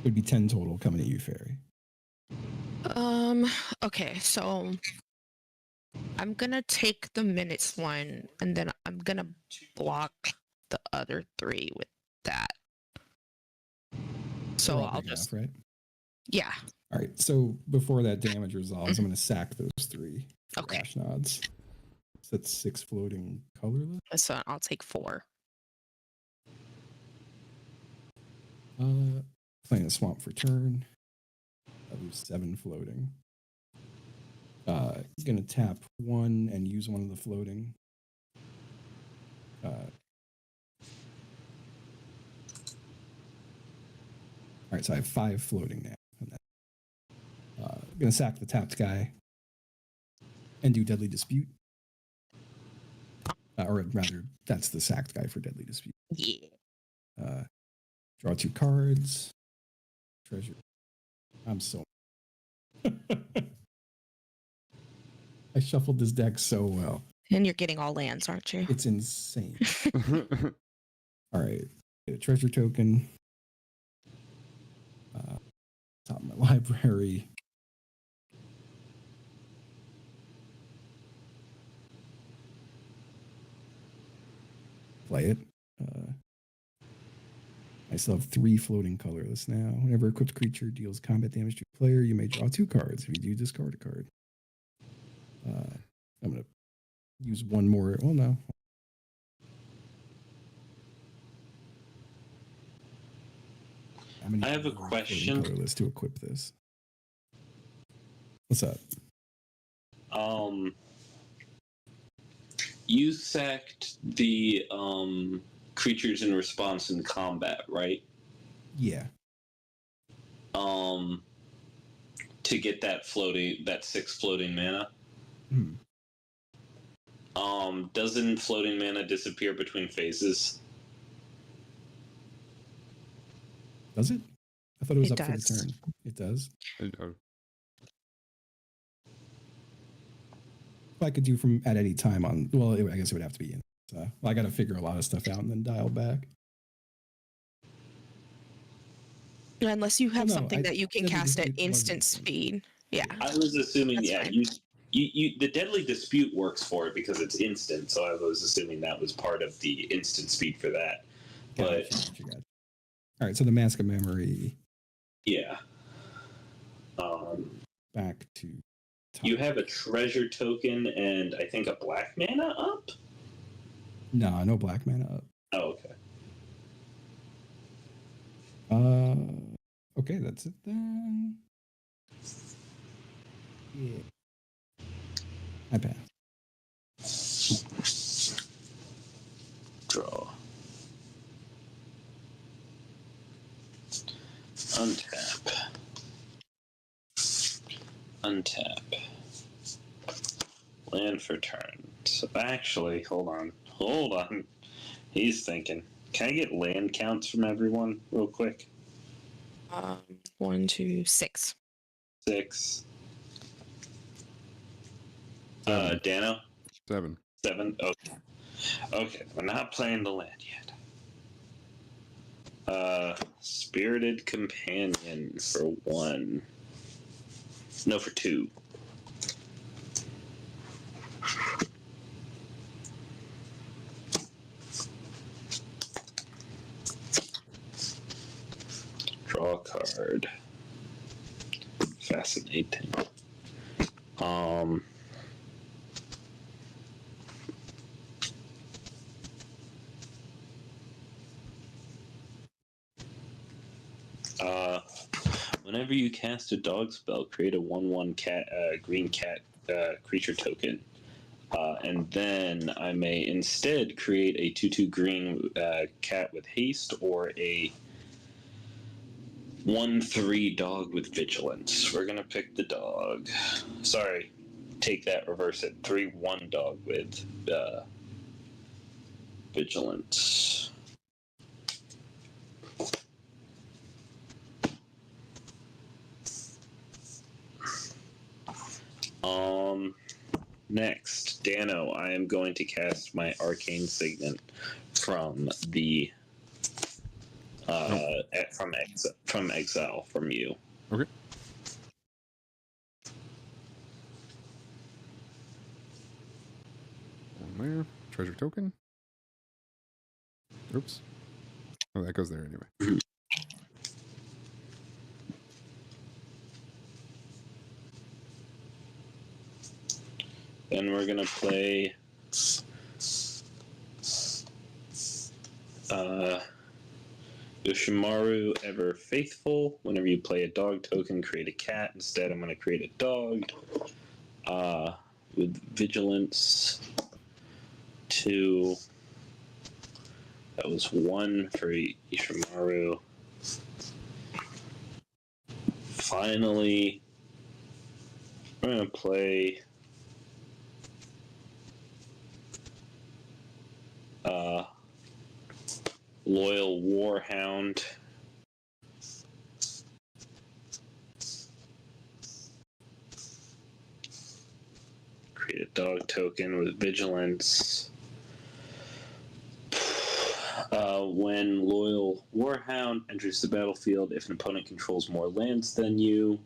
Would be 10 total coming at you, Fairy. Okay, so I'm gonna take the minutes one, and then I'm gonna block the other 3 with that. So They're all I'll big just enough, right? yeah. All right. So before that damage resolves, I'm going to sack those 3 Okay. Rash nods. So that's 6 floating colorless. So I'll take 4. Playing a swamp for turn. I'll do 7 floating. Going to tap 1 and use one of the floating. All right, so I have 5 floating now. Going to sack the tapped guy and do Deadly Dispute. Or rather, that's the sacked guy for Deadly Dispute. Yeah. Draw 2 cards. Treasure. I'm so... I shuffled this deck so well. And you're getting all lands, aren't you? It's insane. All right. Get a treasure token. Top of my library. Play it. I still have 3 floating colorless now. Whenever equipped creature deals combat damage to a player, you may draw 2 cards. If you do, discard a card. I'm going to use 1 more. Well, no. I have a question. Colorless to equip this. What's up? You sacked the creatures in response in combat, right? Yeah. To get that 6 floating mana. Doesn't floating mana disappear between phases? Does it? I thought it was It up for the does. turn. It does. I could do from at any time on. Well, I guess it would have to be in. So I got to figure a lot of stuff out and then dial back. Unless you have Well, no, something that you can Deadly cast at Dispute was instant different. speed. Yeah. I was assuming, That's yeah, fine. you the Deadly Dispute works for it because it's instant, so I was assuming that was part of the instant speed for that. But Gotcha. All right, so the Mask of Memory. yeah. Back to top. You have a treasure token and I think a black mana up? No black mana up. Oh, okay. Okay, that's it then. Yeah. I pass. Draw. Untap. Land for turn. So actually, hold on. Hold on. He's thinking. Can I get land counts from everyone real quick? 1, 2, 6. 6. 7. Dano? 7. 7? Okay. Okay, we're not playing the land yet. Spirited Companion for 1. No, for 2. Draw a card. Fascinating. Whenever you cast a dog spell, create a 1/1 cat, green cat creature token. And then I may instead create a 2/2 green cat with haste or a 1/3 dog with vigilance. We're gonna pick the dog. Sorry, take that, reverse it. 3/1 dog with vigilance. Next, Dano, I am going to cast my Arcane Signet from the from exile from you. Okay. One there. Treasure token. Oops. Oh, that goes there anyway. Then we're gonna play Yoshimaru Ever Faithful. Whenever you play a dog token, create a cat. Instead, I'm gonna create a dog with vigilance. 2. That was 1 for Yoshimaru. Finally, we're gonna play Loyal Warhound. Create a dog token with vigilance. When Loyal Warhound enters the battlefield, if an opponent controls more lands than you,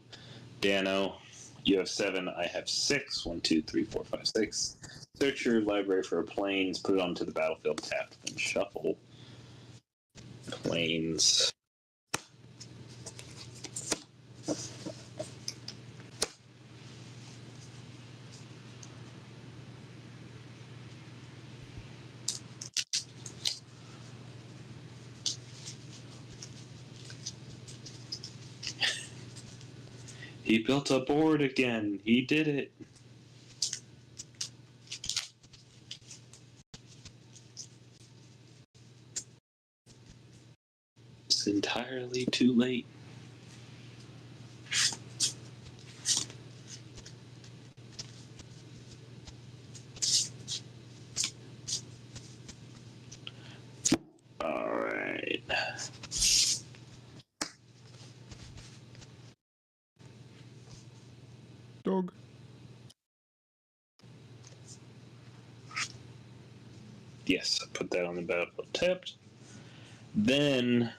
Dano, you have 7, I have 6. 1, 2, 3, 4, 5, 6. Search your library for planes, put it onto the battlefield, tap, and shuffle. Planes. He built a board again. He did it. It's entirely too late. All right. Dog. Yes, I put that on the battlefield tapped. Then,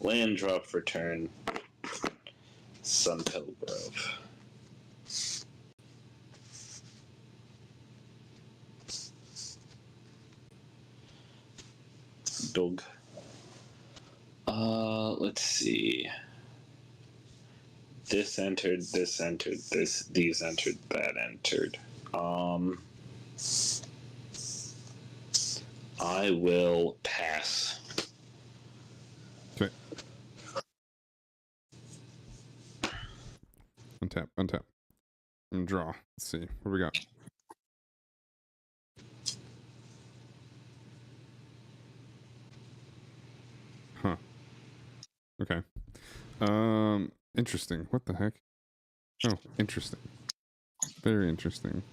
land drop for turn. Sunpell Grove. Dog. Let's see. This entered, these entered, that entered. I will pass. Okay. Untap. And draw. Let's see. What do we got? Huh. Okay. Interesting. What the heck? Oh, interesting. Very interesting.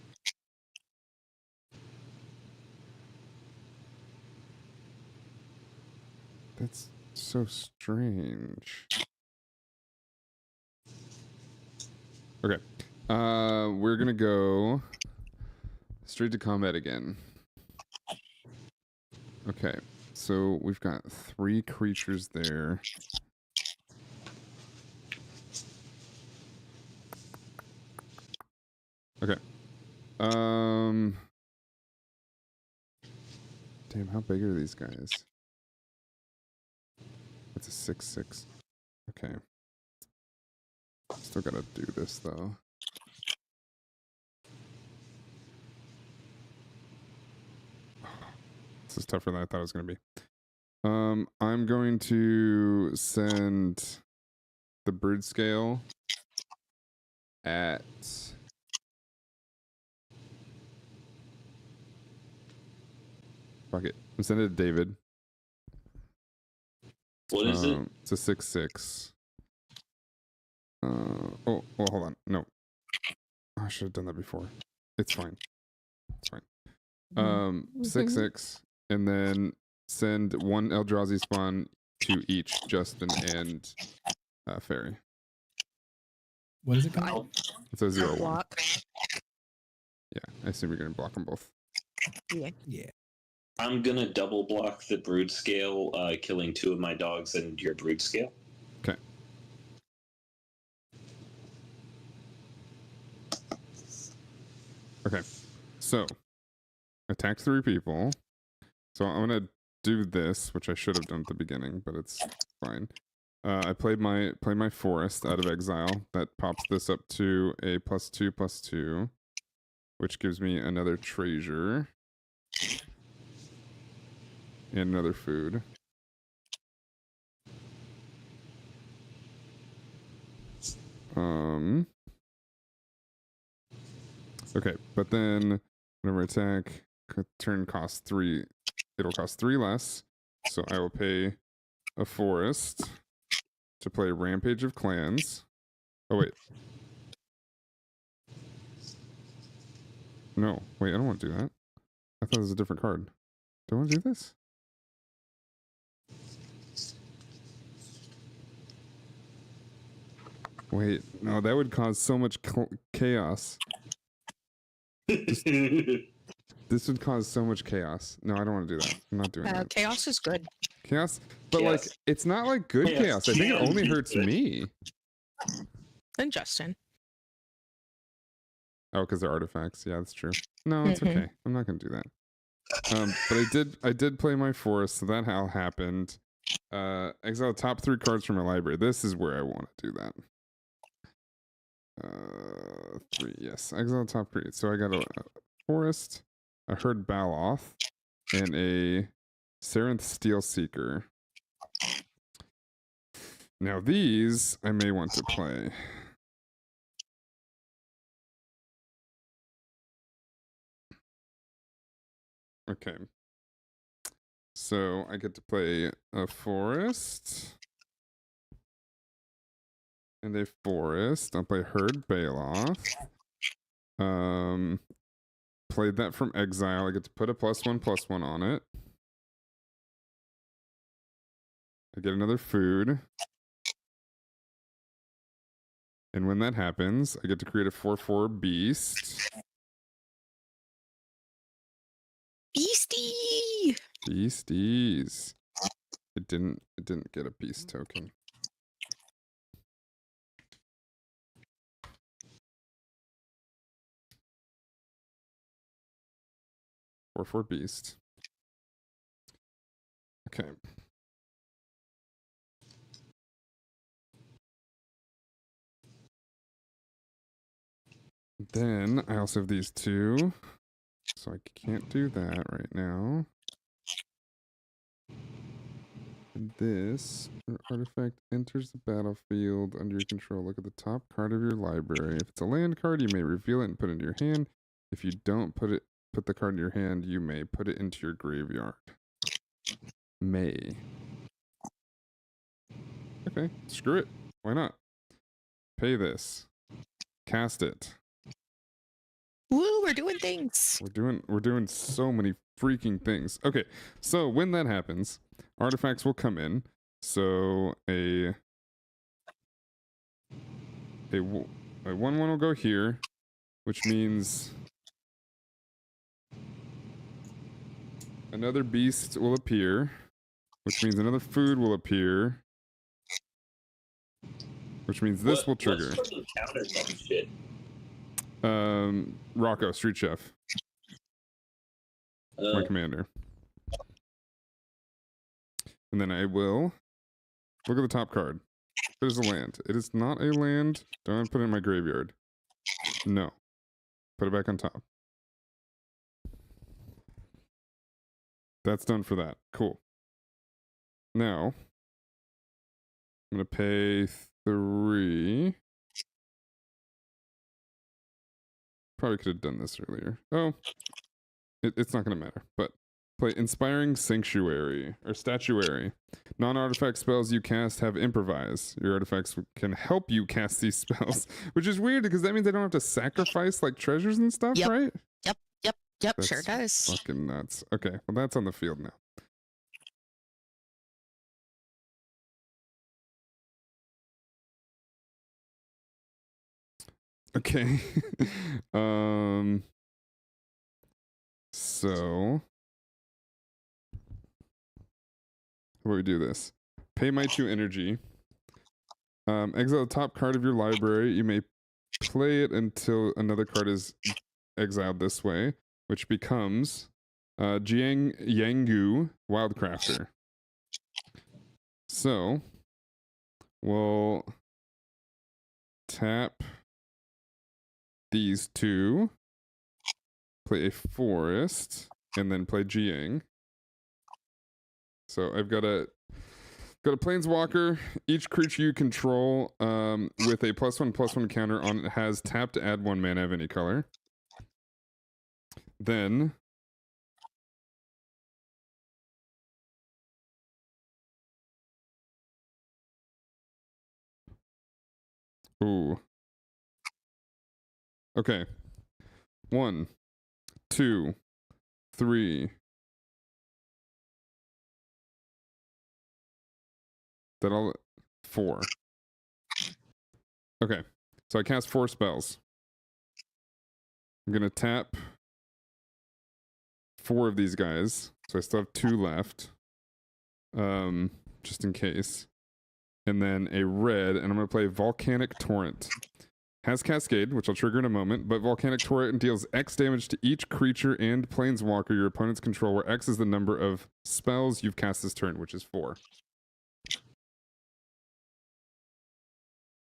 That's so strange. Okay. We're gonna go straight to combat again. Okay. So we've got 3 creatures there. Okay. Damn, how big are these guys? That's a 6/6. Okay. Still gotta do this though. This is tougher than I thought it was gonna be. I'm going to send the bird scale at fuck it. I'm sending it to David. What is it? It's a 6/6. Oh, well, hold on. No. I should have done that before. It's fine. It's fine. 6/6, and then send 1 Eldrazi spawn to each Justin and Fairy. What is it called? It's a 0/1. Block. Yeah, I assume you're gonna block them both. Yeah. I'm gonna double block the brood scale, killing 2 of my dogs and your brood scale. Okay. Okay. So, attack 3 people. So I'm gonna do this, which I should have done at the beginning, but it's fine. I play my forest out of exile. That pops this up to a +2/+2, which gives me another treasure and another food. Okay, but then whenever I attack, turn costs 3. It'll cost 3 less, so I will pay a forest to play Rampage of Clans. Oh wait. No, wait, I don't want to do that. I thought it was a different card. Do I want to do this? Wait, no, that would cause so much chaos. This would cause so much chaos. No, I don't want to do that. I'm not doing that. Chaos is good. Chaos? But like, it's not like good chaos. I think it only hurts me. And Justin. Oh, because they're artifacts. Yeah, that's true. No, it's okay. I'm not gonna do that. But I did play my forest, so that all happened. Exile top 3 cards from my library. This is where I want to do that. 3, yes. Exile top 3. So I got a forest, a Herd Baloth, and a Sarenth Steel Seeker. Now these I may want to play. Okay. So I get to play a forest and a forest. I'll play Herd Baloth. Played that from exile. I get to put a +1/+1 on it. I get another food. And when that happens, I get to create a 4/4 beast. Beastie! Beasties. It didn't get a beast token. For beast. Okay. Then I also have these 2. So I can't do that right now. And this artifact enters the battlefield under your control. Look at the top card of your library. If it's a land card, you may reveal it and put it into your hand. If you don't put the card in your hand, you may put it into your graveyard. May. Okay, screw it. Why not? Pay this. Cast it. Woo, we're doing things. We're doing so many freaking things. Okay, so when that happens, artifacts will come in. So a 1/1 will go here, which means another beast will appear, which means another food will appear, which means this will trigger. What's putting counters on shit? Rocco, Street Chef, my commander. And then I will look at the top card. It is a land. It is not a land. Don't put it in my graveyard. No. Put it back on top. That's done for that. Cool. Now, I'm going to pay 3. Probably could have done this earlier. Oh, it's not going to matter. But play Inspiring Sanctuary or Statuary. Non-artifact spells you cast have improvise. Your artifacts can help you cast these spells, which is weird because that means I don't have to sacrifice like treasures and stuff, right? Yep, That's sure does. fucking nuts. Okay, well that's on the field now. Okay. So how about we do this? Pay my 2 energy. Exile the top card of your library. You may play it until another card is exiled this way, which becomes Jiang Yangu Wildcrafter. So we'll tap these 2, play a forest, and then play Jiang. So I've got a planeswalker. Each creature you control with a +1/+1 counter on it has tap to add 1 mana of any color. Then ooh. Okay. 1, 2, 3. That'll 4. Okay. So I cast 4 spells. I'm gonna tap 4 of these guys. So I still have 2 left. Just in case. And then a red, and I'm gonna play Volcanic Torrent. Has Cascade, which I'll trigger in a moment, but Volcanic Torrent deals X damage to each creature and planeswalker your opponents control, where X is the number of spells you've cast this turn, which is 4.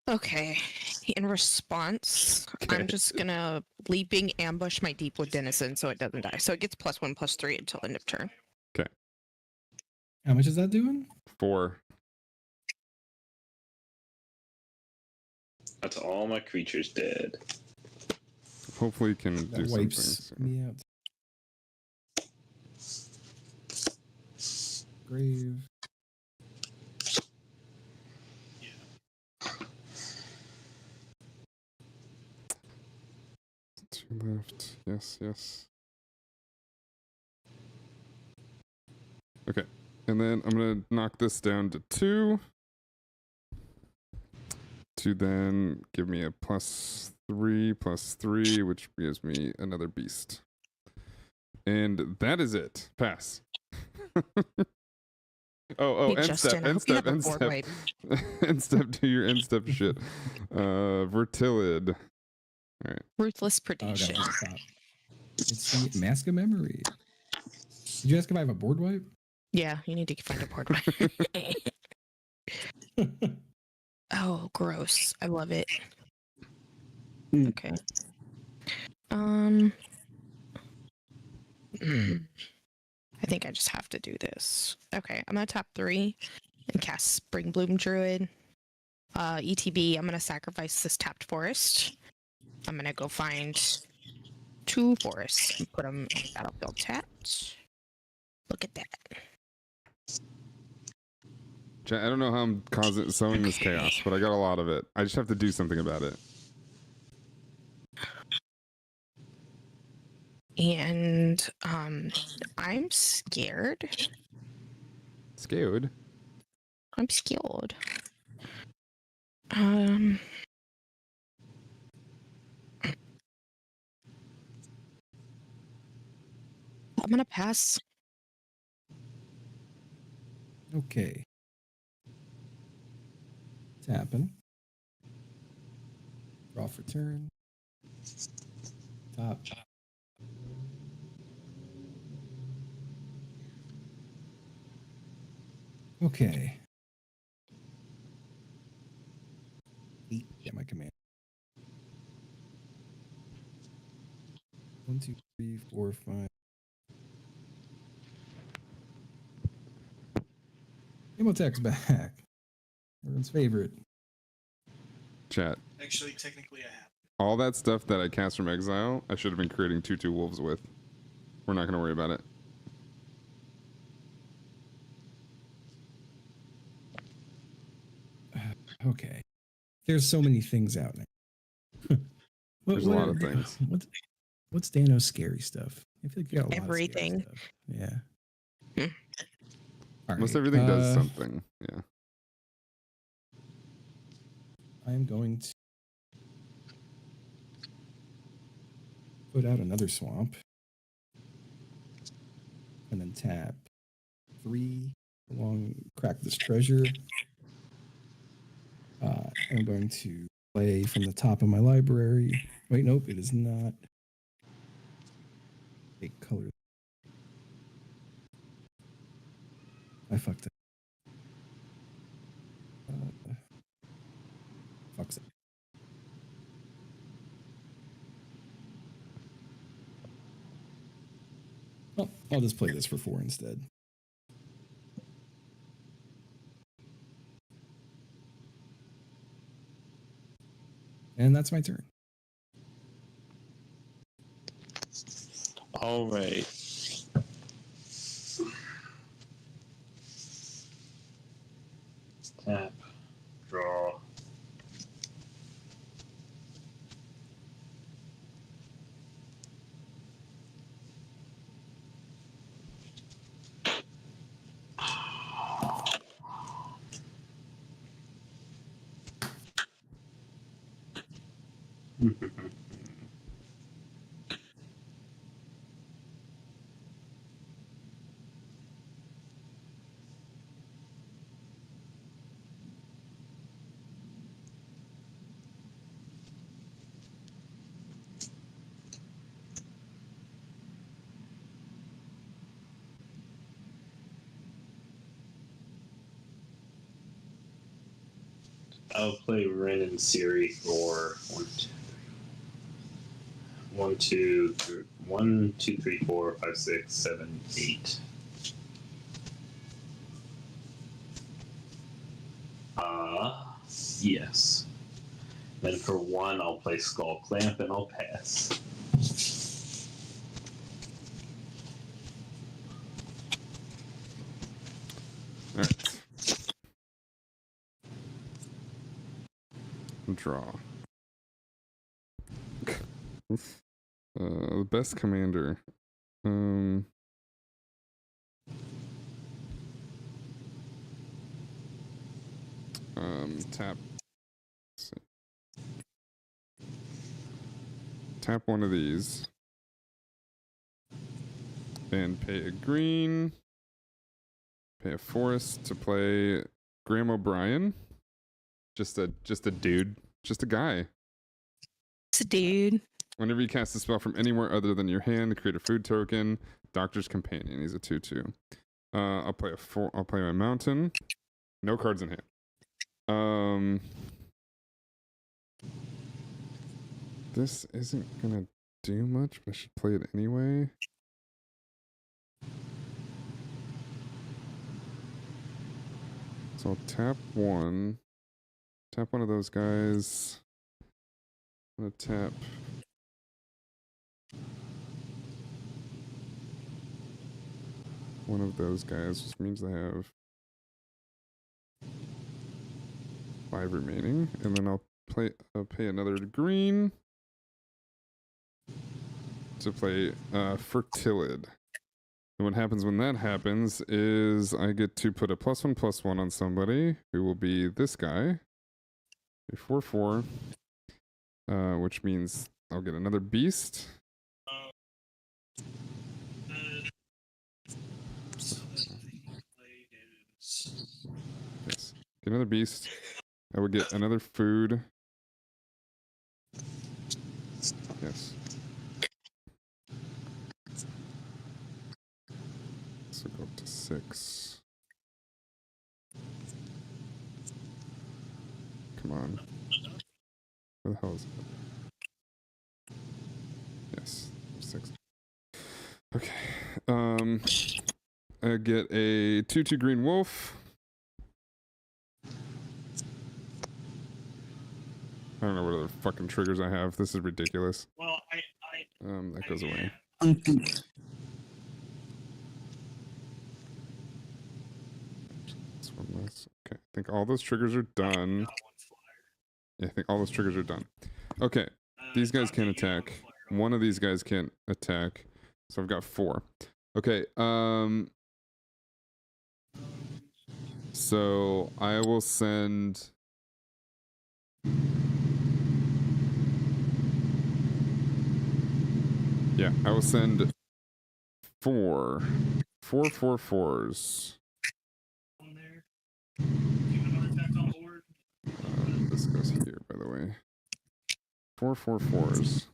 Okay. In response, I'm just gonna leaping ambush my Deepwood Denizen so it doesn't die. So it gets +1/+3 until end of turn. Okay. How much is that doing? 4. That's all my creatures dead. Hopefully, you can That do wipes something. me out. Grave. 2 left. Yes. Okay. And then I'm going to knock this down to 2. To then give me a +3/+3, which gives me another beast. And that is it. Pass. Oh, end step. End step. End step to your end step shit. Vertilid. All right. Ruthless Oh, Predation. It's the Mask of Memory. Did you ask if I have a board wipe? Yeah, you need to find a board wipe. Oh, gross. I love it. Okay. I think I just have to do this. Okay, I'm gonna tap 3 and cast Spring Bloom Druid. ETB, I'm gonna sacrifice this tapped forest. I'm gonna go find 2 forests and put them on battlefield tapped. Look at that. I don't know how I'm sowing this chaos, but I got a lot of it. I just have to do something about it. And I'm scared. Scared. I'm scared. I'm gonna pass. Okay. Tapping. Draw for turn. Top. Okay. 8. Get my command. 1, 2, 3, 4, 5. Emotex back. Everyone's favorite. Chat. Actually, technically, I have. All that stuff that I cast from exile, I should have been creating 2/2 wolves with. We're not going to worry about it. Okay. There's so many things out now. There's a lot of things. What's Dano's scary stuff? I feel like you got a lot Everything. of scary stuff. Yeah. All Almost right, everything does something. Yeah. I'm going to put out another swamp. And then tap 3 along crack this treasure. I'm going to play from the top of my library. Wait, nope, it is not. A color. I fucked up. Fucks it. Well, I'll just play this for 4 instead. And that's my turn. All right. Tap. Draw. I'll play Ren and Siri for 1, 2, 3, 4, 5, 6, 7, 8. Yes. Then for 1, I'll play Skull Clamp and I'll pass. All right. Draw. The best commander. Tap. Tap one of these. And pay a green. Pay a forest to play Graham O'Brien. Just a dude. Just a guy. It's a dude. Whenever you cast a spell from anywhere other than your hand, create a food token. Doctor's Companion. He's a 2/2. I'll play I'll play my mountain. No cards in hand. This isn't gonna do much, but I should play it anyway. So I'll tap one of those guys. I'm gonna tap one of those guys, which means I have 5 remaining, and then I'll pay another green to play Fertilid. And what happens when that happens is I get to put a +1/+1 on somebody who will be this guy. A 4/4, which means I'll get another beast. Yes, get another beast. I would get another food. Yes. So go up to 6. Come on. Where the hell is it? Yes, 6. Okay. I get a 2/2 green wolf. I don't know what other fucking triggers I have. This is ridiculous. Well, That goes away. This one less. Okay, I think all those triggers are done. Yeah, I think all those triggers are done. Okay, these guys can't attack. One of these guys can't attack. So I've got 4. Okay, so I will send... Yeah, I will send 4 4/4/4s. This goes here, by the way. 4/4/4s.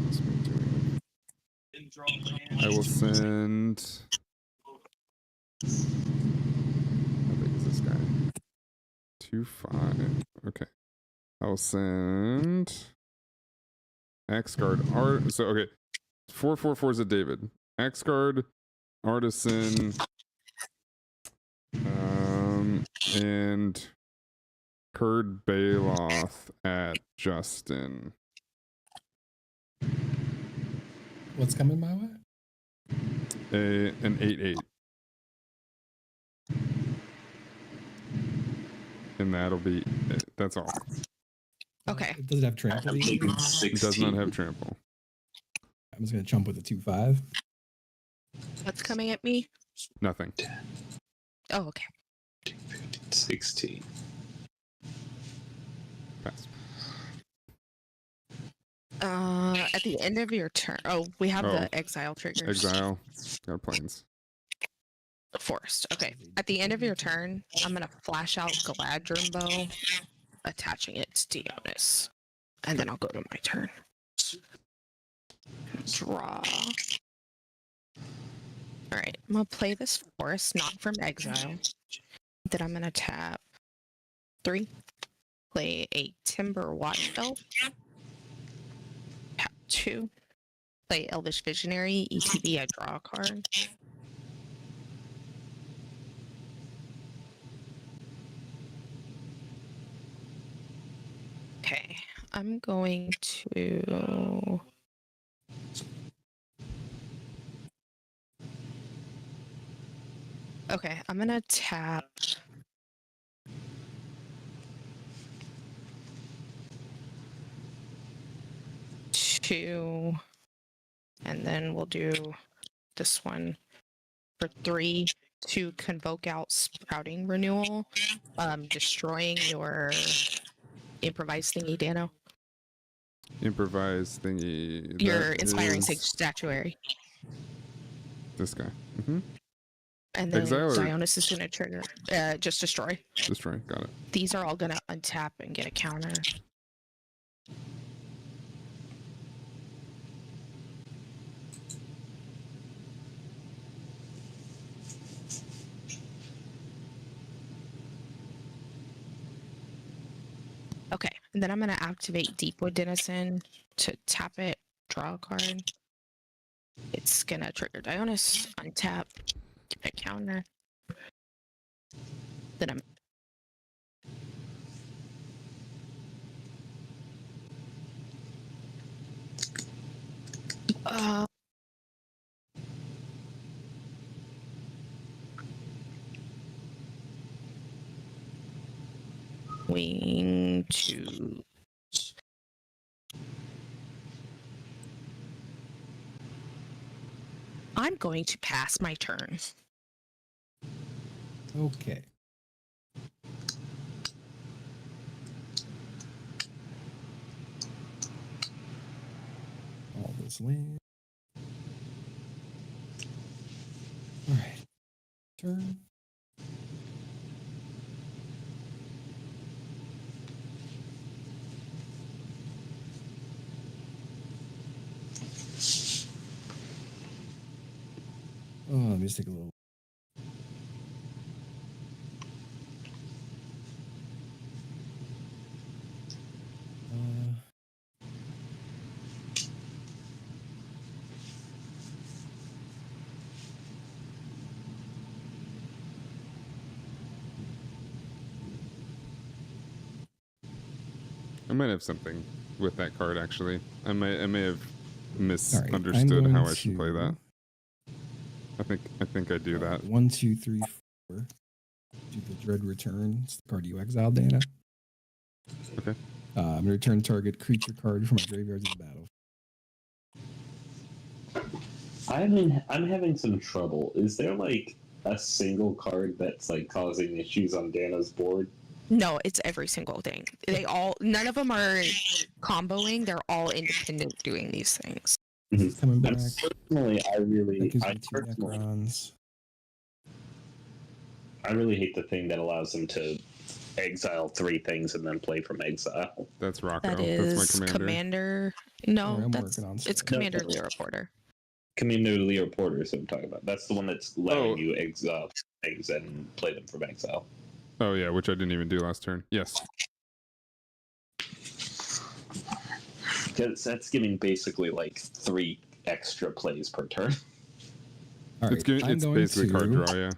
What's me doing? I will send... How big is this guy? 2/5. Okay. I'll send Axguard Art. So okay, 4/4/4s at David. Axguard, Artisan, and Kurd Baloth at Justin. What's coming my way? An 8/8. And that'll be it. That's all. Okay. Does it have trample? It does not have trample. I'm just gonna jump with a 2/5. What's coming at me? Nothing. Oh, okay. 16. Pass. At the end of your turn. Oh, we have Oh. the exile triggers. Exile. Got planes. Forced. Okay. At the end of your turn, I'm gonna flash out Galadrim Bow, attaching it to Danotage. And then I'll go to my turn. Draw. Alright, I'm gonna play this forest, not from exile. Then I'm gonna tap 3. Play a Timber Watch Elf. Tap 2. Play Elvish Visionary. ETB, I draw a card. Okay, I'm going to... Okay, I'm gonna tap... 2, and then we'll do this one for 3 to convoke out Sprouting Renewal, destroying your improvised thingy, Dano. Improvise thingy. Your That Inspiring is Statuary. This guy. And then Exile or- Zionis is going to trigger, just destroy. Destroy. Got it. These are all going to untap and get a counter. Okay, and then I'm going to activate Deepwood Denizen to tap it, draw a card. It's going to trigger Dionis, untap, get a counter. Then I'm... Wing to I'm going to pass my turn. Okay. All this land. All right. Turn. Oh, let me just take a little. I might have something with that card actually. I may have misunderstood how I should play that. I think I do that. 1, 2, 3, 4. Do the Dread Return. It's the card you exiled, Dana. Okay. I'm going to return target creature card from my graveyard to the battle. I'm having some trouble. Is there like a single card that's like causing issues on Dana's board? No, it's every single thing. None of them are comboing. They're all independent doing these things. Mm-hmm. Coming back. Personally, I really hate the thing that allows them to exile 3 things and then play from exile. That's Rocco. That is that's my commander. No, it's Commander Leo Porter. Commander Leo Porter is what I'm talking about. That's the one that's letting you exile things and play them from exile. Oh yeah, which I didn't even do last turn. Yes. Because that's giving basically like 3 extra plays per turn. All right, it's basically card draw, yeah.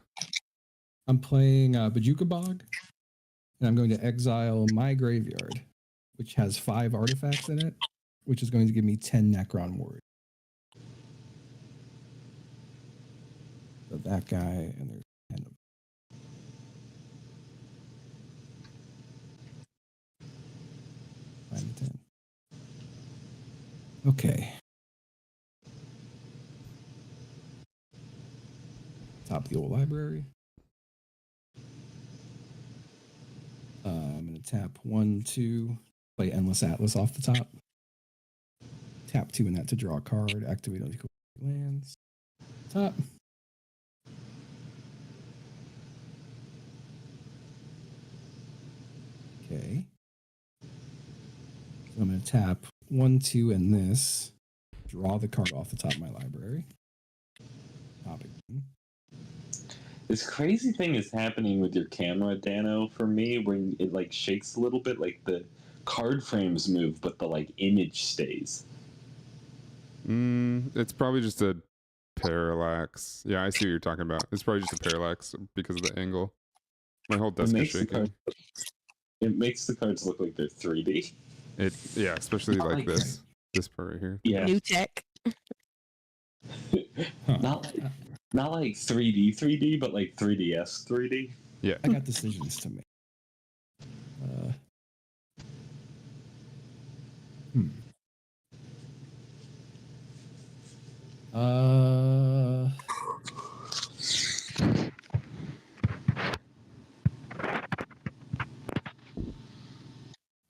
I'm playing Bajuka Bog, and I'm going to exile my graveyard, which has 5 artifacts in it, which is going to give me 10 Necron Warriors. So that guy, and there's 10 of them. Okay. Top of the old library. I'm going to tap 1, 2, play Endless Atlas off the top. Tap 2 in that to draw a card. Activate all the lands. Top. Okay. So I'm going to tap 1, 2, and this. Draw the card off the top of my library. Top again. This crazy thing is happening with your camera, Dano, for me, when it like shakes a little bit, like the card frames move, but the like image stays. It's probably just a parallax. Yeah, I see what you're talking about. It's probably just a parallax because of the angle. My whole desk is shaking. It makes the cards look like they're 3D. Yeah, especially like this. This part right here. Yeah. New tech. Not like 3D, but like 3DS 3D. Yeah. I got decisions to make.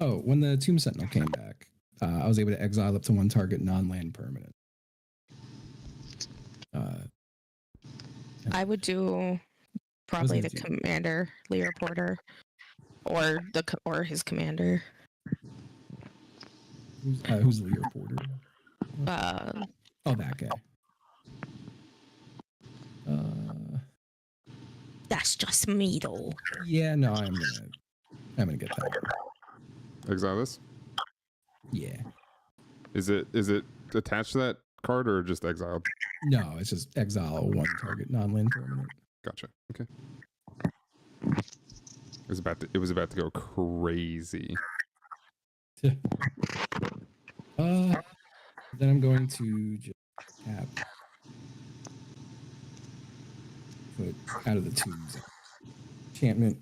Oh, when the Tomb Sentinel came back, I was able to exile up to 1 target non-land permanent. I would do probably the Commander Leo Porter, or his commander. Who's Leo Porter? That guy. That's just me, though. Yeah, no, I'm gonna get that. Exile this? Yeah. Is it attached to that card or just exiled? No, it's just exile 1 target non-land permanent. Gotcha. Okay. It was about to go crazy. Then I'm going to just tap, put out of the tombs enchantment.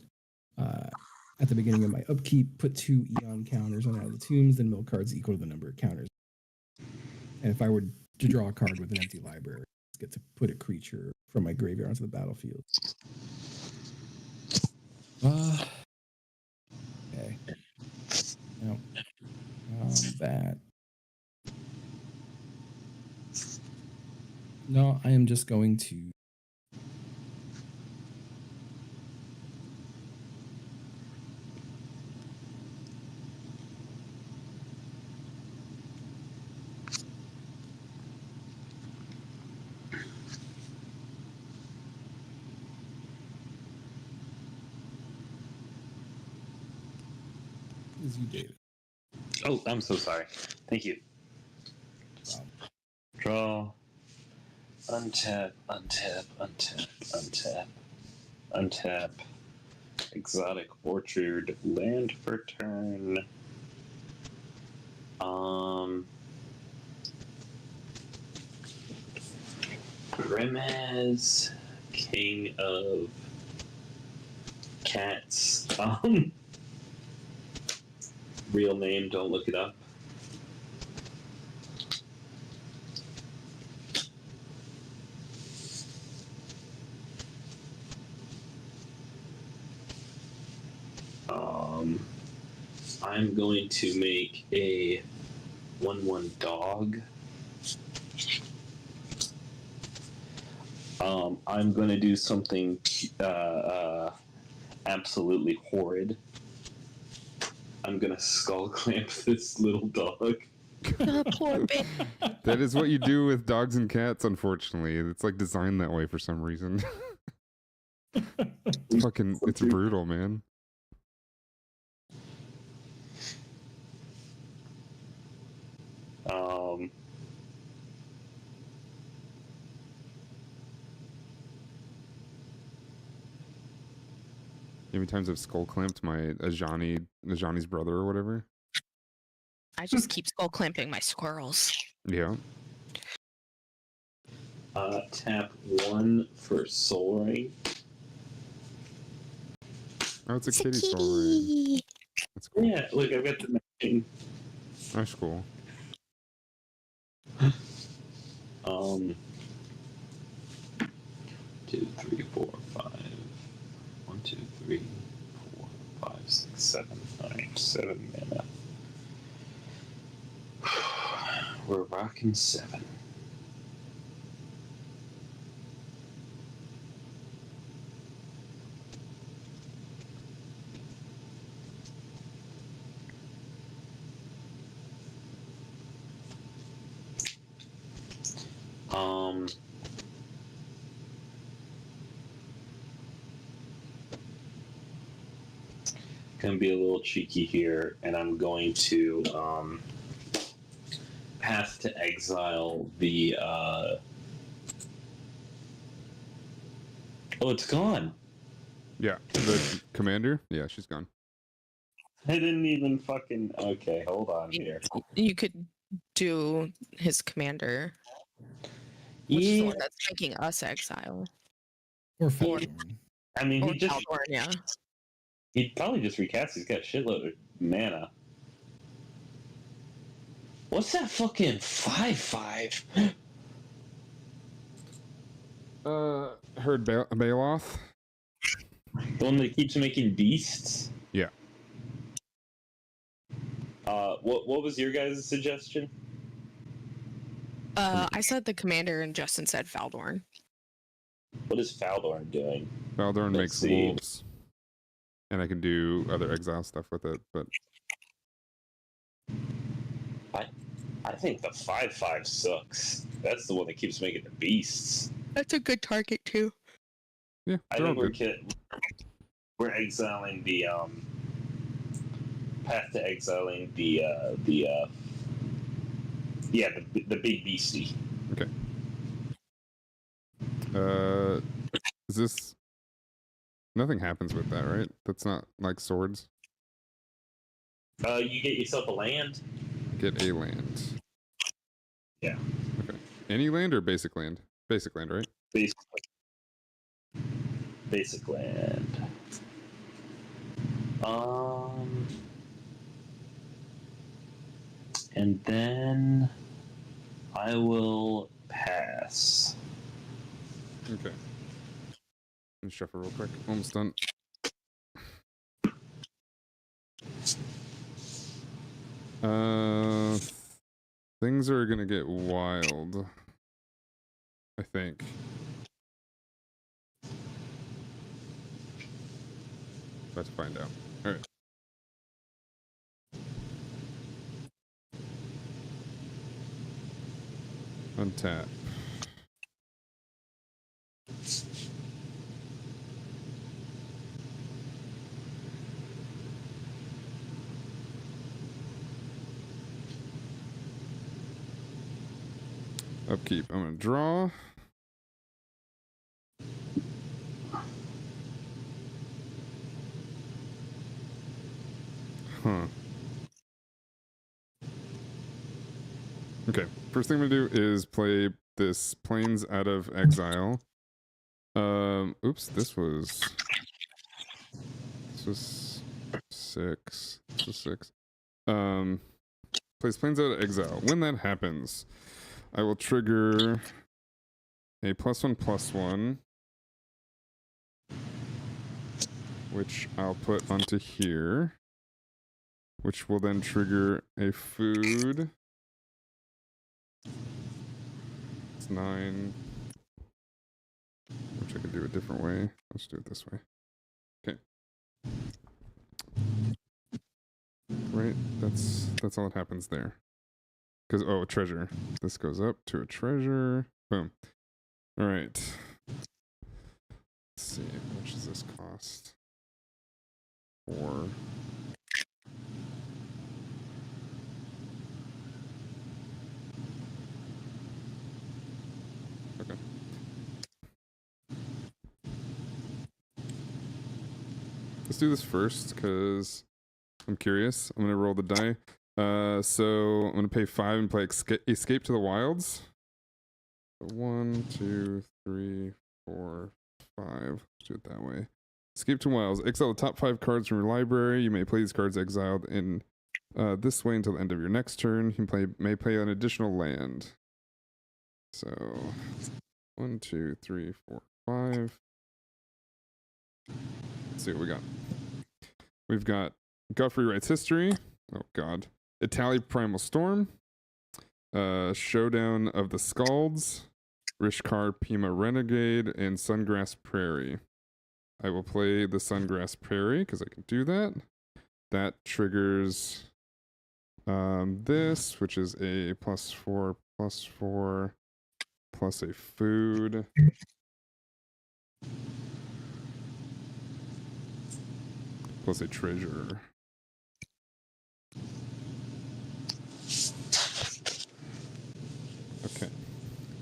At the beginning of my upkeep, put 2 Eon counters on out of the tombs, then mill cards equal to the number of counters. And if I were to draw a card with an empty library, get to put a creature from my graveyard onto the battlefield. Okay. No. Combat. No, I am just going to. Is you, David? Oh, I'm so sorry. Thank you. Draw. Untap, untap, untap, untap, untap. Exotic Orchard, land for turn. Grimaz, King of Cats. Real name, don't look it up. I'm going to make a 1/1 dog. I'm going to do something absolutely horrid. I'm going to skull clamp this little dog. Poor baby. That is what you do with dogs and cats, unfortunately. It's like designed that way for some reason. It's brutal, man. How many times I've skull clamped my Ajani's brother or whatever? I just keep skull clamping my squirrels. Yeah. Tap 1 for Soul Ring. Oh, it's a kitty soul ring. That's cool. Yeah, look, I've got the matching. That's cool. 2, 3, 4, 5. 1, 2, 3, 4, 5, 6, 7. Alright, 7 mana. We're rocking 7. Gonna be a little cheeky here, and I'm going to Path to Exile the oh, it's gone. Yeah, the commander? Yeah, she's gone. I didn't even fucking okay, hold on here. You could do his commander. Which is the one that's making us exile. Or Feldorn. I mean, he just Feldorn, yeah. He'd probably just recast. He's got a shitload of mana. What's that fucking 5/5? Heard Baloth? The one that keeps making beasts? Yeah. What was your guys' suggestion? I said the commander and Justin said Feldorn. What is Feldorn doing? Feldorn makes wolves. And I can do other exile stuff with it, but I think the 5/5 sucks. That's the one that keeps making the beasts. That's a good target too. Yeah, I think we're exiling the Path to exiling the big beastie. Okay. Is this? Nothing happens with that, right? That's not like swords. You get yourself a land. Get a land. Yeah. Okay. Any land or basic land? Basic land, right? Basic land. And then I will pass. Okay. Let me shuffle real quick. Almost done. Things are gonna get wild, I think. About to find out. All right. Untap. Upkeep. I'm gonna draw. Huh. Okay. First thing I'm gonna do is play this Plains Out of Exile. Oops. This was 6. This was 6. Plays Plains Out of Exile. When that happens, I will trigger a +1/+1, which I'll put onto here, which will then trigger a food. It's 9, which I could do a different way. Let's do it this way. Okay. Right, that's all that happens there. Because, oh, a treasure. This goes up to a treasure. Boom. All right. Let's see, how much does this cost? 4. Okay. Let's do this first, because I'm curious. I'm going to roll the die. So I'm going to pay 5 and play Escape to the Wilds. 1, 2, 3, 4, 5. Let's do it that way. Escape to Wilds. Exile the top 5 cards from your library. You may play these cards exiled in this way until the end of your next turn. You may play an additional land. So 1, 2, 3, 4, 5. Let's see what we got. We've got Guthrie Writes History. Oh God. Itali Primal Storm. Showdown of the Scalds. Rishkar Pima Renegade, and Sungrass Prairie. I will play the Sungrass Prairie because I can do that. That triggers this, which is a +4/+4 plus a food. Plus a treasure. Okay.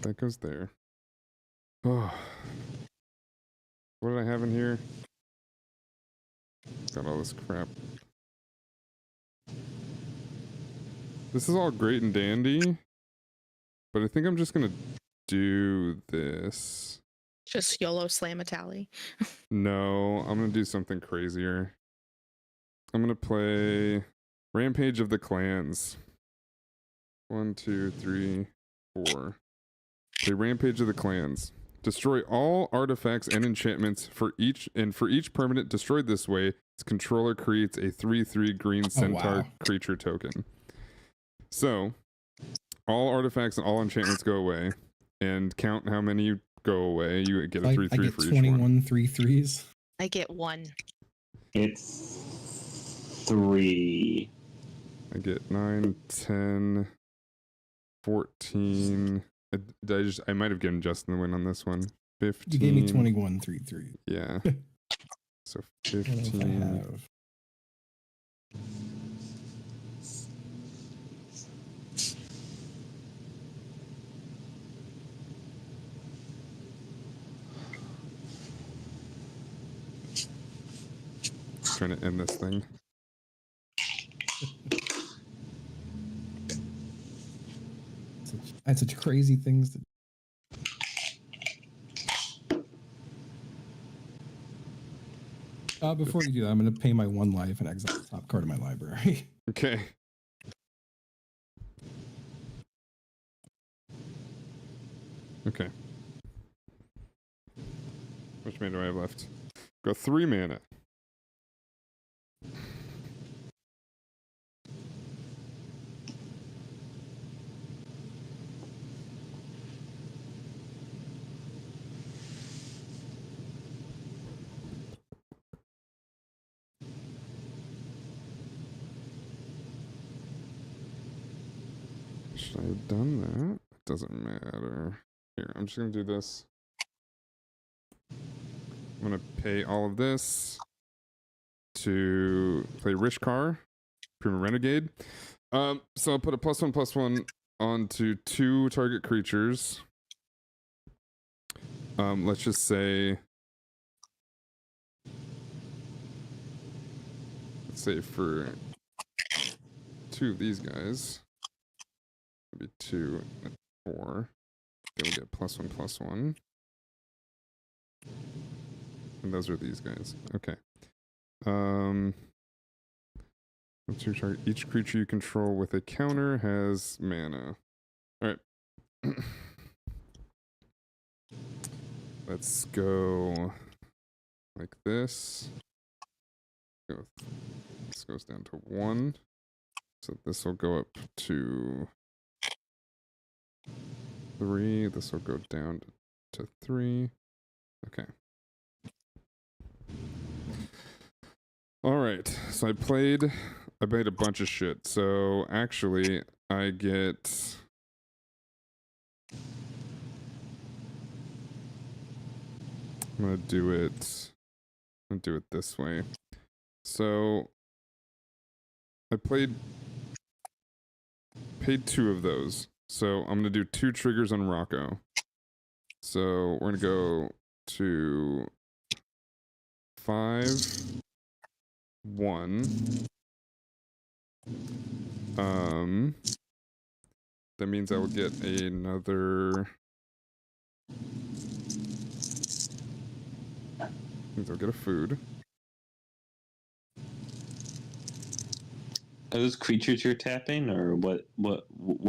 That goes there. Oh. What did I have in here? Got all this crap. This is all great and dandy, but I think I'm just gonna do this. Just YOLO slam a tally. No, I'm gonna do something crazier. I'm gonna play Rampage of the Clans. 1, 2, 3, 4. Play Rampage of the Clans. Destroy all artifacts and enchantments for each permanent destroyed this way. Its controller creates a 3/3 green centaur creature token. So, all artifacts and all enchantments go away, and count how many go away. You get a 3/3 for each 21 3/3s. I get 1. It's 3. I get 9, 10, 14. I might have given Justin the win on this one. 15. You gave me 21 3/3. Yeah. So What else I 15. have? Trying to end this thing. I had such crazy things to before you do that, I'm going to pay my 1 life and exile the top card of my library. Okay. Okay. Which mana do I have left? Go 3 mana. Should I have done that? Doesn't matter. Here, I'm just gonna do this. I'm gonna pay all of this to play Rishkar, Prima Renegade. So I'll put a +1/+1 onto 2 target creatures. Let's just say, for 2 of these guys, it'd be 2 and 4. They will get +1/+1. And those are these guys. Okay. What's your target? Each creature you control with a counter has mana. Alright. Let's go like this. This goes down to 1. So this will go up to 3. This will go down to 3. Okay. Alright. So I played a bunch of shit. So actually I get I'm gonna do it this way. So I paid 2 of those. So I'm gonna do 2 triggers on Rocco. So we're gonna go to 5, 1. That means I will get another. Means I'll get a food. Are those creatures you're tapping, or what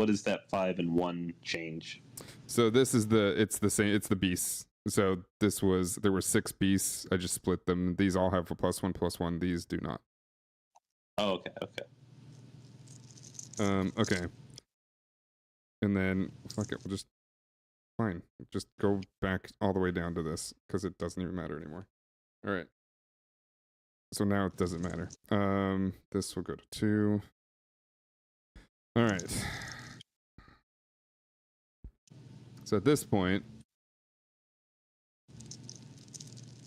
is that 5 and 1 change? So this is it's the same. It's the beasts. So there were 6 beasts. I just split them. These all have a +1/+1. These do not. Oh, okay. Okay. And then fuck it. We'll just go back all the way down to this because it doesn't even matter anymore. All right. So now it doesn't matter. This will go to 2. All right. So at this point,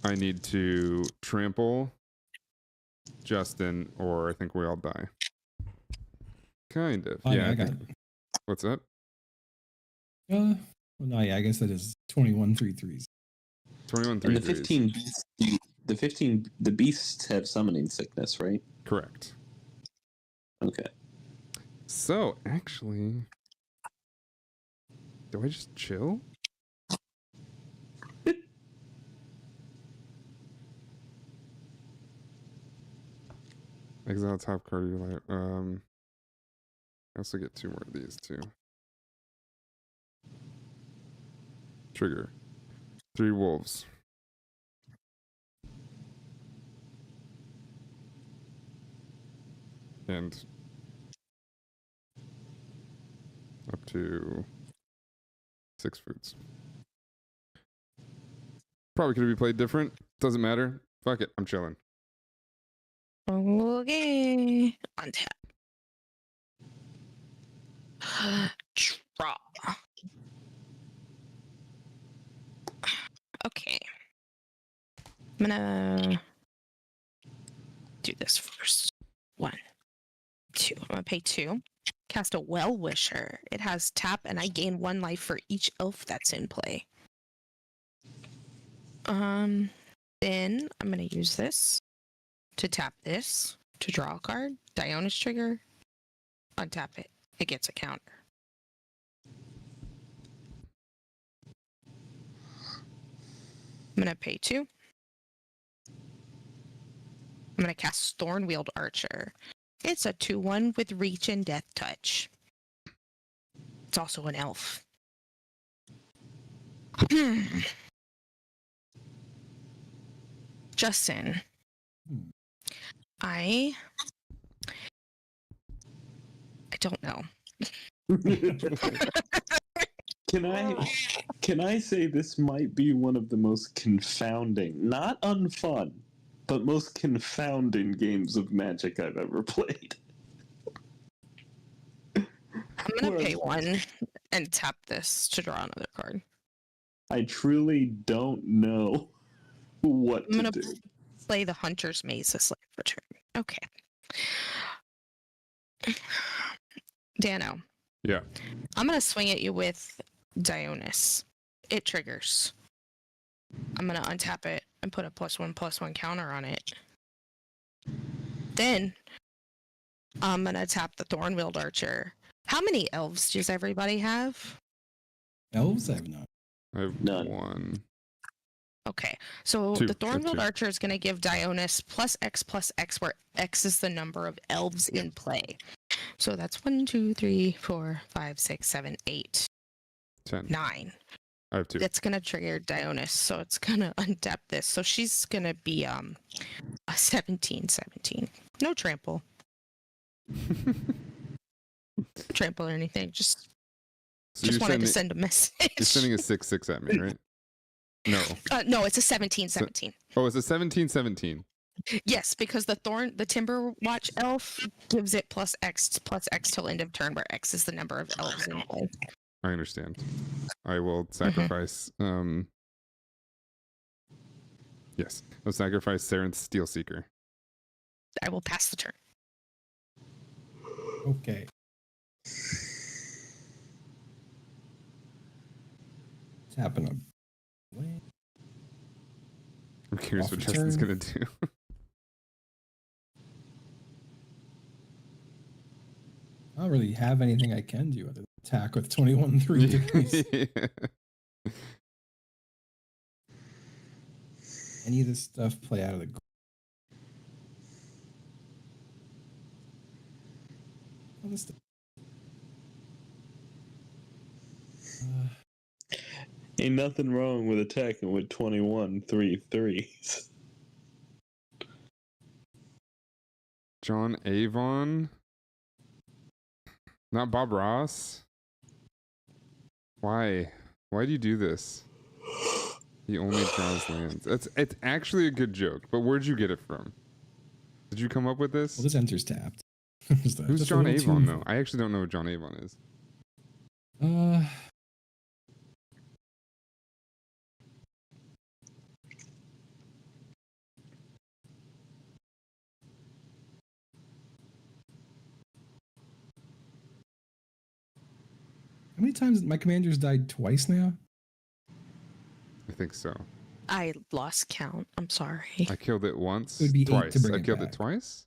I need to trample Justin, or I think we all die. Kind of. Yeah, I got it. What's up? Well, no, yeah, I guess that is 21 3/3s. 21 And 3/3s. the beasts have summoning sickness, right? Correct. Okay. So actually, do I just chill? Exile top card. I also get 2 more of these too. Trigger 3 wolves. And up to 6 foods. Probably could be played different. Doesn't matter. Fuck it. I'm chilling. Okay. On tap. Draw. Okay. I'm gonna do this first. 1, 2. I'm gonna pay 2. Cast a Well Wisher. It has tap, and I gain 1 life for each elf that's in play. Then I'm gonna use this to tap this to draw a card. Danotage trigger. Untap it. It gets a counter. I'm gonna pay 2. I'm gonna cast Thornwield Archer. It's a 2/1 with reach and death touch. It's also an elf. Justin, Hmm. I don't know. Can I say this might be one of the most confounding, not unfun, but most confounding games of Magic I've ever played. I'm gonna pay 1 and tap this to draw another card. I truly don't know what I'm to gonna do. play the Hunter's Maze this return. Okay. Dano. Yeah. I'm gonna swing at you with Dionis. It triggers. I'm gonna untap it and put a +1/+1 counter on it. Then I'm gonna tap the Thornwheeled Archer. How many elves does everybody have? Elves? I have none. I have None. 1. Okay, so Two. the Thornwheeled 2. Archer is going to give Dionis +X, where X is the number of elves in play. So that's 1, 2, 3, 4, 5, 6, 7, 8, 10. 9. I have 2. That's going to trigger Dionis, so it's going to untap this. So she's going to be a 17/17. No trample. Trample or anything. Just wanted to send a message. You're sending a 6/6 at me, right? No. No, it's a 17/17. Oh, it's a 17/17. Yes, because the Timber Watch elf gives it +X till end of turn, where X is the number of elves in play. I understand. I will sacrifice. Yes, I'll sacrifice Saren's Steel Seeker. I will pass the turn. Okay. What's happening? I'm curious Off what the Justin's turn. gonna do. I don't really have anything I can do other than attack with 21/3. Any of this stuff play out of the. Oh, this stuff. Ain't nothing wrong with attacking with 21/3/3s. John Avon? Not Bob Ross? Why? Why do you do this? He only draws lands. It's actually a good joke, but where'd you get it from? Did you come up with this? Well, this enter's tapped. Who's John Avon, though? I actually don't know who John Avon is. How many times my commander's died twice now? I think so. I lost count. I'm sorry. I killed it once. It would be 8 twice. to bring I it killed back. it twice?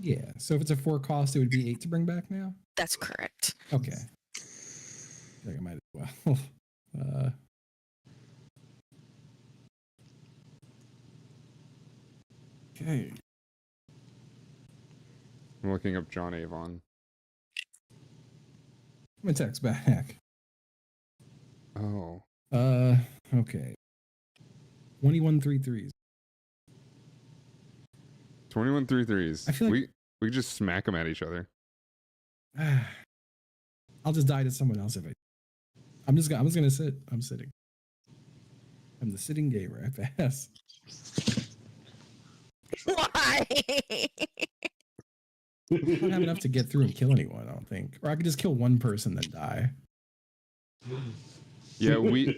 Yeah. So if it's a 4 cost, it would be 8 to bring back now? That's correct. Okay. I think I might as well. Okay. I'm looking up John Avon. I'm gonna text back. Oh. Okay. 21/3/3s. 21/3/3s. I feel like we just smack them at each other. I'll just die to someone else if I'm just gonna sit. I'm sitting. I'm the sitting gamer. I pass. Why? I don't have enough to get through and kill anyone, I don't think. Or I could just kill one person then die. Yeah, we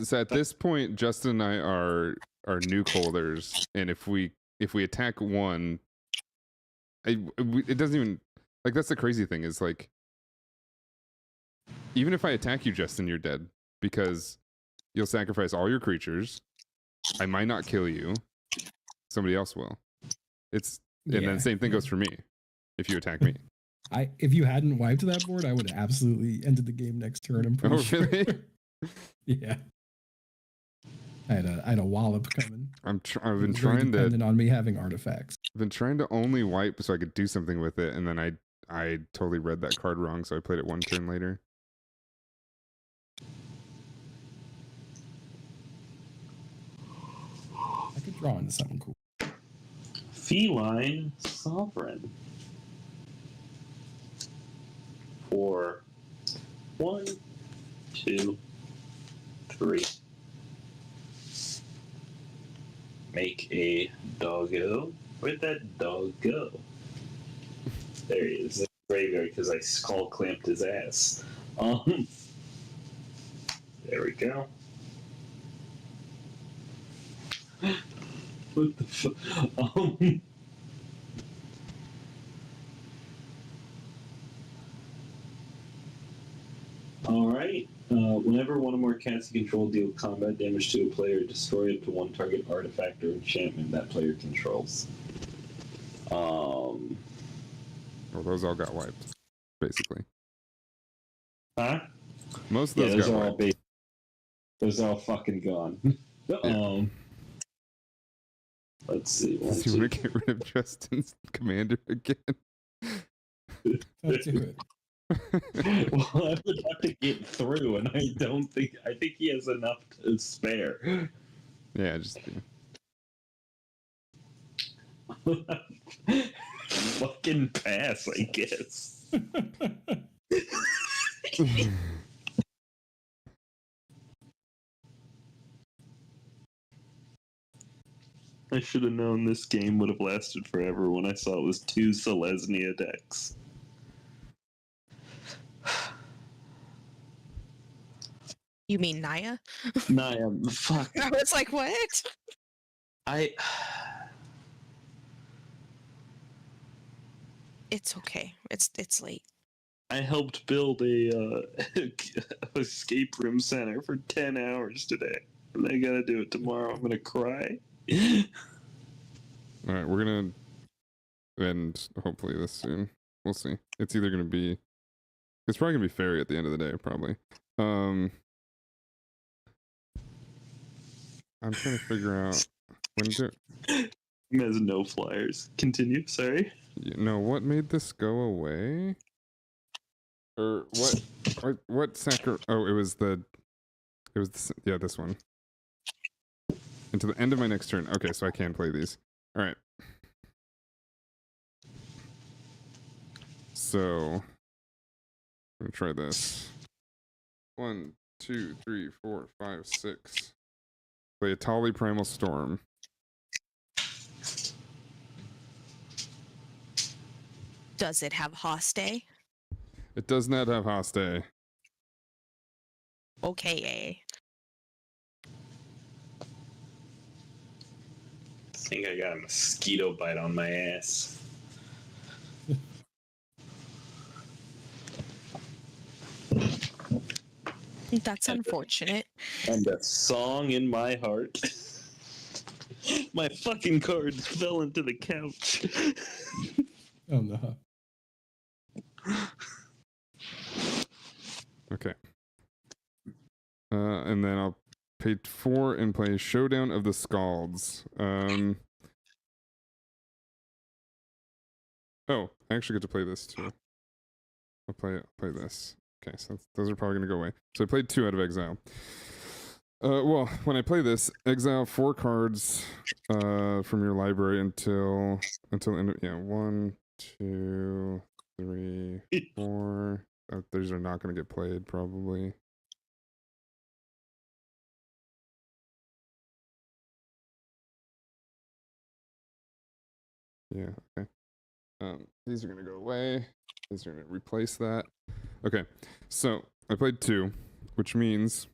so at this point Justin and I are nuke holders, and if we attack one, it doesn't even, like, that's the crazy thing is, like, even if I attack you, Justin, you're dead because you'll sacrifice all your creatures. I might not kill you. Somebody else will. And then same thing goes for me if you attack me. If you hadn't wiped that board, I would have absolutely ended the game next turn. I'm pretty sure. Really? Yeah. I had a wallop coming. I've It been was very trying to dependent on me having artifacts. I've been trying to only wipe so I could do something with it, and then I totally read that card wrong, so I played it one turn later. Draw into something cool. Feline Sovereign. For 1, 2, 3. Make a doggo. Where'd that dog go? There he is. Graveyard because I skull clamped his ass. There we go. What the fuck? Alright. Whenever one or more cats you control deal combat damage to a player, destroy up to one target artifact or enchantment that player controls. Well, those all got wiped, basically. Huh? Most of those got are wiped. Those are all fucking gone. Yeah. Let's see. Does he want to get rid of Justin's commander again? Let's do it. Well, I would have to get through, and I think he has enough to spare. Yeah, just fucking pass, I guess. I should have known this game would have lasted forever when I saw it was 2 Selesnya decks. You mean Naya? Naya, fuck. I was like, what? It's okay. It's late. I helped build a escape room center for 10 hours today, and I gotta do it tomorrow. I'm gonna cry. All right, we're gonna end hopefully this soon. We'll see. It's either gonna be, it's probably gonna be fairy at the end of the day, probably. I'm trying to figure out when to. He has no flyers. Continue. Sorry. You know what made this go away? Or what? What sacri? Oh, it was this one. Until the end of my next turn. Okay, so I can play these. All right. So I'm gonna try this. 1, 2, 3, 4, 5, 6. Play a Tali Primal Storm. Does it have Hoste? It does not have Hoste. Okay. I think I got a mosquito bite on my ass. That's unfortunate. And a song in my heart. My fucking cards fell into the couch. Oh no. Okay. And then I'll pay 4 and play Showdown of the Scalds. Oh, I actually get to play this too. I'll play this. Okay, so those are probably gonna go away. So I played 2 out of exile. Well, when I play this, exile 4 cards from your library until end of, 1, 2, 3, 4. These are not gonna get played probably. Yeah, okay. These are gonna go away. These are gonna replace that. Okay, so I played 2, which means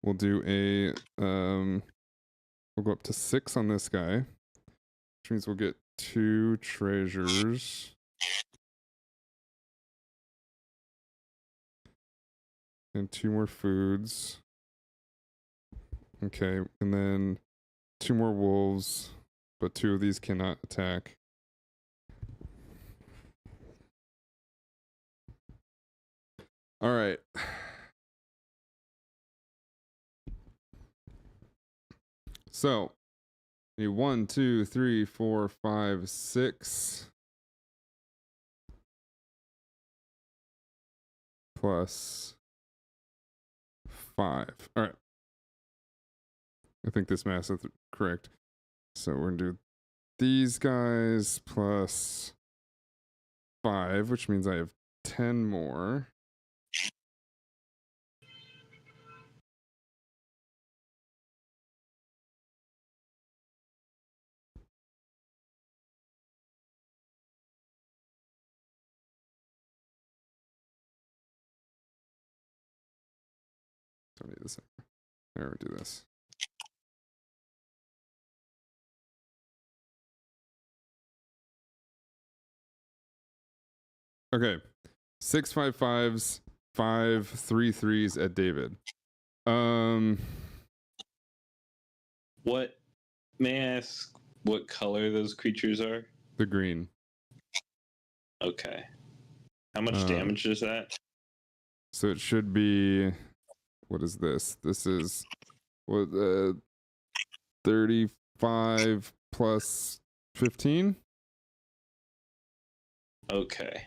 we'll do a we'll go up to 6 on this guy, which means we'll get 2 treasures. And 2 more foods. Okay, and then 2 more wolves, but 2 of these cannot attack. All right. So, 1, 2, 3, 4, 5, 6. Plus 5. All right. I think this math is correct. So we're gonna do these guys plus 5, which means I have 10 more. Don't need this. Or do this. Okay. 6 5/5s, 5 3/3s at David. What, may I ask what color those creatures are? The green. Okay. How much damage is that? So it should be, what is this? This is what 35 plus 15. Okay.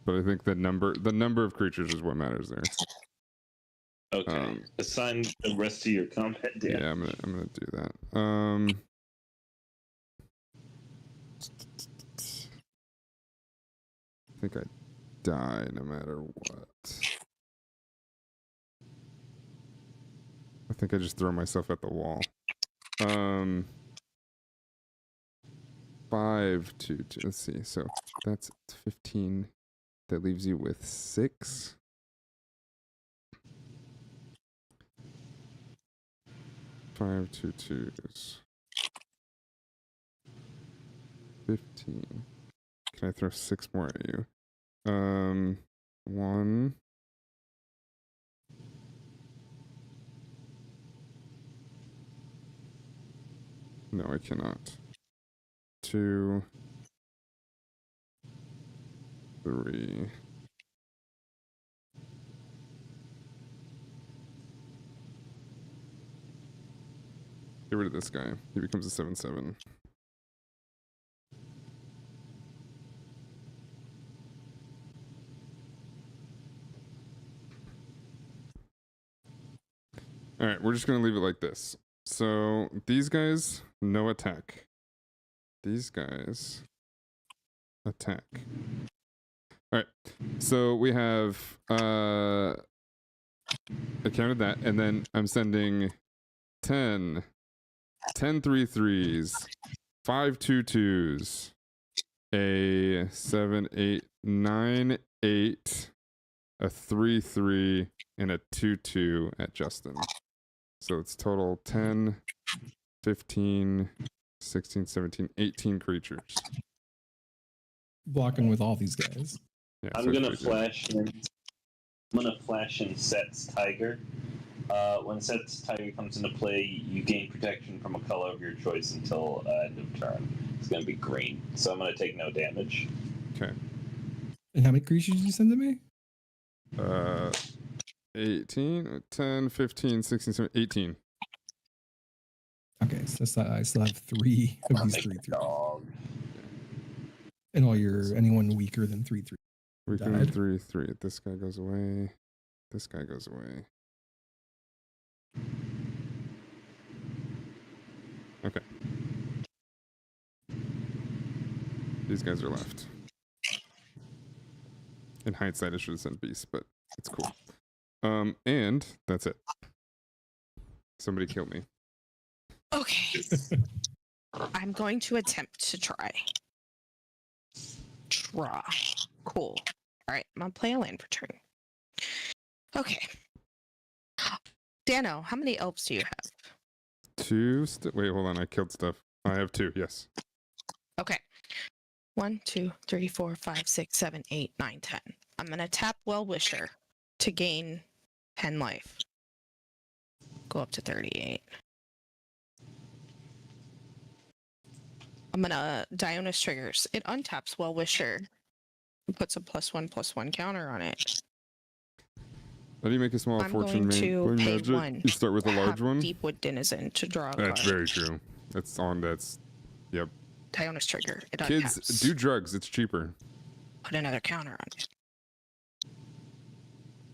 But I think the number of creatures is what matters there. Okay. Assign the rest of your combat damage. Yeah, I'm gonna do that. I think I die no matter what. I think I just throw myself at the wall. 5 2 2. Let's see. So that's 15. That leaves you with 6. 5 2 2s. 15. Can I throw 6 more at you? 1. No, I cannot. 2. 3. Get rid of this guy. He becomes a 7/7. All right, we're just gonna leave it like this. So these guys, no attack. These guys, attack. All right. So we have I counted that, and then I'm sending 10 3/3s, 5 2/2s, a 7 8 9 8, a 3/3, and a 2/2 at Justin. So it's total 10, 15, 16, 17, 18 creatures. Blocking with all these guys. Yeah, I'm gonna flash in Set's Tiger. When Set's Tiger comes into play, you gain protection from a color of your choice until end of turn. It's gonna be green, so I'm gonna take no damage. Okay. And how many creatures did you send to me? 18, 10, 15, 16, 17, 18. Okay, so I still have 3 of these 3/3. Dog. And anyone weaker than 3/3. We can do 3/3. This guy goes away. This guy goes away. Okay. These guys are left. In hindsight, I should have sent beasts, but it's cool. And that's it. Somebody kill me. Okay. I'm going to attempt to try. Draw. Cool. All right, I'm gonna play a land for turn. Okay. Dano, how many elves do you have? 2. Wait, hold on. I killed stuff. I have 2. Yes. Okay. 1, 2, 3, 4, 5, 6, 7, 8, 9, 10. I'm gonna tap Well-Wisher to gain 10 life. Go up to 38. I'm gonna Danotage triggers. It untaps Well-Wisher and puts a +1/+1 counter on it. How do you make a small I'm fortune going to main pay magic? 1. You start with a large one. Deepwood Denizen to draw a That's card. very true. That's on. That's yep. Danotage trigger. It Kids, untaps. do drugs. It's cheaper. Put another counter on it.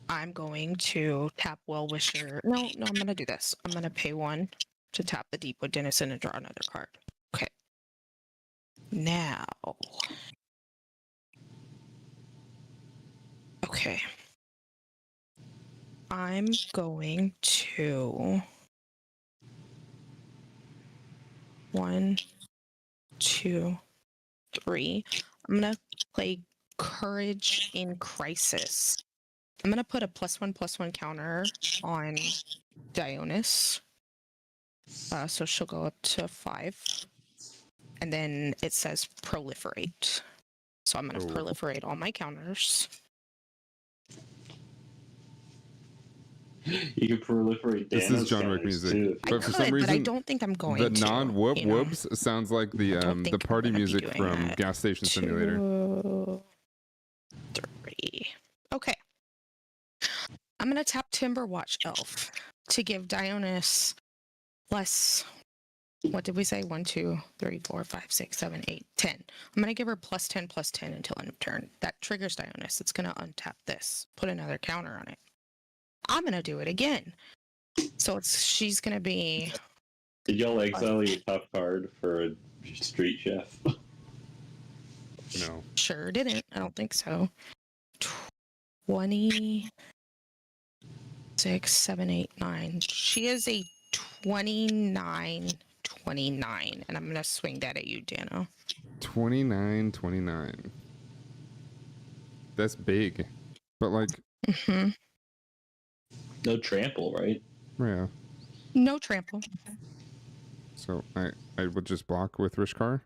I'm going to tap Well-Wisher. No, I'm gonna do this. I'm gonna pay 1 to tap the Deepwood Denizen and draw another card. Okay. Now. Okay. I'm going to 1, 2, 3. I'm gonna play Courage in Crisis. I'm gonna put a +1/+1 counter on Dionys. So she'll go up to 5. And then it says proliferate. So I'm gonna proliferate all my counters. You can proliferate. This is John Wick music, too. but for some reason, but I don't think I'm going the to. non-whoop you know? whoops sounds like the party music from that. Gas Station Simulator. 2, 3. Okay. I'm gonna tap Timberwatch Elf to give Dionys plus. What did we say? 1, 2, 3, 4, 5, 6, 7, 8, 10. I'm gonna give her +10/+10 until end of turn. That triggers Dionys. It's gonna untap this. Put another counter on it. I'm gonna do it again. So she's gonna be. Did y'all exile your top card for a street chef? No. Sure didn't. I don't think so. 20. 6, 7, 8, 9. She is a 29, and I'm gonna swing that at you, Dano. 29. That's big, but like. Mm-hmm. No trample, right? Yeah. No trample. So I would just block with Rishkar.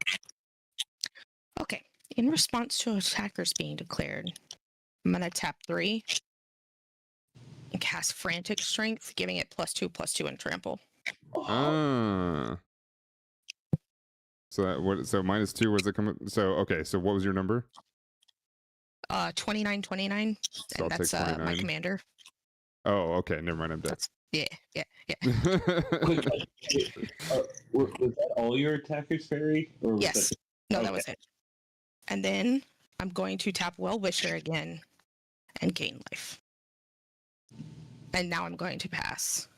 Okay. In response to attackers being declared, I'm gonna tap 3 and cast Frantic Strength, giving it +2/+2 and trample. Ah. So that what? So -2. Where's it coming? So okay. So what was your number? 29, and I'll that's take 29. my commander. Oh, okay. Never mind. I'm dead. Yeah. Was that all your attackers, Fairy? Or was Yes. that... No, that was it. And then I'm going to tap Well-Wisher again and gain life. And now I'm going to pass.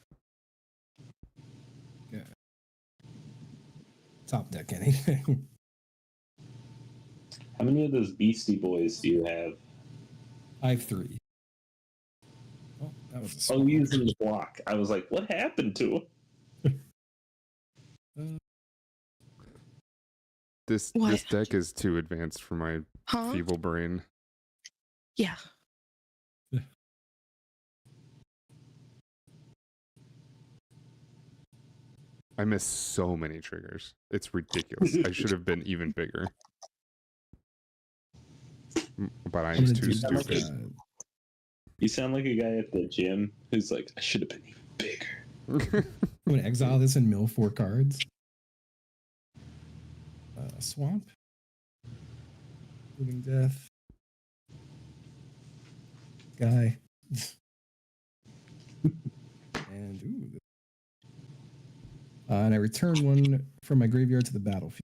Yeah. Top deck anything. How many of those Beastie Boys do you have? I have 3. Oh, that was a Oh, swap. using the block. I was like, what happened to him? This deck is too advanced for my feeble brain. Yeah. I miss so many triggers. It's ridiculous. I should have been even bigger. But I'm too stupid. You sound like a guy at the gym who's like, I should have been even bigger. I'm going to exile this and mill 4 cards. Swamp. Living Death. Guy. And and I return 1 from my graveyard to the battlefield.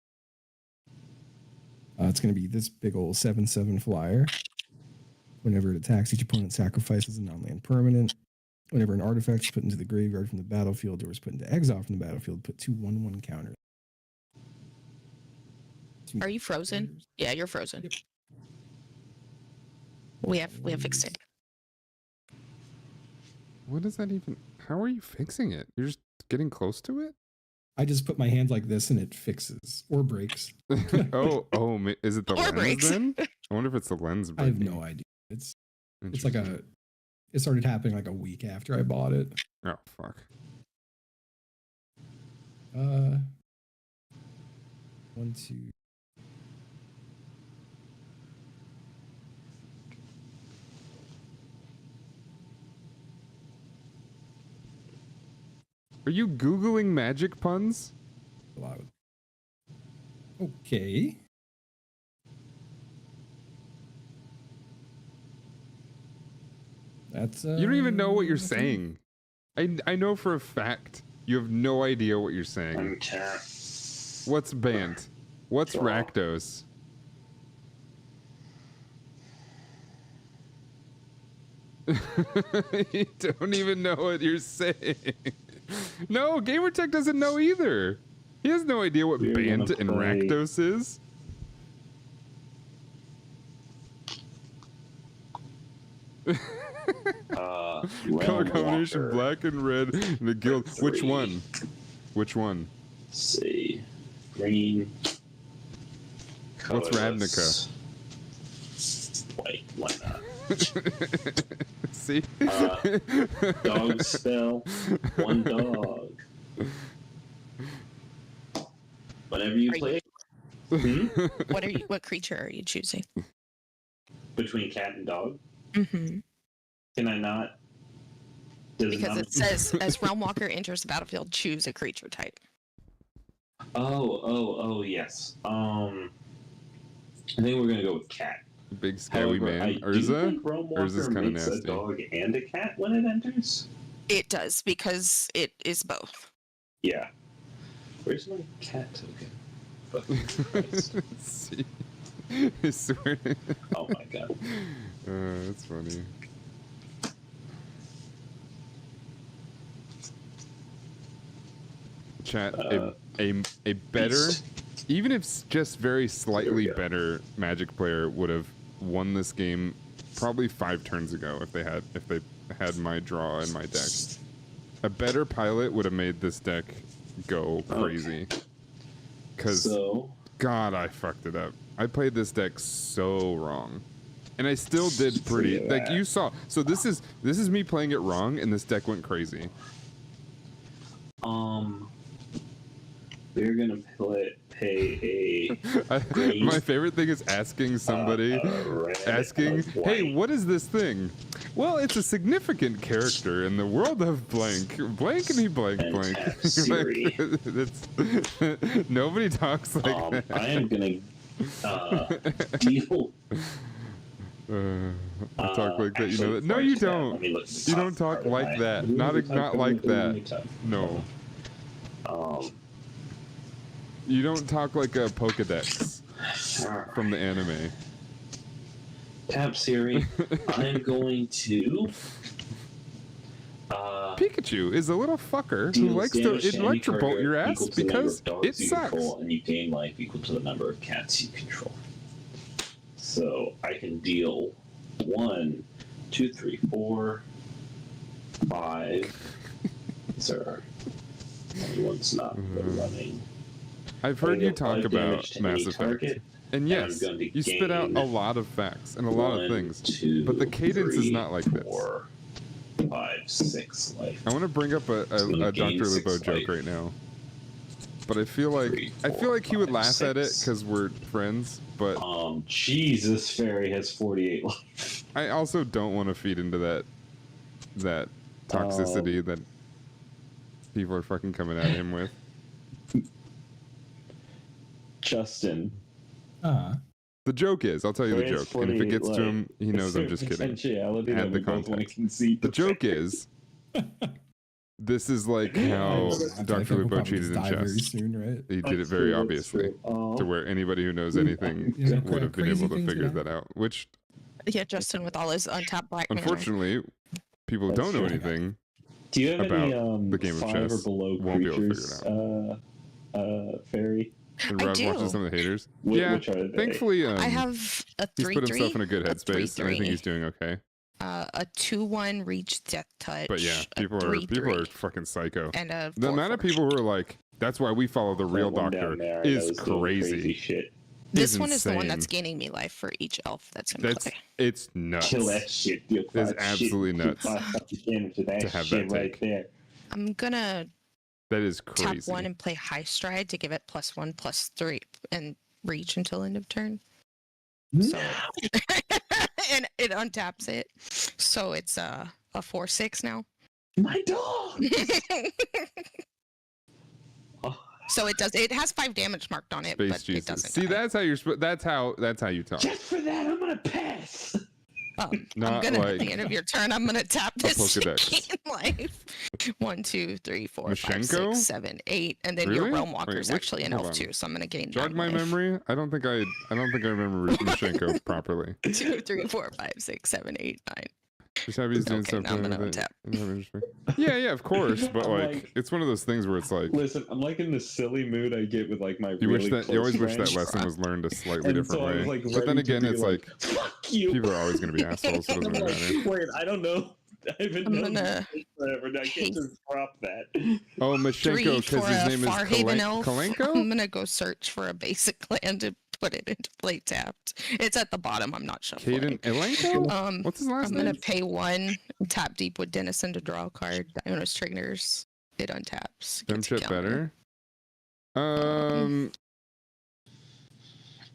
It's going to be this big old 7/7 flyer. Whenever it attacks, each opponent sacrifices a non-land permanent. Whenever an artifact is put into the graveyard from the battlefield or is put into exile from the battlefield, put 2 1/1 counters. Are you frozen? Yeah, you're frozen. Yep. We have fixed it. What is that even? How are you fixing it? You're just getting close to it? I just put my hand like this and it fixes or breaks. oh, is it the Or lens breaks. then? I wonder if it's the lens I have breaking. no idea. It's like it started happening like a week after I bought it. Oh, fuck. 1, 2. Are you Googling magic puns? Okay. That's You don't even know what you're saying. I know for a fact you have no idea what you're saying. What's Bant? What's Rakdos? You don't even know what you're saying. No, Gamertech doesn't know either. He has no idea what Bant and Rakdos is. Color combination black and red in the guild. Which one? Which one? Let's see. Green. What's Ravnica? White. Why not? See? Dog spell. One dog. Whenever you play. What creature are you choosing? Between cat and dog? Mm-hmm. Can I not? Because it says, as Realmwalker enters the battlefield, choose a creature type. Oh, yes. I think we're gonna go with cat. Big scary man. Urza? Urza's kind of nasty. A dog and a cat when it enters? It does, because it is both. Yeah. Where's my cat token? See? I swear. Oh my god. That's funny. Chat, a better, even if it's just very slightly better Magic player would have won this game probably 5 turns ago if they had my draw in my deck. A better pilot would have made this deck go crazy. Cause God, I fucked it up. I played this deck so wrong. And I still did pretty like you saw. So this is me playing it wrong and this deck went crazy. We're gonna pay a my favorite thing is asking somebody hey, what is this thing? Well, it's a significant character in the world of blank blankety blank blank. Like, nobody talks like that. I am gonna deal. Talk like that, you know that? No, you don't. You don't talk like that. Not like that. No. You don't talk like a Pokedex from the anime. Tap Siri. I'm going to. Pikachu is a little fucker who likes to electrobolt your ass because it sucks. And you gain life equal to the number of cats you control. So I can deal 1, 2, 3, 4, 5. Sir, anyone's not running. I've heard you talk about Mass Effect. And yes, you spit out a lot of facts and a lot of things, but the cadence is not like this. 4, 5, 6 life. I want to bring up a Dr. Lubo joke right now, but I feel like he would laugh at it because we're friends. But Jesus, Fairy has 48 life. I also don't want to feed into that toxicity that people are fucking coming at him with. Justin. The joke is, I'll tell you the joke, and if it gets to him, he knows I'm just kidding. Add the context. The joke is, this is like how Dr. Lubo cheated in chess. Soon, right? He did it very obviously, to where anybody who knows anything would have been able to figure that out. Which, yeah, Justin with all his untapped black. Unfortunately, people who don't know anything Do you have about any, the game of 5 chess or below won't be able to creatures, figure it out. Fairy? And Rev watches some of the haters. Which are they? Thankfully, I have a 3/3. He's put himself in a good headspace, and I think he's doing okay. A 2/1 reach death touch. But yeah, people are fucking psycho. And the amount of people who are like, "That's why we follow the real doctor," is crazy. Shit. This one is the one that's gaining me life for each elf that's gonna play. It's nuts. Kill that shit. It's absolutely nuts to have that take. There. I'm gonna. That is crazy. Tap 1 and play High Stride to give it +1/+3 and reach until end of turn. So, and it untaps it, so it's a 4/6 now. My dog. So it does. It has 5 damage marked on it, Space but Jesus. it doesn't. See, die. that's how you talk. Just for that, I'm gonna pass. Not I'm gonna like at the end of your turn. I'm gonna tap this Pokedex. gain life. 1, 2, 3, 4, 5, Mashenko? 6, 7, 8, and then your Realm Walker is actually an elf too. So I'm gonna gain. Jog my memory. I don't think I remember Mashenko properly. 2, 3, 4, 5, 6, 7, 8, 9. Just have he's doing Okay, stuff. now I'm gonna untap. Yeah, of course, but I'm like, it's one of those things where it's like, listen, I'm like in the silly mood I get with like my you really wish that you always wish friends. that lesson was learned a slightly And different so I was, way. like, But then ready to again, be it's like fuck you. people are always going to be assholes, so it doesn't I'm really like, matter. wait, I don't know. I've been I'm known gonna this forever. I can't just drop that. Oh, 3 Mashenko, for because his a name is Farhaven elf. Kalenko? I'm gonna go search for a basic land and put it into play tapped. It's at the bottom. I'm not shuffling. Caden Elenko? What's his last I'm name? gonna pay 1, tap deep with Denizen to draw a card. Dionos triggers. It untaps. gets a Femship counter. better.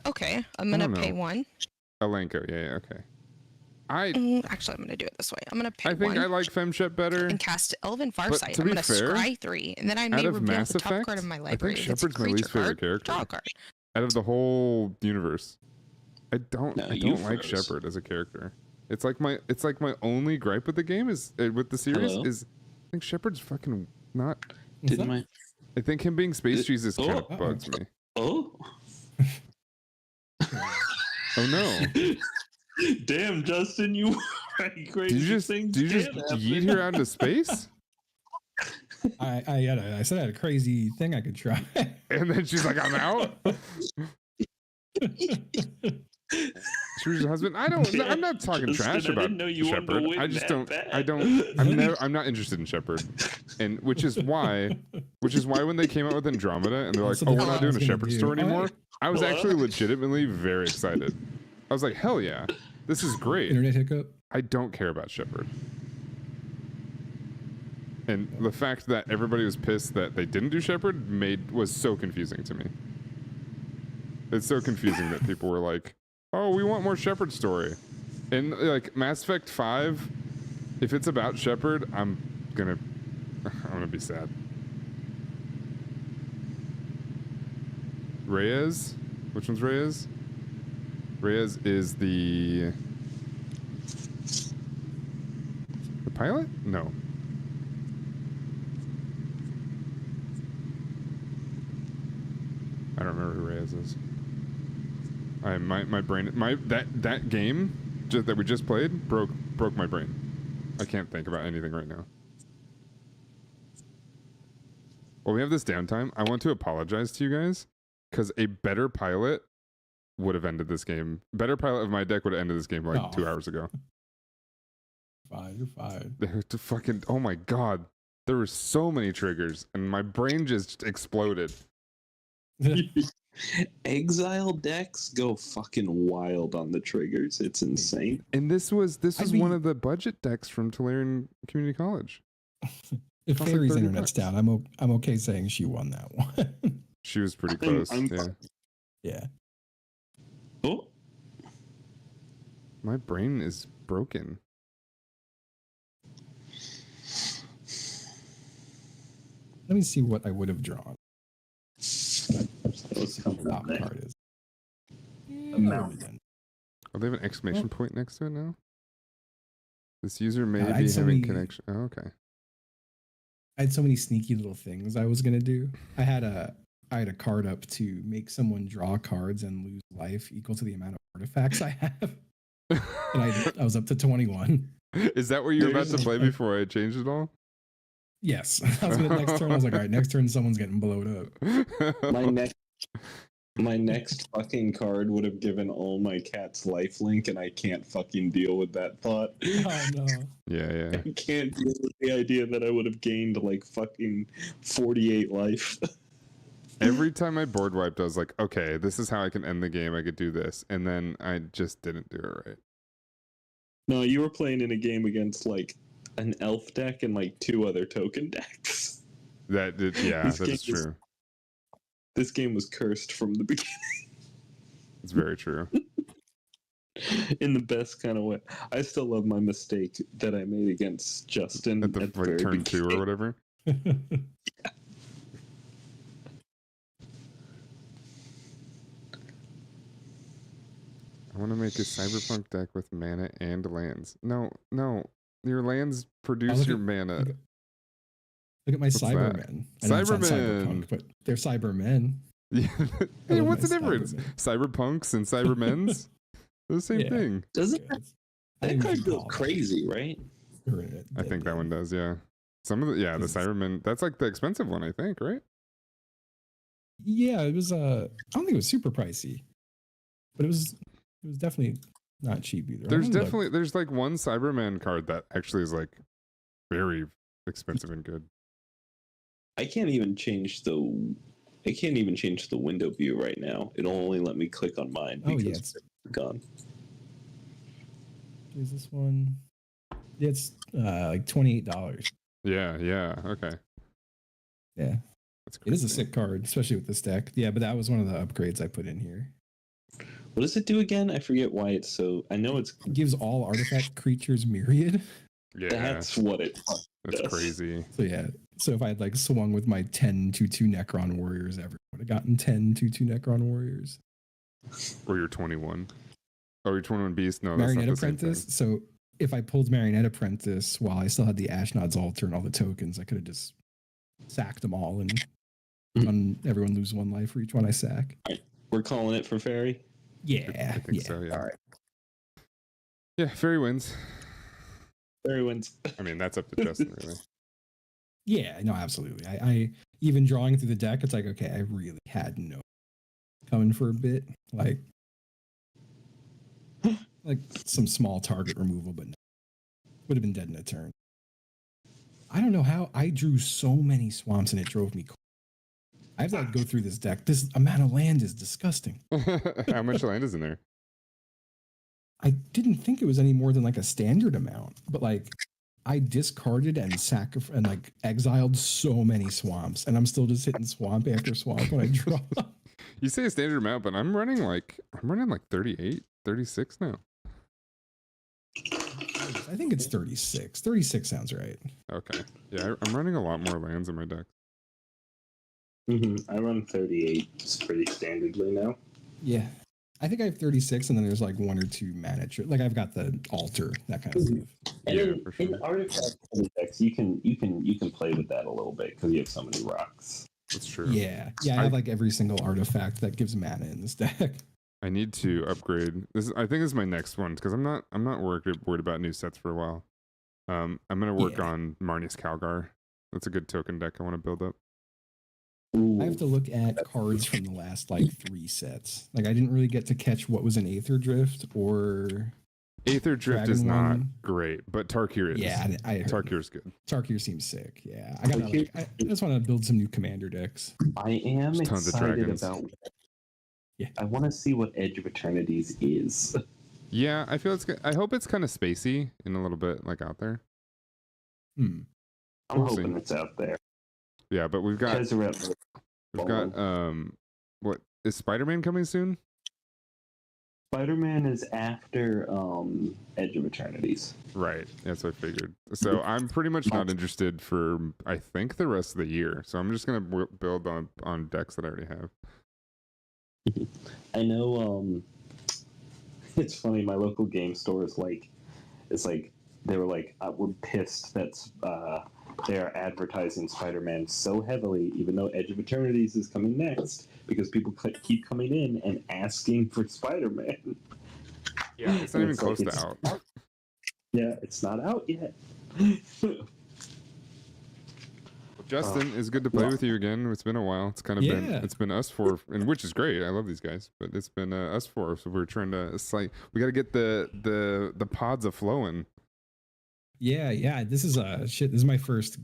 Okay, I'm I gonna don't pay know. 1. Elenko, yeah, okay. Actually, I'm gonna do it this way. I'm gonna pay I think 1 I like Femship better. and cast Elven But Farsight. to I'm be gonna fair, scry 3, and then I Out may of reveal Mass the top Effect, card of my I library. think If it's a Shepard's my least creature favorite card, character. draw a card. Out of the whole universe. I don't No, I you don't like first. Shepard as a character. It's like my only gripe with the game is with the series Hello? is I think Shepard's fucking not. What's Didn't that? I think him being Space Jesus kind of Oh. bugs me. Oh. Oh no. Damn, Justin, you crazy Did you just things yeet can happen. her out into space? I said I had a crazy thing I could try. And then she's like, I'm out. She was your husband. I'm not talking Justin, trash I about didn't know you wanted to Shepard. win I just that don't. bad. I'm not interested in Shepard, and which is why when they came out with Andromeda and they're like, So oh, that's we're what not I doing was a gonna Shepard do. store anymore. Alright. I was What? actually legitimately very excited. I was like, hell yeah, this is great. Internet hiccup. I don't care about Shepard. And the fact that everybody was pissed that they didn't do Shepard was so confusing to me. It's so confusing that people were like, oh, we want more Shepard story. And like Mass Effect 5, if it's about Shepard, I'm gonna be sad. Reyes? Which one's Reyes? Reyes is the pilot? No. I don't remember who Reyes is. My brain that game that we just played broke my brain. I can't think about anything right now. Well, we have this downtime. I want to apologize to you guys because a better pilot would have ended this game. Better pilot of my deck would have ended this game like 2 hours ago. Fine, you're fine. Fucking, oh my god, there were so many triggers and my brain just exploded. Exile decks go fucking wild on the triggers. It's insane. And this was I'd be- one of the budget decks from Tolarian Community College. If Costs like Fairy's $30. internet's down, I'm okay saying she won that one. She was pretty close. Yeah. Yeah. Oh, My brain is broken. Let me see what I would have drawn. let's The come top back. card is. Mountain. Oh, they have an exclamation point next to it now? This user may I be had so having many- connection. Oh, okay. I had so many sneaky little things I was gonna do. I had a card up to make someone draw cards and lose life equal to the amount of artifacts I have, and I was up to 21. Is that what you were about to There's- play before I changed it all? Yes, I was gonna next turn. I was like, all right, next turn someone's getting blowed up. My next fucking card would have given all my cats lifelink, and I can't fucking deal with that thought. Oh no! Yeah. I can't deal with the idea that I would have gained like fucking 48 life. Every time I board wiped, I was like, okay, this is how I can end the game. I could do this. And then I just didn't do it right. No, you were playing in a game against like an elf deck and like 2 other token decks. Yeah, This that game is true. This game was cursed from the beginning It's very true. in the best kind of way. I still love my mistake that I made against Justin At the very turn 2 or beginning. whatever. I want to make a cyberpunk deck with mana and lands. No. Your lands produce look your at- mana. Look at my What's that? Cybermen. I know it's not Cybermen. cyberpunk, but they're Cybermen. Hey, love what's the my difference? Cybermen. Cyberpunks and Cybermen's? They're the same Yeah. thing. Doesn't Yeah, That card goes crazy, right? I think that one does, yeah. Some of the the Cybermen, that's like the expensive one, I think, right? Yeah, it was I don't think it was super pricey. But it was definitely not cheap either. There's like one Cyberman card that actually is like very expensive and good. I can't even change the window view right now. It'll only let me click on mine because it's gone. Is this one? It's like $28. Yeah, okay. Yeah. That's crazy. It is a sick card, especially with this deck. Yeah, but that was one of the upgrades I put in here. What does it do again? I forget why it's so. I know it gives all artifact creatures myriad. Yeah, that's what it. That's crazy. So yeah, so if I had like swung with my 10/2/2 Necron warriors, everyone would have gotten 10/2/2 Necron warriors. Or you're 21. Oh, you're 21 beast. No, Marionette that's not Apprentice. So if I pulled Marionette Apprentice while I still had the Ashnod's altar and all the tokens, I could have just sacked them all and done everyone lose one life for each one I sack. We're calling it for Fairy. Yeah, I think so. Yeah. All right. Yeah, Fairy wins. Fairy wins. I mean, that's up to Justin, really. Yeah, no, absolutely. I even drawing through the deck, it's like, okay, I really had no coming for a bit, like some small target removal, but no, would have been dead in a turn. I don't know how I drew so many swamps and it drove me cold. I have to go through this deck. This amount of land is disgusting. How much land is in there? I didn't think it was any more than like a standard amount, but like I discarded and exiled so many swamps, and I'm still just hitting swamp after swamp when I draw. You say a standard amount, but I'm running like 38, 36 now. I think it's 36. 36 sounds right. Okay. Yeah, I'm running a lot more lands in my deck. I run 38 just pretty standardly now. Yeah. I think I have 36, and then there's like one or two mana. Like I've got the altar, that kind of stuff. And for sure. In artifact decks, you can play with that a little bit because you have so many rocks. That's true. Yeah. I have like every single artifact that gives mana in this deck. I need to upgrade. I think this is my next one because I'm not worried about new sets for a while. I'm gonna work on Marnie's Calgar. That's a good token deck I want to build up. I have to look at cards from the last like 3 sets. Like I didn't really get to catch what was an Aether Drift or Aether Drift Dragon is not one. Great, but Tarkir is. Yeah, I heard Tarkir's good. Tarkir seems sick. Yeah, I just want to build some new commander decks. I am There's tons of dragons. about. Yeah, I want to see what Edge of Eternities is. Yeah, I feel I hope it's kind of spacey and a little bit like out there. I'm hoping it's out there. Yeah, but we've got what is Spider-Man coming soon? Spider-Man is after Edge of Eternities. Right, that's what I figured. So I'm pretty much not interested for I think the rest of the year. So I'm just gonna build on decks that I already have. I know. It's funny. My local game store is like, they were like, we're pissed that they are advertising Spider-Man so heavily, even though Edge of Eternities is coming next, because people keep coming in and asking for Spider-Man. Yeah, it's not even close to out. Yeah, it's not out yet. Justin, it's good to play with you again. It's been a while. It's kind of been us four, and which is great. I love these guys, but it's been us four. So we're trying to we got to get the pods a flowing. Yeah. This is This is my first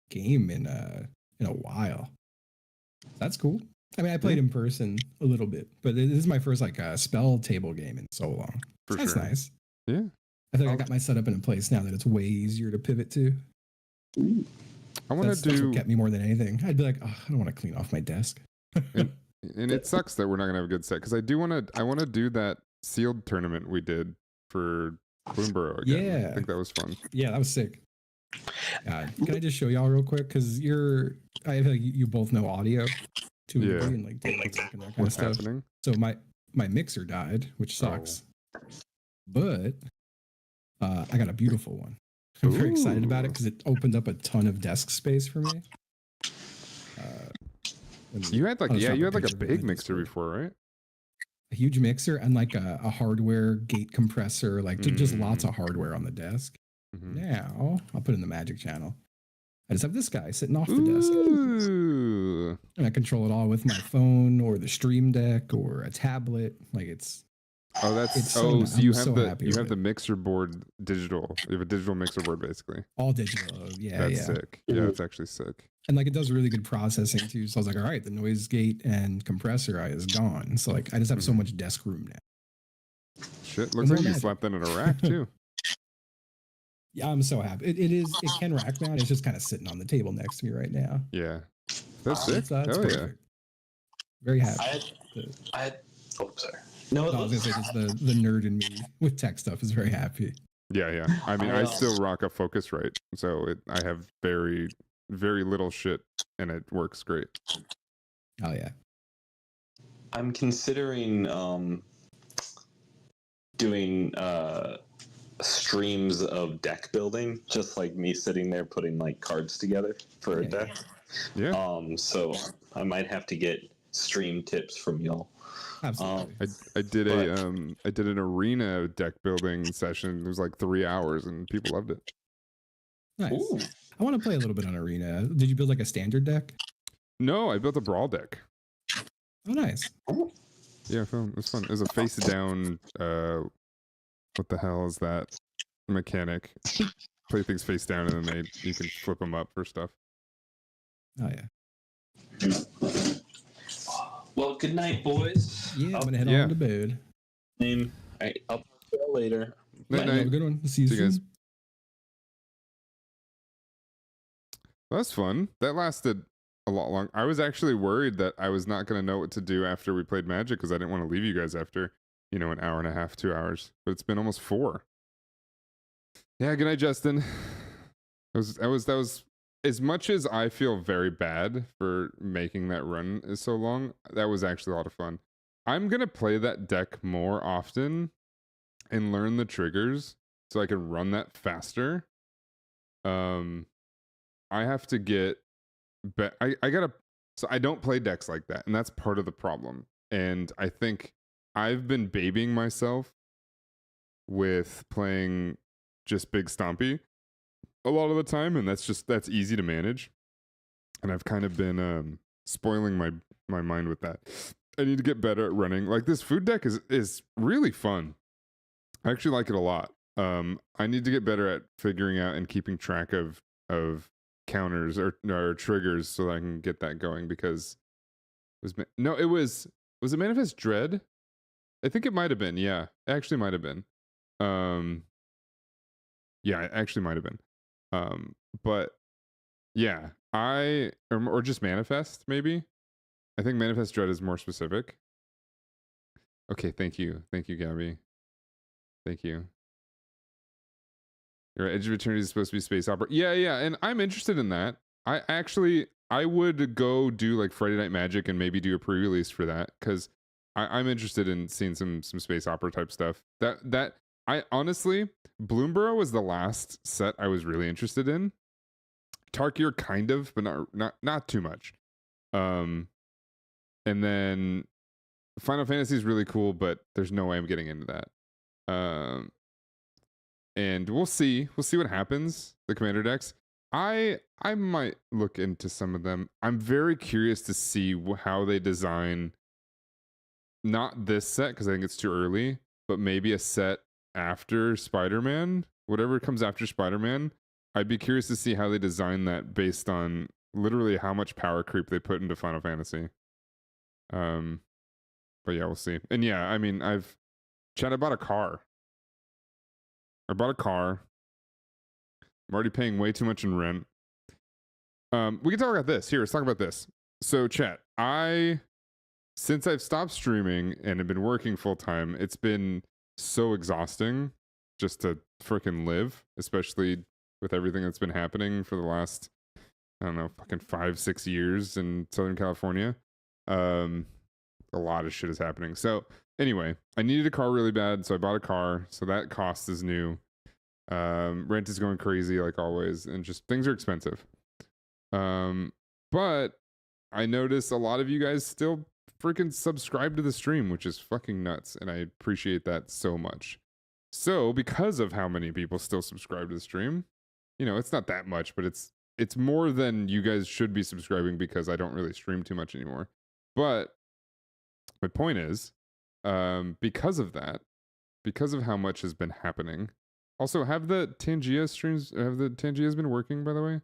game in a while. That's cool. I mean, I played in person a little bit, but this is my first like spell table game in so long. That's nice. Yeah. I think I got my setup in a place now that it's way easier to pivot to. I want to do. That's what kept me more than anything. I'd be like, oh, I don't want to clean off my desk. and it sucks that we're not gonna have a good set because I want to do that sealed tournament we did for Bloomburrow again. Yeah, I think that was fun. Yeah, that was sick. Can I just show y'all real quick? Because I feel like you both know audio too, and like that kind of what's stuff. happening? So my mixer died, which sucks. But I got a beautiful one. I'm very excited about it because it opened up a ton of desk space for me. You had like a big mixer before, right? a huge mixer and like a hardware gate compressor, like just lots of hardware on the desk. Now I'll put in the Magic channel. I just have this guy sitting off the desk. And I control it all with my phone or the Stream Deck or a tablet. Like it's so you have the mixer board digital. You have a digital mixer board basically. All digital. Yeah. That's sick. Yeah, that's actually sick. And like it does really good processing too. So I was like, all right, the noise gate and compressor is gone. So like I just have so much desk room now. Shit, looks like you slapped that in a rack too. Yeah, I'm so happy. It can rack mount. It's just kind of sitting on the table next to me right now. Yeah. That's sick. Hell perfect. yeah. Very happy. Sorry. No, I was gonna say just the nerd in me with tech stuff is very happy. Yeah. I mean, I still rock a Focusrite, so I have very, very little shit, and it works great. Oh yeah. I'm considering doing streams of deck building, just like me sitting there putting like cards together for a deck. Yeah. So I might have to get stream tips from y'all. Absolutely. I did an arena deck building session. It was like 3 hours, and people loved it. Nice. Ooh. I want to play a little bit on arena. Did you build like a standard deck? No, I built a brawl deck. Oh, nice. Yeah, it was fun. It was a face down. What the hell is that mechanic? Play things face down, and then you can flip them up for stuff. Oh yeah. Well, good night, boys. Yeah, I'm gonna head on to bed. I'll talk to you later. Night. Have a good one. See you soon. Guys. That's fun. That lasted a lot long. I was actually worried that I was not going to know what to do after we played Magic because I didn't want to leave you guys after, an hour and a half, 2 hours. But it's been almost 4. Yeah, good night, Justin. That was as much as I feel very bad for making that run is so long, that was actually a lot of fun. I'm going to play that deck more often and learn the triggers so I can run that faster. I have to get so I don't play decks like that, and that's part of the problem. And I think I've been babying myself with playing just big stompy a lot of the time, and that's easy to manage. And I've kind of been spoiling my mind with that. I need to get better at running. Like this food deck is really fun. I actually like it a lot. I need to get better at figuring out and keeping track of counters or triggers so that I can get that going, because was it Manifest Dread? I think it might have been. Yeah, it actually might have been. Yeah, it actually might have been. But yeah, or just Manifest maybe. I think Manifest Dread is more specific. Okay, thank you, Gabby. Thank you. Your Edge of Eternity is supposed to be space opera. Yeah, and I'm interested in that. I would go do like Friday Night Magic and maybe do a pre-release for that, because I'm interested in seeing some space opera type stuff. That I honestly, Bloomborough was the last set I was really interested in. Tarkir kind of, but not too much. And then Final Fantasy is really cool, but there's no way I'm getting into that. And we'll see what happens. The commander decks, I might look into some of them. I'm very curious to see how they design, not this set because I think it's too early, but maybe a set after Spider-Man, whatever comes after Spider-Man. I'd be curious to see how they design that based on literally how much power creep they put into Final Fantasy. But yeah, we'll see. And yeah, I mean, I bought a car. I'm already paying way too much in rent. We can talk about this. Here, let's talk about this. So, chat, since I've stopped streaming and have been working full time, it's been so exhausting just to freaking live, especially with everything that's been happening for the last, I don't know, fucking 5-6 years in Southern California. A lot of shit is happening. So anyway, I needed a car really bad, so I bought a car. So that cost is new. Rent is going crazy like always, and just things are expensive. But I noticed a lot of you guys still freaking subscribed to the stream, which is fucking nuts, and I appreciate that so much. So, because of how many people still subscribe to the stream, you know, it's not that much, but it's more than you guys should be subscribing because I don't really stream too much anymore. But my point is, because of that, because of how much has been happening. Also, have the Tangias been working, by the way?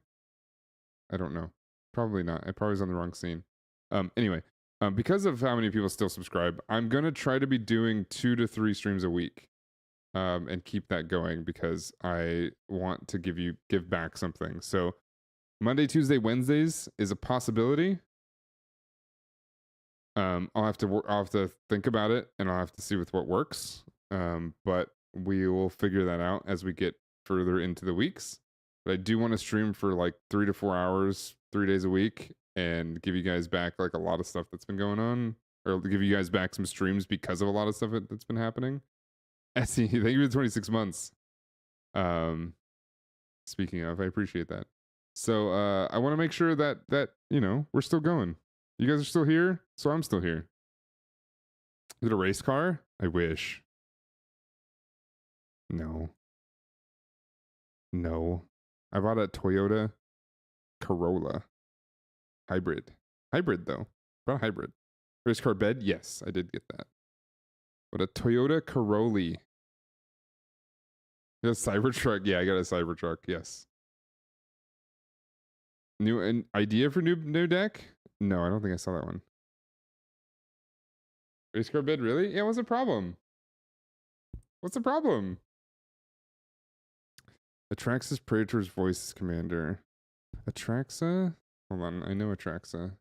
I don't know. Probably not. I probably was on the wrong scene. Anyway, because of how many people still subscribe, I'm gonna try to be doing 2 to 3 streams a week. And keep that going because I want to give back something. So Monday, Tuesday, Wednesdays is a possibility. I'll have to think about it and I'll have to see with what works. But we will figure that out as we get further into the weeks. But I do want to stream for like 3 to 4 hours, 3 days a week, and give you guys back like a lot of stuff that's been going on, or give you guys back some streams because of a lot of stuff that's been happening. Essie, thank you for the 26 months. Speaking of, I appreciate that. So I want to make sure that you know we're still going. You guys are still here, so I'm still here. Is it a race car? I wish. No. No. I bought a Toyota Corolla hybrid. Hybrid though. Bought a hybrid. Race car bed? Yes, I did get that. But a Toyota Corolla. A Cybertruck? Yeah, I got a Cybertruck. Yes. An idea for new deck? No, I don't think I saw that one. Race car bed? Really? Yeah. What's the problem? What's the problem? Atraxa's Praetor's voice commander. Atraxa? Hold on, I know Atraxa.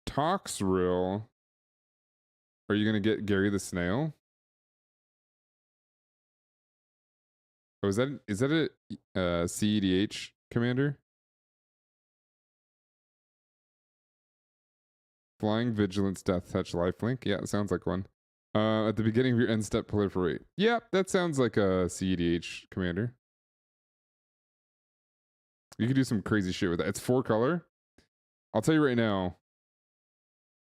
Toxrill. Are you gonna get Gary the Snail? Oh, is that a CEDH commander? Flying Vigilance, Death Touch, Lifelink. Yeah, it sounds like one. At the beginning of your end step, proliferate. Yeah, that sounds like a CEDH commander. You could do some crazy shit with that. It's 4 color. I'll tell you right now.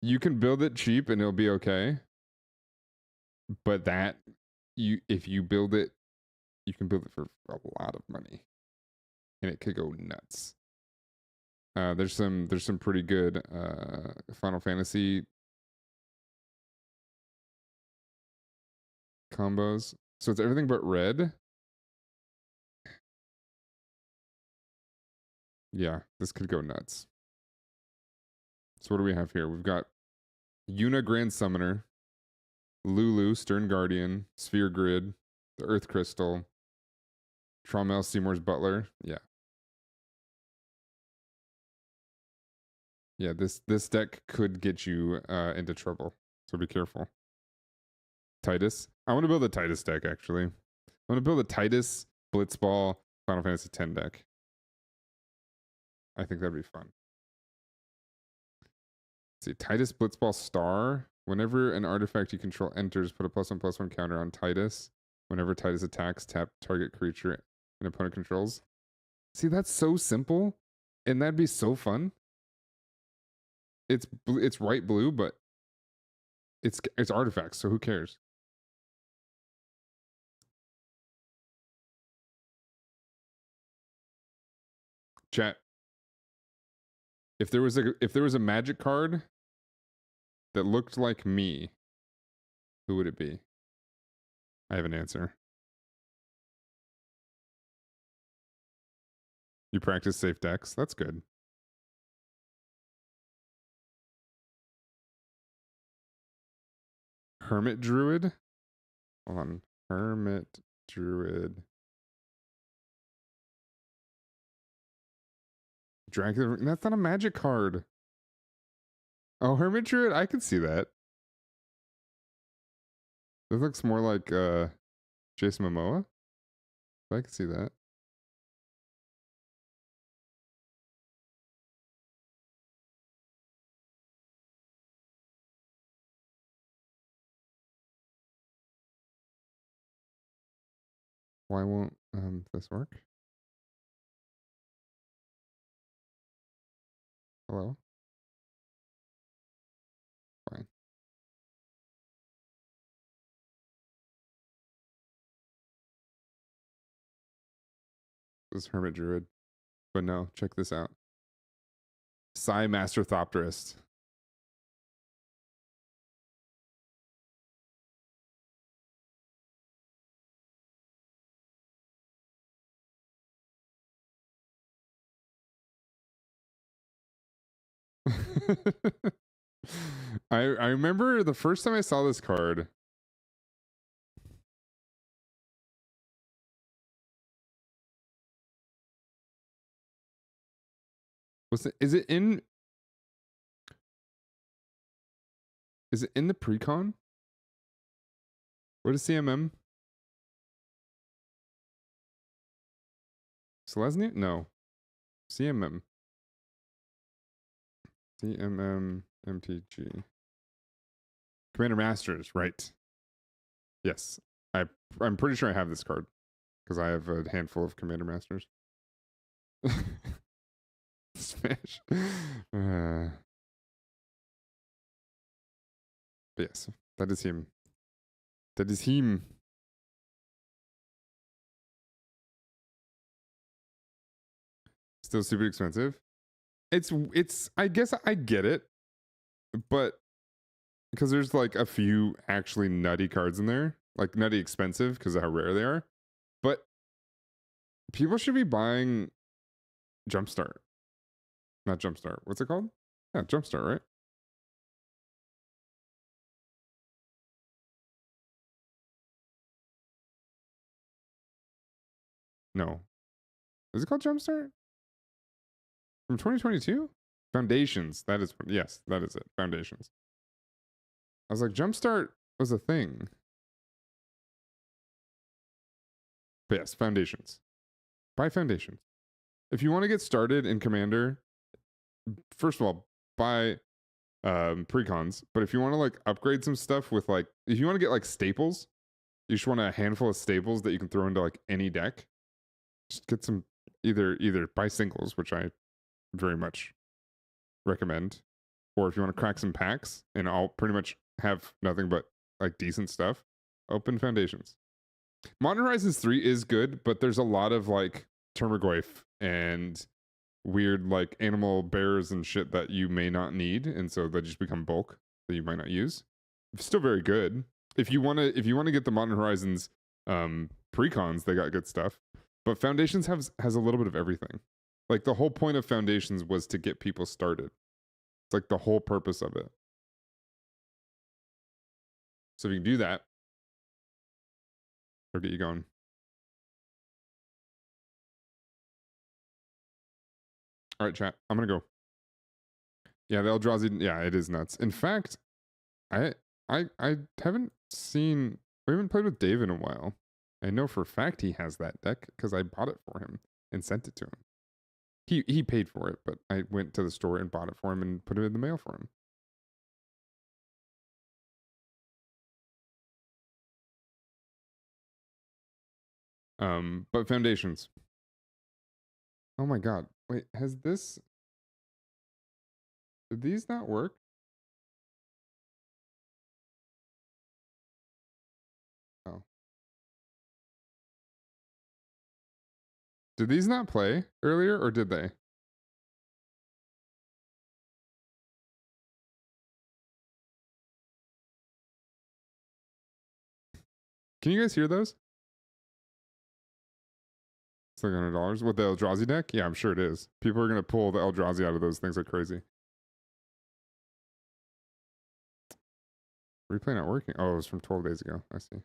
You can build it cheap and it'll be okay. But if you build it, you can build it for a lot of money, and it could go nuts. There's some pretty good Final Fantasy combos. So it's everything but red. Yeah, this could go nuts. So what do we have here? We've got Yuna Grand Summoner, Lulu Stern Guardian, Sphere Grid, the Earth Crystal, Traumel Seymour's Butler. Yeah. Yeah, this deck could get you into trouble. So be careful. Titus. I want to build a Titus deck, actually. I want to build a Titus Blitzball Final Fantasy X deck. I think that'd be fun. Let's see, Titus Blitzball Star. Whenever an artifact you control enters, put a +1/+1 counter on Titus. Whenever Titus attacks, tap target creature an opponent controls. See, that's so simple, and that'd be so fun. It's white blue, but it's artifacts, so who cares? Chat. If there was a magic card that looked like me, who would it be? I have an answer. You practice safe decks. That's good. Hermit Druid? Hold on. Hermit Druid. Dracula. That's not a magic card. Oh, Hermit Druid? I could see that. This looks more like Jason Momoa. I could see that. Why won't this work? Hello? Fine. This is Hermit Druid. But no, check this out. Psi Master Thopterist. I remember the first time I saw this card. Is it in the precon? What is CMM? Selesnya? No. CMM. CMM MTG. Commander Masters, right. Yes. I'm pretty sure I have this card. Because I have a handful of Commander Masters. Smash. But yes, that is him. That is him. Still super expensive. It's I guess I get it, but because there's like a few actually nutty cards in there, like nutty expensive because of how rare they are. But people should be buying Jumpstart. Not Jumpstart. What's it called? Yeah, Jumpstart, right? No. Is it called Jumpstart? From 2022? Foundations. That is, yes, that is it. Foundations. I was like, Jumpstart was a thing. But yes, Foundations. Buy Foundations. If you want to get started in Commander, first of all, buy precons. But if you want to like upgrade some stuff with like, if you want to get like staples, you just want a handful of staples that you can throw into like any deck. Just get some, either buy singles, which I very much recommend, or if you want to crack some packs and I'll pretty much have nothing but like decent stuff, open Foundations. Modern Horizons 3 is good, but there's a lot of like Termaggoyf and weird like animal bears and shit that you may not need, and so they just become bulk that you might not use. Still very good. If you want to get the Modern Horizons precons, they got good stuff. But Foundations has a little bit of everything. Like the whole point of Foundations was to get people started. It's like the whole purpose of it. So if you can do that, it'll get you going. All right, chat. I'm gonna go. Yeah, the Eldrazi. Yeah, it is nuts. In fact, I haven't seen. We haven't played with Dave in a while. I know for a fact he has that deck because I bought it for him and sent it to him. He paid for it, but I went to the store and bought it for him and put it in the mail for him. But Foundations. Oh my god. Wait, has this... Did these not work? Oh. Did these not play earlier, or did they? Can you guys hear those? It's like $100. What, the Eldrazi deck? Yeah, I'm sure it is. People are going to pull the Eldrazi out of those things like crazy. Replay not working? Oh, it was from 12 days ago. I see.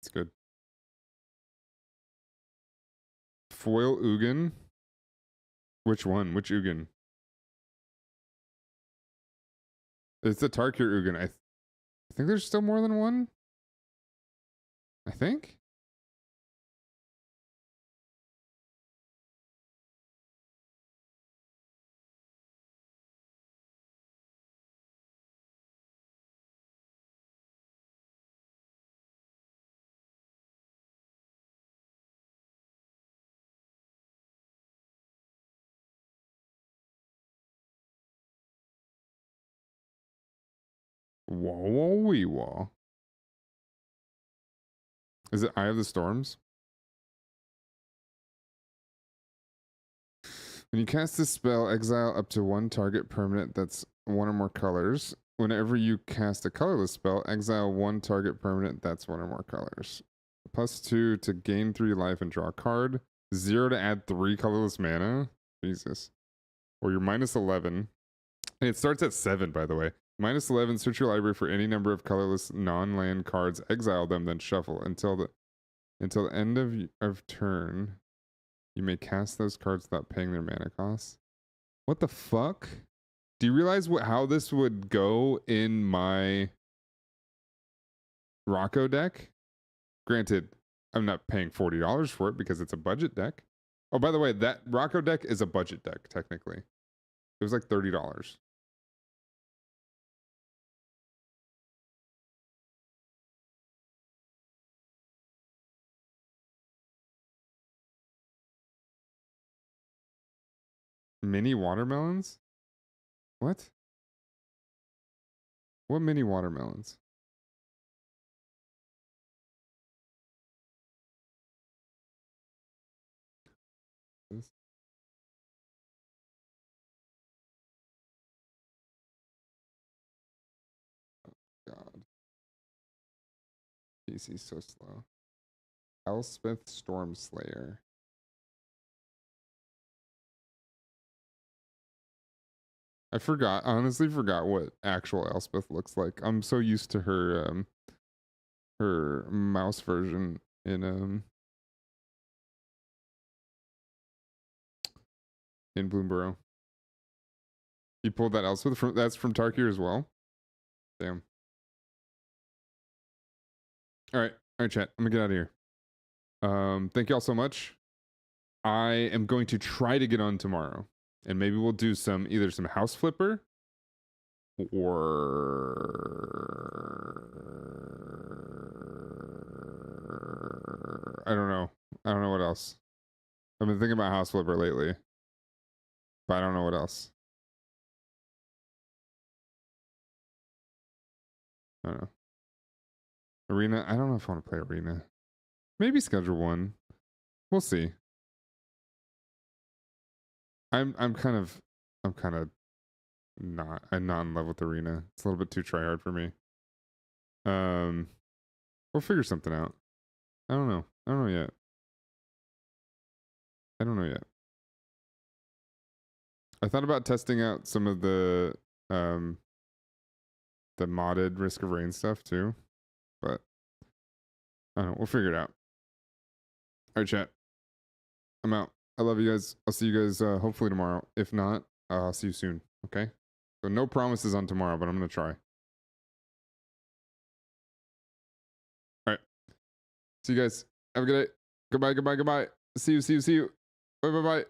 It's good. Foil Ugin? Which one? Which Ugin? It's the Tarkir Ugin. I think there's still more than one. I think. Whoa, whoa, wee, whoa. Is it Eye of the Storms? When you cast this spell, exile up to one target permanent that's one or more colors. Whenever you cast a colorless spell, exile one target permanent that's one or more colors. +2 to gain 3 life and draw a card. 0 to add 3 colorless mana. Jesus. Or you're -11. And it starts at 7, by the way. -11, search your library for any number of colorless non-land cards, exile them, then shuffle until the end of turn. You may cast those cards without paying their mana costs. What the fuck? Do you realize how this would go in my Rocco deck? Granted, I'm not paying $40 for it because it's a budget deck. Oh, by the way, that Rocco deck is a budget deck, technically. It was like $30. Mini watermelons? What? What mini watermelons? This? Oh, God. PC's so slow. Elspeth Stormslayer. I honestly forgot what actual Elspeth looks like. I'm so used to her her mouse version in Bloomburrow. You pulled that Elspeth that's from Tarkir as well? Damn. Alright, chat. I'm gonna get out of here. Thank you all so much. I am going to try to get on tomorrow. And maybe we'll do either some house flipper or I don't know. I don't know what else. I've been thinking about house flipper lately, but I don't know what else. I don't know. Arena. I don't know if I want to play arena. Maybe schedule one. We'll see. I'm kind of not in love with arena. It's a little bit too try hard for me. We'll figure something out. I don't know yet. I thought about testing out some of the modded Risk of Rain stuff too, but I don't know. We'll figure it out. All right, chat. I'm out. I love you guys. I'll see you guys hopefully tomorrow. If not, I'll see you soon. Okay? So no promises on tomorrow, but I'm gonna try. All right. See you guys. Have a good day. Goodbye. See you. Bye.